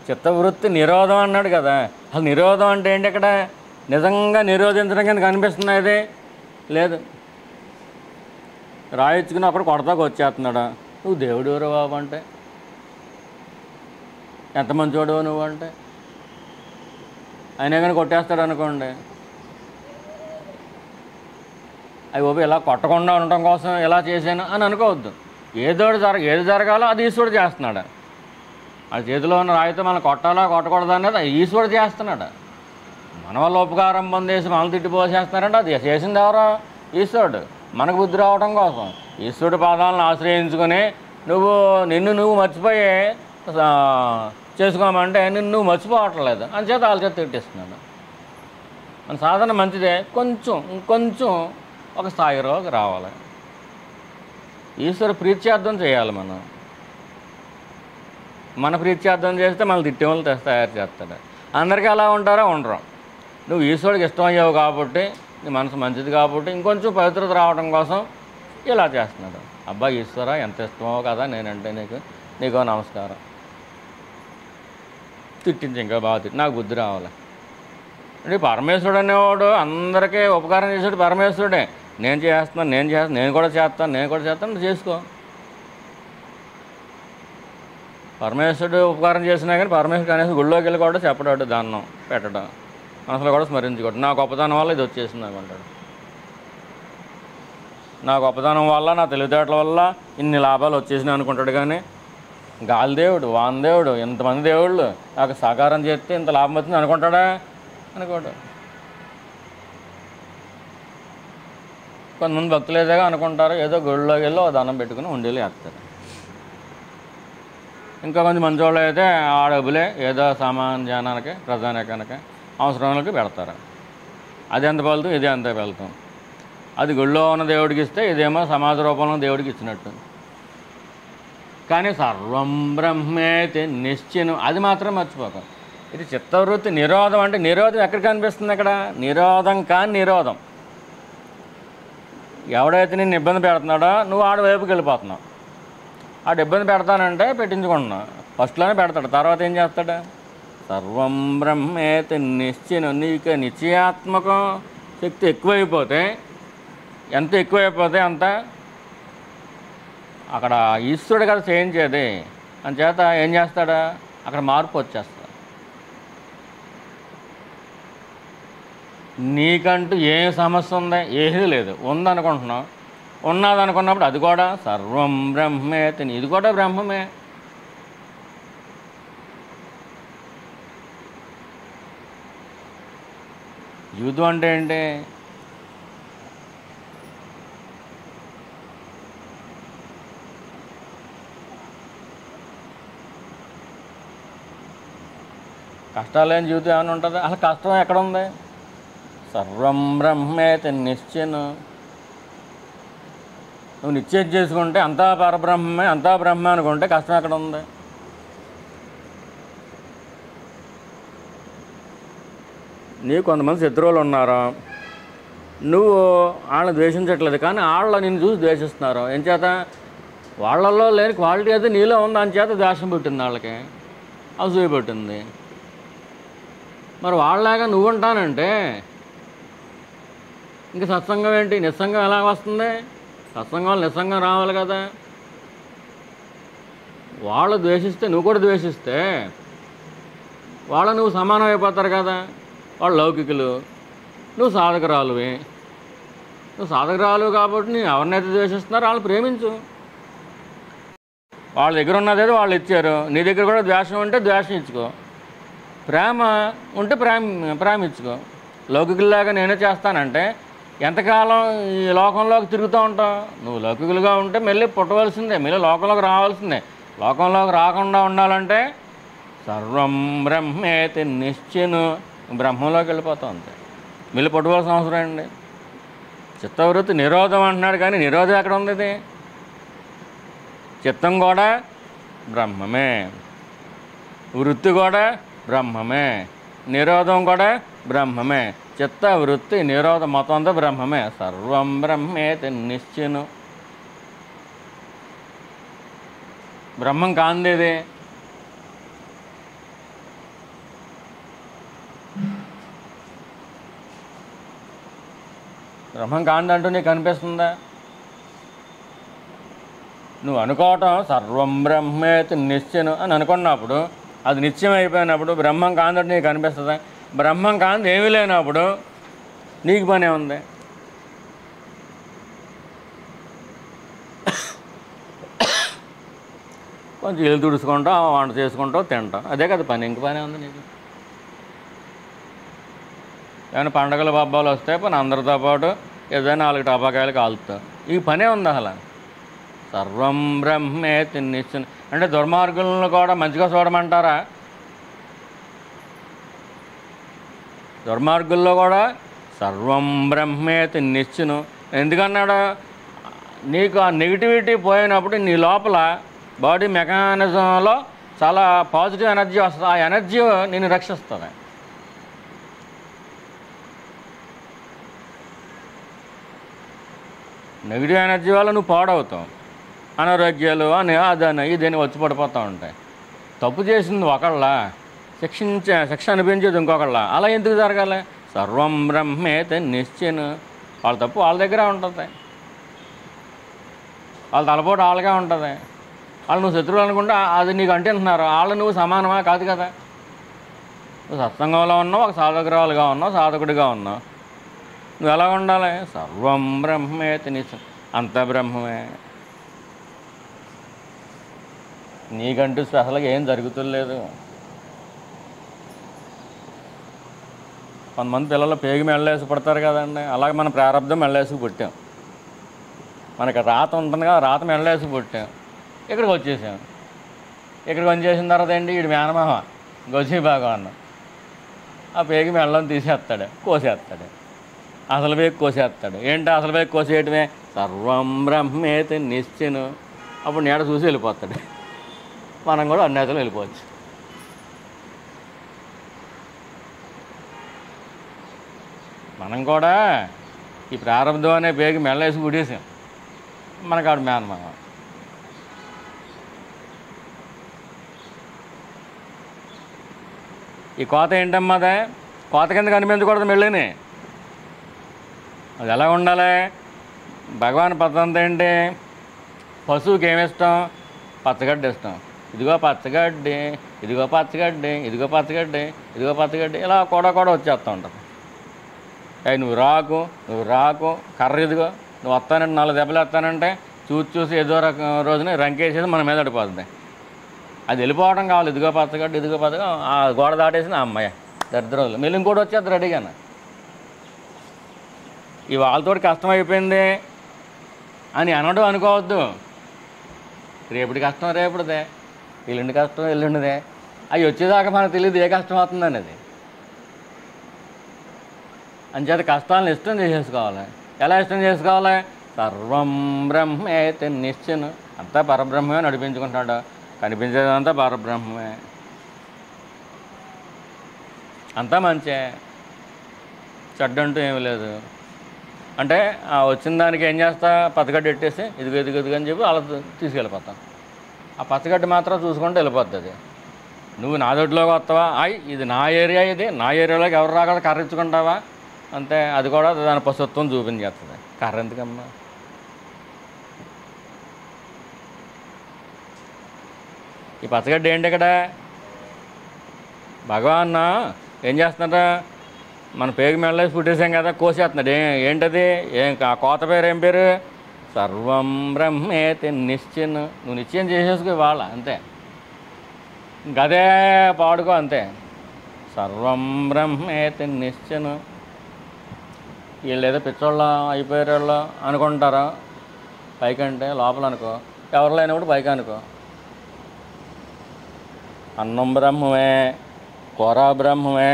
చిత్తవృత్తి నిరోధం అన్నాడు కదా. అసలు నిరోధం అంటే ఏంటి? ఇక్కడ నిజంగా నిరోధించడం కింద కనిపిస్తున్నది లేదు. రాయించుకుని అక్కడ కొడతాకు వచ్చేస్తున్నాడు. నువ్వు దేవుడు ఎవరు బాబు అంటే, ఎంత మంచోడు నువ్వు అంటే, అయినా కానీ కొట్టేస్తాడు అనుకోండి. అవి బాబు ఇలా కొట్టకుండా ఉండటం కోసం ఇలా చేశాను అని అనుకోవద్దు. ఏది జరగాలో అది ఈశ్వరుడు చేస్తున్నాడు. ఆ చేతిలో ఉన్న రాయితో మనం కొట్టాలా కొట్టకూడదు అనేది ఈశ్వరుడు చేస్తున్నాడు. మన వల్ల ఉపకారం పొందేసి మనల్ని తిట్టిపోసేస్తున్నారంటే అది చేసింది ఎవరో? ఈశ్వరుడు. మనకు బుద్ధి రావడం కోసం. ఈశ్వరుడి పాదాలను ఆశ్రయించుకొని నిన్ను నువ్వు మర్చిపోయి చేసుకోమంటే నిన్ను నువ్వు మర్చిపోవట్లేదు అంచేత వాళ్ళ చేత తిట్టిస్తున్నాడు. మన సాధన మంచిదే, ఇంకొంచెం ఒక స్థాయిలోకి రావాలి. ఈశ్వర ప్రీత్యార్థం చేయాలి. మన ప్రీత్యార్థం చేస్తే మళ్ళీ తిట్టేవాళ్ళు తయారు చేస్తాడు. అందరికీ అలా ఉంటారో ఉండరు. నువ్వు ఈశ్వరుడికి ఇష్టమయ్యావు కాబట్టి, నీ మనసు మంచిది కాబట్టి ఇంకొంచెం పవిత్రత రావడం కోసం ఇలా చేస్తున్నాడు. అబ్బా ఈశ్వర ఎంత ఇష్టమో కదా నేనంటే నీకో నమస్కారం. తిట్టించి ఇంకా బాగా తిట్టి నాకు బుద్ధి రావాలి. అంటే పరమేశ్వరుడు అనేవాడు అందరికీ ఉపకారం చేసాడు. పరమేశ్వరుడే. నేను చేస్తాను, నేను కూడా చేస్తాను చేసుకో. పరమేశ్వరుడు ఉపకారం చేసినా కానీ పరమేశ్వరుడు అనేసి గుళ్ళోకి వెళ్ళి కూడా చెప్పడాడు, దానం పెట్టడం, మనసులో కూడా స్మరించుకోవడం. నా గొప్పతనం వల్ల ఇది వచ్చేసింది అనుకుంటాడు. నా గొప్పతనం వల్ల, నా తెలివితేటల వల్ల ఇన్ని లాభాలు వచ్చేసినాయి అనుకుంటాడు. కానీ గాలిదేవుడు, వానదేవుడు, ఇంతమంది దేవుళ్ళు నాకు సాకారం చేస్తే ఇంత లాభం వచ్చింది అనుకుంటాడా? అనుకోడు. కొంతమంది భక్తులు ఏదోగా అనుకుంటారు, ఏదో గుళ్ళోకి వెళ్ళి ఒక దండం పెట్టుకుని ఉండేలు వేస్తారు. ఇంకా కొంచెం మంచి వాళ్ళు అయితే ఆ డబ్బులే ఏదో సామాన్యానికి ప్రధానికానికి అవసరాలకి పెడతారు. అది ఎంత ఫలితం, ఇది అంతే ఫలితం. అది గుళ్ళో ఉన్న దేవుడికి ఇస్తే ఇదేమో సమాజ రూపంలో దేవుడికి ఇచ్చినట్టు. కానీ సర్వం బ్రహ్మేతి నిశ్చయం అది మాత్రం మర్చిపోక. ఇది చిత్తవృత్తి నిరోధం. అంటే నిరోధం ఎక్కడ కనిపిస్తుంది? అక్కడ నిరోధం కాని నిరోధం. ఎవడైతే నేను ఇబ్బంది పెడుతున్నాడో నువ్వు ఆడ వైపుకి వెళ్ళిపోతున్నావు. ఆడు ఇబ్బంది పెడతానంటే పెట్టించుకుంటున్నావు. ఫస్ట్లోనే పెడతాడు, తర్వాత ఏం చేస్తాడు? సర్వం బ్రహ్మేతి నిశ్చయం. నీకు నిశ్చయాత్మకం శక్తి ఎక్కువైపోతే, ఎంత ఎక్కువైపోతే అంత అక్కడ ఈశ్వరుడు కదా చేయించేది. అంచేత ఏం చేస్తాడా? అక్కడ మార్పు వచ్చేస్తాడు. నీకంటూ ఏం సమస్య ఉందా? ఏది లేదు. ఉందనుకుంటున్నావు. ఉన్నదనుకున్నప్పుడు అది కూడా సర్వం బ్రహ్మేతి, ఇది కూడా బ్రహ్మమే. జీవితం అంటే ఏంటి? కష్టాలు లేని జీవితం ఏమైనా ఉంటుందా? అసలు కష్టం ఎక్కడ ఉంది? సర్వం బ్రహ్మేతి నిశ్చయం. నువ్వు నిశ్చయం చేసుకుంటే అంతా పరబ్రహ్మే, అంతా బ్రహ్మ అనుకుంటే కష్టం ఎక్కడ ఉంది? నీకు కొంతమంది శత్రువులు ఉన్నారు, నువ్వు వాళ్ళని ద్వేషించట్లేదు, కానీ వాళ్ళ నిన్ను చూసి ద్వేషిస్తున్నారు. ఏం చేత? వాళ్ళల్లో లేని క్వాలిటీ అయితే నీలో ఉంది, అని చేత ద్వేషం పుట్టింది, వాళ్ళకి అసూయ పుట్టింది. మరి వాళ్ళలాగా నువ్వు ఉంటానంటే ఇంక సత్సంగం ఏంటి? నిస్సంగం ఎలా వస్తుంది? సత్సంగం నిస్సంగం రావాలి కదా. వాళ్ళు ద్వేషిస్తే నువ్వు కూడా ద్వేషిస్తే వాళ్ళు నువ్వు సమానం అయిపోతారు కదా. వాళ్ళు లౌకికులు, నువ్వు సాధకురాలువి. నువ్వు సాధకురాలు కాబట్టి నేను ఎవరినైతే ద్వేషిస్తున్నారో వాళ్ళని ప్రేమించు. వాళ్ళ దగ్గర ఉన్నదేదో వాళ్ళు ఇచ్చారు, నీ దగ్గర కూడా ద్వేషం ఉంటే ద్వేషం ఇచ్చుకో. ప్రేమ ఉంటే ప్రేమించుకో. లౌకికుల్లాగా నేనే చేస్తానంటే ఎంతకాలం ఈ లోకంలోకి తిరుగుతూ ఉంటావు? నువ్వు లౌకికులుగా ఉంటే మళ్ళీ పుట్టవలసిందే, మళ్ళీ లోకంలోకి రావాల్సిందే. లోకంలోకి రాకుండా ఉండాలంటే సర్వం బ్రహ్మేతి నిశ్చయం, బ్రహ్మంలోకి వెళ్ళిపోతావు అంతే. మళ్ళీ పుట్టవలసిన అవసరం అండి. చిత్తవృత్తి నిరోధం అంటున్నాడు, కానీ నిరోధం ఎక్కడ ఉంది? ఇది చిత్తం కూడా బ్రహ్మమే, వృత్తి కూడా బ్రహ్మమే, నిరోధం కూడా బ్రహ్మమే. చిత్త వృత్తి నిరోధం మొత్తం అంతా బ్రహ్మమే. సర్వం బ్రహ్మేతి నిశ్చయం. బ్రహ్మం కాందేది. బ్రహ్మం కాందంటూ నీకు అనిపిస్తుందా? నువ్వు అనుకోవటం సర్వం బ్రహ్మేతి నిశ్చయం అని అనుకున్నప్పుడు, అది నిత్యం అయిపోయినప్పుడు బ్రహ్మం కాందంటూ నీకు అనిపిస్తుందా? బ్రహ్మం కాంతి ఏమీ లేనప్పుడు నీకు పనే ఉంది. కొంచెం ఇల్లు తుడుచుకుంటావు, వంట చేసుకుంటావు, తింటావు, అదే కదా పని. ఇంక పనే ఉంది నీకు. ఏమైనా పండగలు పబ్బాలు వస్తే పని అందరితో పాటు ఏదైనా 4 టపాకాయలు కాలుతావు. ఈ పనే ఉంది అసలు. సర్వం బ్రహ్మేతి నిశ్చయం. అంటే దుర్మార్గులను కూడా మంచిగా చూడమంటారా? దుర్మార్గుల్లో కూడా సర్వం బ్రహ్మేతి నిశ్చయం. ఎందుకన్నాడు? నీకు ఆ నెగిటివిటీ పోయినప్పుడు నీ లోపల బాడీ మెకానిజంలో చాలా పాజిటివ్ ఎనర్జీ వస్తుంది. ఆ ఎనర్జీ నిన్ను రక్షిస్తుంది. నెగిటివ్ ఎనర్జీ వల్ల నువ్వు పాడవుతావు. అనారోగ్యాలు అని అదని ఇదని వచ్చి పడిపోతూ ఉంటాయి. తప్పు చేసింది ఒకళ్ళ, శిక్ష అనిపించేది ఇంకొకళ్ళ. అలా ఎందుకు జరగాలి? సర్వం బ్రహ్మేతే నిశ్చయం. వాళ్ళ తప్పు వాళ్ళ దగ్గర ఉంటుంది, వాళ్ళ తలపోటు వాళ్ళగా ఉంటుంది. వాళ్ళు నువ్వు శత్రువులు అనుకుంటే అది నీకు అంటున్నారు. వాళ్ళు నువ్వు సమానమా? కాదు కదా. నువ్వు సత్సంగంలో ఉన్నావు, ఒక సాధకురాలుగా ఉన్నావు, సాధకుడిగా ఉన్నావు. నువ్వు ఎలా ఉండాలి? సర్వం బ్రహ్మేతి నిశ్చయం. అంత బ్రహ్మమే. నీకంటూ స్పెషల్గా ఏం జరుగుతులేదు. కొంతమంది పిల్లలు పేగి మెళ్ళేసి పుడతారు కదండి. అలాగే మన ప్రారంధం మెళ్ళేసి పుట్టాం. మనకి రాత ఉంటుంది కదా, రాత మెళ్ళేసి పుట్టాం. ఇక్కడికి వచ్చేసాం. ఇక్కడికి వచ్చేసిన తర్వాత ఏంటి? వీడు మేనమామ గొజ్జి బాగా అన్నాం. ఆ పేగి మెళ్ళని తీసేస్తాడు, కోసేస్తాడు. అసలు పేగి కోసేస్తాడు. ఏంటి అసలు పేగి కోసేయటమే? సర్వం బ్రహ్మేతి నిశ్చయం. అప్పుడు నీడ చూసి వెళ్ళిపోతాడు. మనం కూడా అన్నేతలు వెళ్ళిపోవచ్చు. మనం కూడా ఈ ప్రారంభం అనే పేగి మెళ్ళేసి గుడేసాం. మనకు ఆడు మేనమామ. ఈ కోత ఏంటమ్మా? అదే కోత కింద కనిపించకూడదు మెళ్ళని. అది ఎలా ఉండాలి? భగవాన్ పద్ధతి ఏంటి? పశువుకి ఏమి ఇష్టం? పచ్చగడ్డి ఇష్టం. ఇదిగో పచ్చగడ్డి, ఇదిగో పచ్చగడ్డి, ఇదిగో పచ్చగడ్డి, ఇదిగో పచ్చగడ్డి, ఇలా కూడా వచ్చేస్తూ ఉంటుంది. నువ్వు రాకు, కర్ర ఇదిగో, నువ్వు వస్తానంటే 4 దెబ్బలు వేస్తానంటే చూసి ఏదో రకం రోజున రంకేసేది మన మీద పడిపోతుంది. అది వెళ్ళిపోవడం కావాలి. ఇదిగో పచ్చగడ్డి, ఇదిగో పచ్చగా ఆ గోడ దాటేసిన అమ్మాయి దరిద్రంలో మళ్ళీ ఇంకోటి వచ్చేది రెడీగానే. ఈ వాళ్ళతో కష్టం అయిపోయింది అని అనడం అనుకోవద్దు. రేపటి కష్టం రేపటిదే, ఎల్లుండి కష్టం ఎల్లుండిదే. అవి వచ్చేదాకా మనకు తెలియదు ఏ కష్టం అవుతుంది అనేది. అంచేత కష్టాలను ఇష్టం చేసేసుకోవాలి. ఎలా ఇష్టం చేసుకోవాలి? సర్వం బ్రహ్మేతి నిశ్చయం. అంతా పరబ్రహ్మే నడిపించుకుంటాడు. కనిపించేదంతా పరబ్రహ్మే, అంతా మంచే, చెడ్డంటూ ఏమీ లేదు. అంటే వచ్చిన దానికి ఏం చేస్తా? పచ్చగడ్డి పెట్టేసి ఇదిగో అని చెప్పి అలా తీసుకెళ్ళిపోతాం. ఆ పచ్చగడ్డి మాత్రం చూసుకుంటూ వెళ్ళిపోతుంది. నువ్వు నా దొడ్లోకి వస్తావా? ఇది నా ఏరియా, ఇది నా ఏరియాలోకి ఎవరు రాకుండా కర్ర ఇచ్చుకుంటావా? అంతే. అది కూడా దాని పశుత్వం చూపించేస్తుంది. కర్ర ఎందుకమ్మా? ఈ పచ్చగడ్డి ఏంటి ఇక్కడ? భగవాన్ ఏం చేస్తున్నాడా? మన పేగు మెళ్ళేసి పుట్టేసాం కదా, కోసేస్తున్నాడు. ఏంటది? ఆ కోత పేరు ఏం పేరు? సర్వం బ్రహ్మేతి నిశ్చయం. నువ్వు నిశ్చయం చేసేసుకో ఇవాళ, అంతే. ఇంకదే పాడుకో, అంతే. సర్వం బ్రహ్మేతి నిశ్చయం. వీళ్ళు ఏదో పిచ్చోళ్ళ అయిపోయారు వాళ్ళు అనుకుంటారా? పైకంటే లోపల అనుకో, ఎవరు లేనప్పుడు పైకి అనుకో. అన్నం బ్రహ్మమే, కూర బ్రహ్మమే,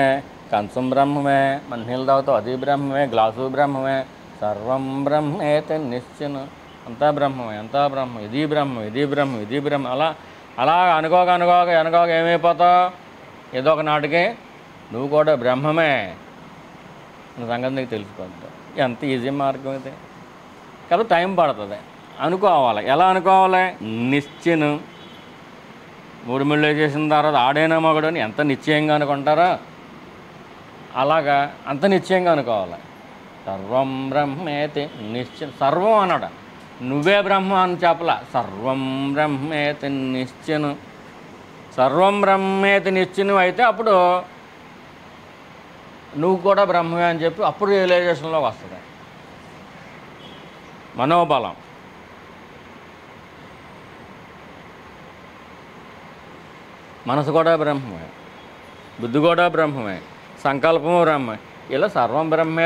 కంచం బ్రహ్మమే, మంచినీళ్ళు తాగుతావు అది బ్రహ్మమే, గ్లాసు బ్రహ్మమే. సర్వం బ్రహ్మేతి నిశ్చయం. అంతా బ్రహ్మమే, అంతా బ్రహ్మ. ఇది బ్రహ్మ, ఇది బ్రహ్మ, ఇది బ్రహ్మ. అలా అనుకోక ఏమైపోతావు? ఏదో ఒక నాటికి నువ్వు కూడా బ్రహ్మమే నువ్వు సంగతి నీకు తెలిసిపోద్దు. ఎంత ఈజీ మార్గం ఇది. కాబట్టి టైం పడుతుంది. అనుకోవాలి. ఎలా అనుకోవాలి? నిశ్చయం. 3 ముళ్ళు వేసేసిన తర్వాత ఆడైనా మగడు అని ఎంత నిశ్చయంగా అనుకుంటారో అలాగా అంత నిశ్చయంగా అనుకోవాలి. సర్వం బ్రహ్మేతి నిశ్చయం. సర్వం అన్నాడు, నువ్వే బ్రహ్మ అని చెప్పలా. సర్వం బ్రహ్మేతి నిశ్చయం. సర్వం బ్రహ్మేతి నిశ్చయం అయితే అప్పుడు నువ్వు కూడా బ్రహ్మమే అని చెప్పి అప్పుడు రియలైజేషన్లోకి వస్తుంది. మనోబలం. మనసు కూడా బ్రహ్మమే, బుద్ధి కూడా బ్రహ్మమే, సంకల్పము బ్రహ్మే. ఇలా సర్వం బ్రహ్మే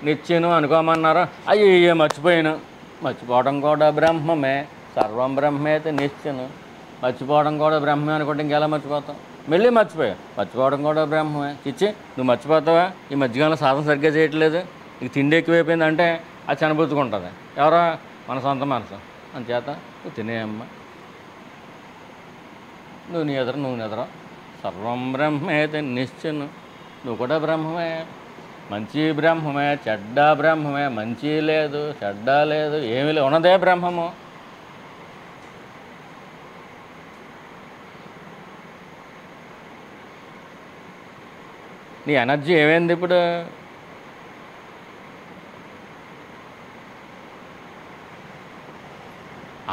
నిశ్చయం అనుకోమన్నారు. అయ్యో మర్చిపోయాను మర్చిపోవడం కూడా బ్రహ్మమే, సర్వం బ్రహ్మేతి నిశ్చను. మర్చిపోవడం కూడా బ్రహ్మే అనుకుంటే ఇంకెలా మర్చిపోతాం? మళ్ళీ మర్చిపోయావు, మర్చిపోవడం కూడా బ్రహ్మమే. చిచ్చి, నువ్వు మర్చిపోతావా? ఈ మధ్యకాలంలో సాధన సరిగ్గా చేయట్లేదు, నీకు తిండి ఎక్కువైపోయింది అంటే అది చనిపుచ్చుకుంటుంది. ఎవరో మన సొంత మనసు. అంచేత నువ్వు తినేయమ్మ, నువ్వు నీ ఎదురు నువ్వు నిద్ర. సర్వం బ్రహ్మేతి నిశ్చను. నువ్వు కూడా బ్రహ్మమే. మంచి బ్రహ్మమే, చెడ్డ బ్రహ్మమే. మంచి లేదు, చెడ్డ లేదు, ఏమీ లేదు, ఉన్నదే బ్రహ్మము. నీ ఎనర్జీ ఏమైంది ఇప్పుడు?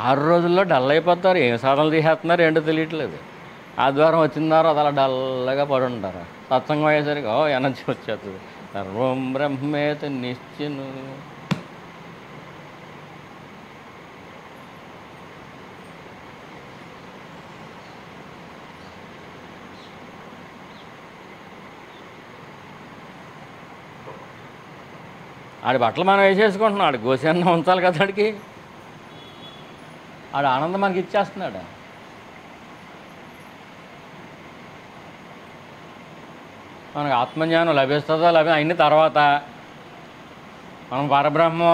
ఆరు రోజుల్లో డల్ అయిపోతారు. ఏం సాధనలు చేసేస్తున్నారు ఏంటో తెలియట్లేదు. ఆదివారం వచ్చిన తర్వాత అలా డల్గా పడి ఉంటారు. సత్సంగం అయ్యేసరికి ఎనర్జీ వచ్చేస్తుంది. సర్వం బ్రహ్మేతి నిశ్చను. ఆడి బట్టలు మనం వేసేసుకుంటున్నాం, ఆడి గోసెన్న ఉంచాలి కదా. ఆడికి ఆడు ఆనందం మనకి ఇచ్చేస్తున్నాడు. మనకు ఆత్మజ్ఞానం లభిస్తుందో అయిన తర్వాత, మనం పరబ్రహ్మం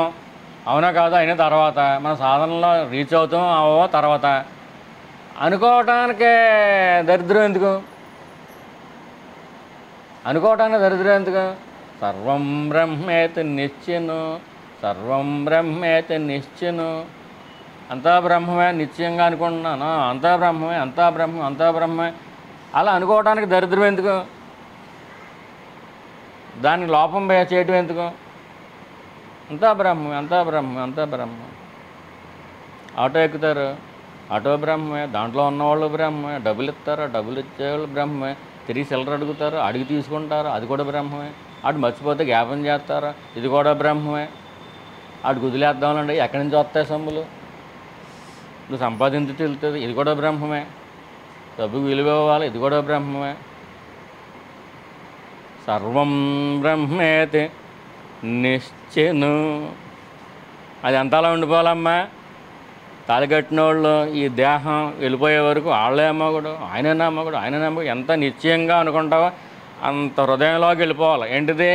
అవునా కాదు అయిన తర్వాత, మన సాధనలో రీచ్ అవుతాం అవో తర్వాత. అనుకోవటానికే దరిద్రం ఎందుకు? అనుకోవటానికి దరిద్రం ఎందుకు? సర్వం బ్రహ్మేతి నిశ్చను, సర్వం బ్రహ్మేతి నిశ్చను. అంతా బ్రహ్మమే, నిశ్చయంగా అనుకుంటున్నాను, అంతా బ్రహ్మమే, అంతా బ్రహ్మం, అంతా బ్రహ్మమే. అలా అనుకోవటానికి దరిద్రం ఎందుకు? దాన్ని లోపం చేయటం ఎందుకు? అంతా బ్రహ్మమే, అంతా బ్రహ్మమే, అంతా బ్రహ్మం. ఆటో ఎక్కుతారు, ఆటో బ్రహ్మమే, దాంట్లో ఉన్నవాళ్ళు బ్రహ్మమే. డబ్బులు ఇస్తారు, డబ్బులు ఇచ్చేవాళ్ళు బ్రహ్మమే. తిరిగి సిల్లర్ అడుగుతారు, అడిగి తీసుకుంటారు, అది కూడా బ్రహ్మమే. అటు మర్చిపోతే జ్ఞాపం చేస్తారు, ఇది కూడా బ్రహ్మమే. అటు గుదిలేద్దామనండి, ఎక్కడి నుంచి వస్తాయి సొమ్ములు? నువ్వు సంపాదించి తెలుస్తుంది, ఇది కూడా బ్రహ్మమే. డబ్బుకు విలువ ఇవ్వాలి, ఇది కూడా బ్రహ్మమే. సర్వం బ్రహ్మేతి నిశ్చను. అది ఎంతలా ఉండిపోవాలమ్మా? తాలికట్టిన వాళ్ళు ఈ దేహం వెళ్ళిపోయే వరకు వాళ్ళే అమ్మగుడు, ఆయననే అమ్మగుడు, ఆయననే అమ్మగుడు. ఎంత నిశ్చయంగా అనుకుంటావో అంత హృదయంలోకి వెళ్ళిపోవాలి. ఏంటిది?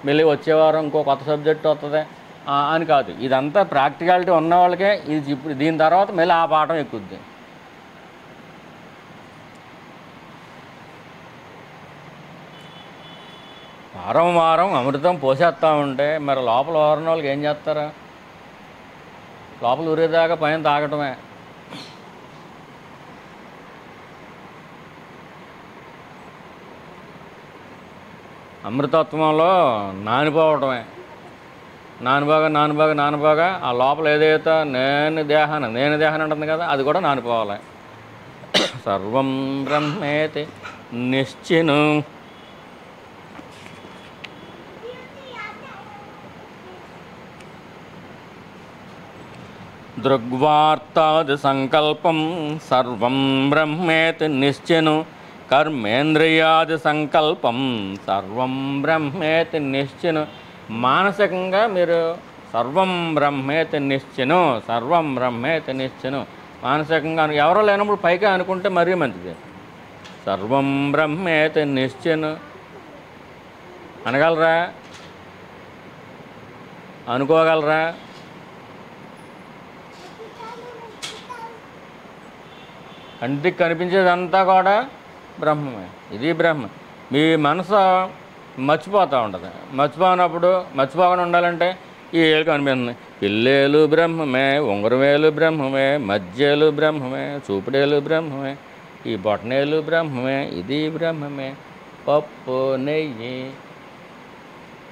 మళ్ళీ వచ్చేవారం ఇంకో కొత్త సబ్జెక్ట్ వస్తుంది అని కాదు. ఇదంతా ప్రాక్టికాలిటీ ఉన్న వాళ్ళకే ఇది. ఇప్పుడు దీని తర్వాత మళ్ళీ ఆ పాఠం ఎక్కుద్ది. వారం వారం అమృతం పోసేస్తూ ఉంటే మరి లోపల వారిన వాళ్ళకి ఏం చేస్తారా? లోపల ఊరేదాకా పైన తాగటమే. అమృతత్వంలో నానిపోవటమే. నానిపోగా ఆ లోపల ఏదైతే నేను దేహాన్ని ఉంటుంది కదా, అది కూడా నానిపోవాలి. సర్వం బ్రహ్మేతి నిశ్చను. దృగ్వార్తాది సంకల్పం సర్వం బ్రహ్మేతి నిశ్చను. కర్మేంద్రియాది సంకల్పం సర్వం బ్రహ్మేతి నిశ్చను. మానసికంగా మీరు సర్వం బ్రహ్మేతి నిశ్చను, సర్వం బ్రహ్మేతి నిశ్చను. మానసికంగా ఎవరో లేనప్పుడు పైగా అనుకుంటే మరీ మంచిది. సర్వం బ్రహ్మేతి నిశ్చను అనగలరా? అనుకోగలరా? కంటికి కనిపించేదంతా కూడా బ్రహ్మమే. ఇది బ్రహ్మ. మీ మనసు మర్చిపోతూ ఉంటుంది. మర్చిపోకుండా ఉండాలంటే ఈ ఏళ్ళు కనిపిస్తుంది. పిల్లేలు బ్రహ్మమే, ఉంగరవేలు బ్రహ్మమే, మధ్యలు బ్రహ్మమే, చూపుడేలు బ్రహ్మమే, ఈ బొటనేలు బ్రహ్మమే, ఇది బ్రహ్మమే. పప్పు నెయ్యి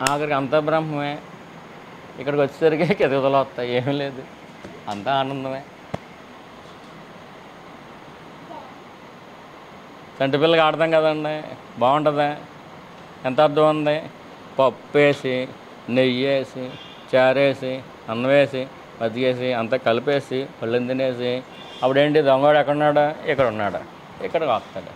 ఆఖరికి అంతా బ్రహ్మమే. ఇక్కడికి వచ్చేసరికి కెదగదలు వస్తాయి, ఏమీ లేదు, అంతా ఆనందమే. చంటి పిల్లకి ఆడతాం కదండి, బాగుంటుందా? ఎంత అర్థం ఉంది? పప్పు వేసి, నెయ్యి వేసి, చారేసి, అన్నం వేసి, మజ్జిగేసి అంతా కలిపేసి పళ్ళెం తినేసి అప్పుడేంటి దొంగవాడు ఎక్కడున్నాడా? ఇక్కడ ఉన్నాడా? ఇక్కడికి వస్తాడు.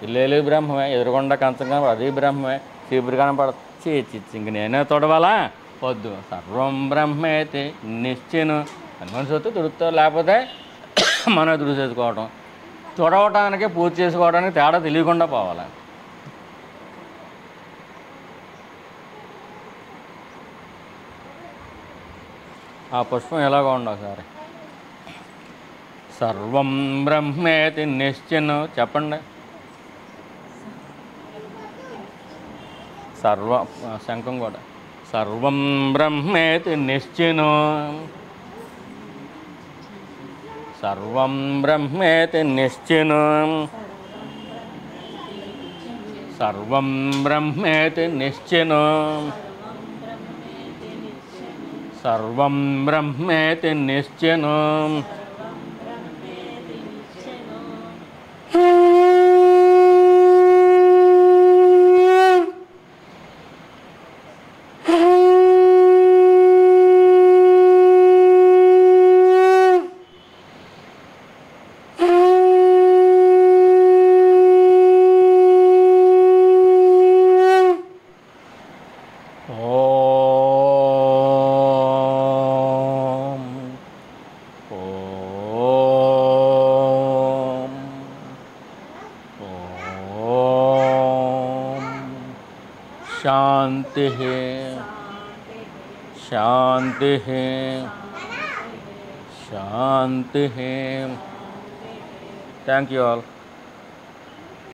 ఇల్లేలు బ్రహ్మమే, ఎదురుకొండ కంచం కనపడ అది బ్రహ్మమే, చీపురు కనపడ చిచ్చి ఇంక నేనే తొడవాలా వద్దు. సర్వం బ్రహ్మేతి నిశ్చిను అని మనసు వస్తే తుడుతారు, లేకపోతే మనం తుడిచేసుకోవటం. తుడవటానికి పూజ చేసుకోవడానికి తేడా తెలియకుండా పోవాలి. ఆ పుష్పం ఎలాగో ఉండవు ఒకసారి. సర్వం బ్రహ్మేతి నిశ్చిను చెప్పండి. శంఖం కూడా సర్వం బ్రహ్మేతి నిశ్చిను, సర్వం బ్రహ్మేతి నిశ్చిను, సర్వం బ్రహ్మేతి నిశ్చిను, సర్వం బ్రహ్మేతి నిశ్చిను. शांति शांति शांति. Thank you all.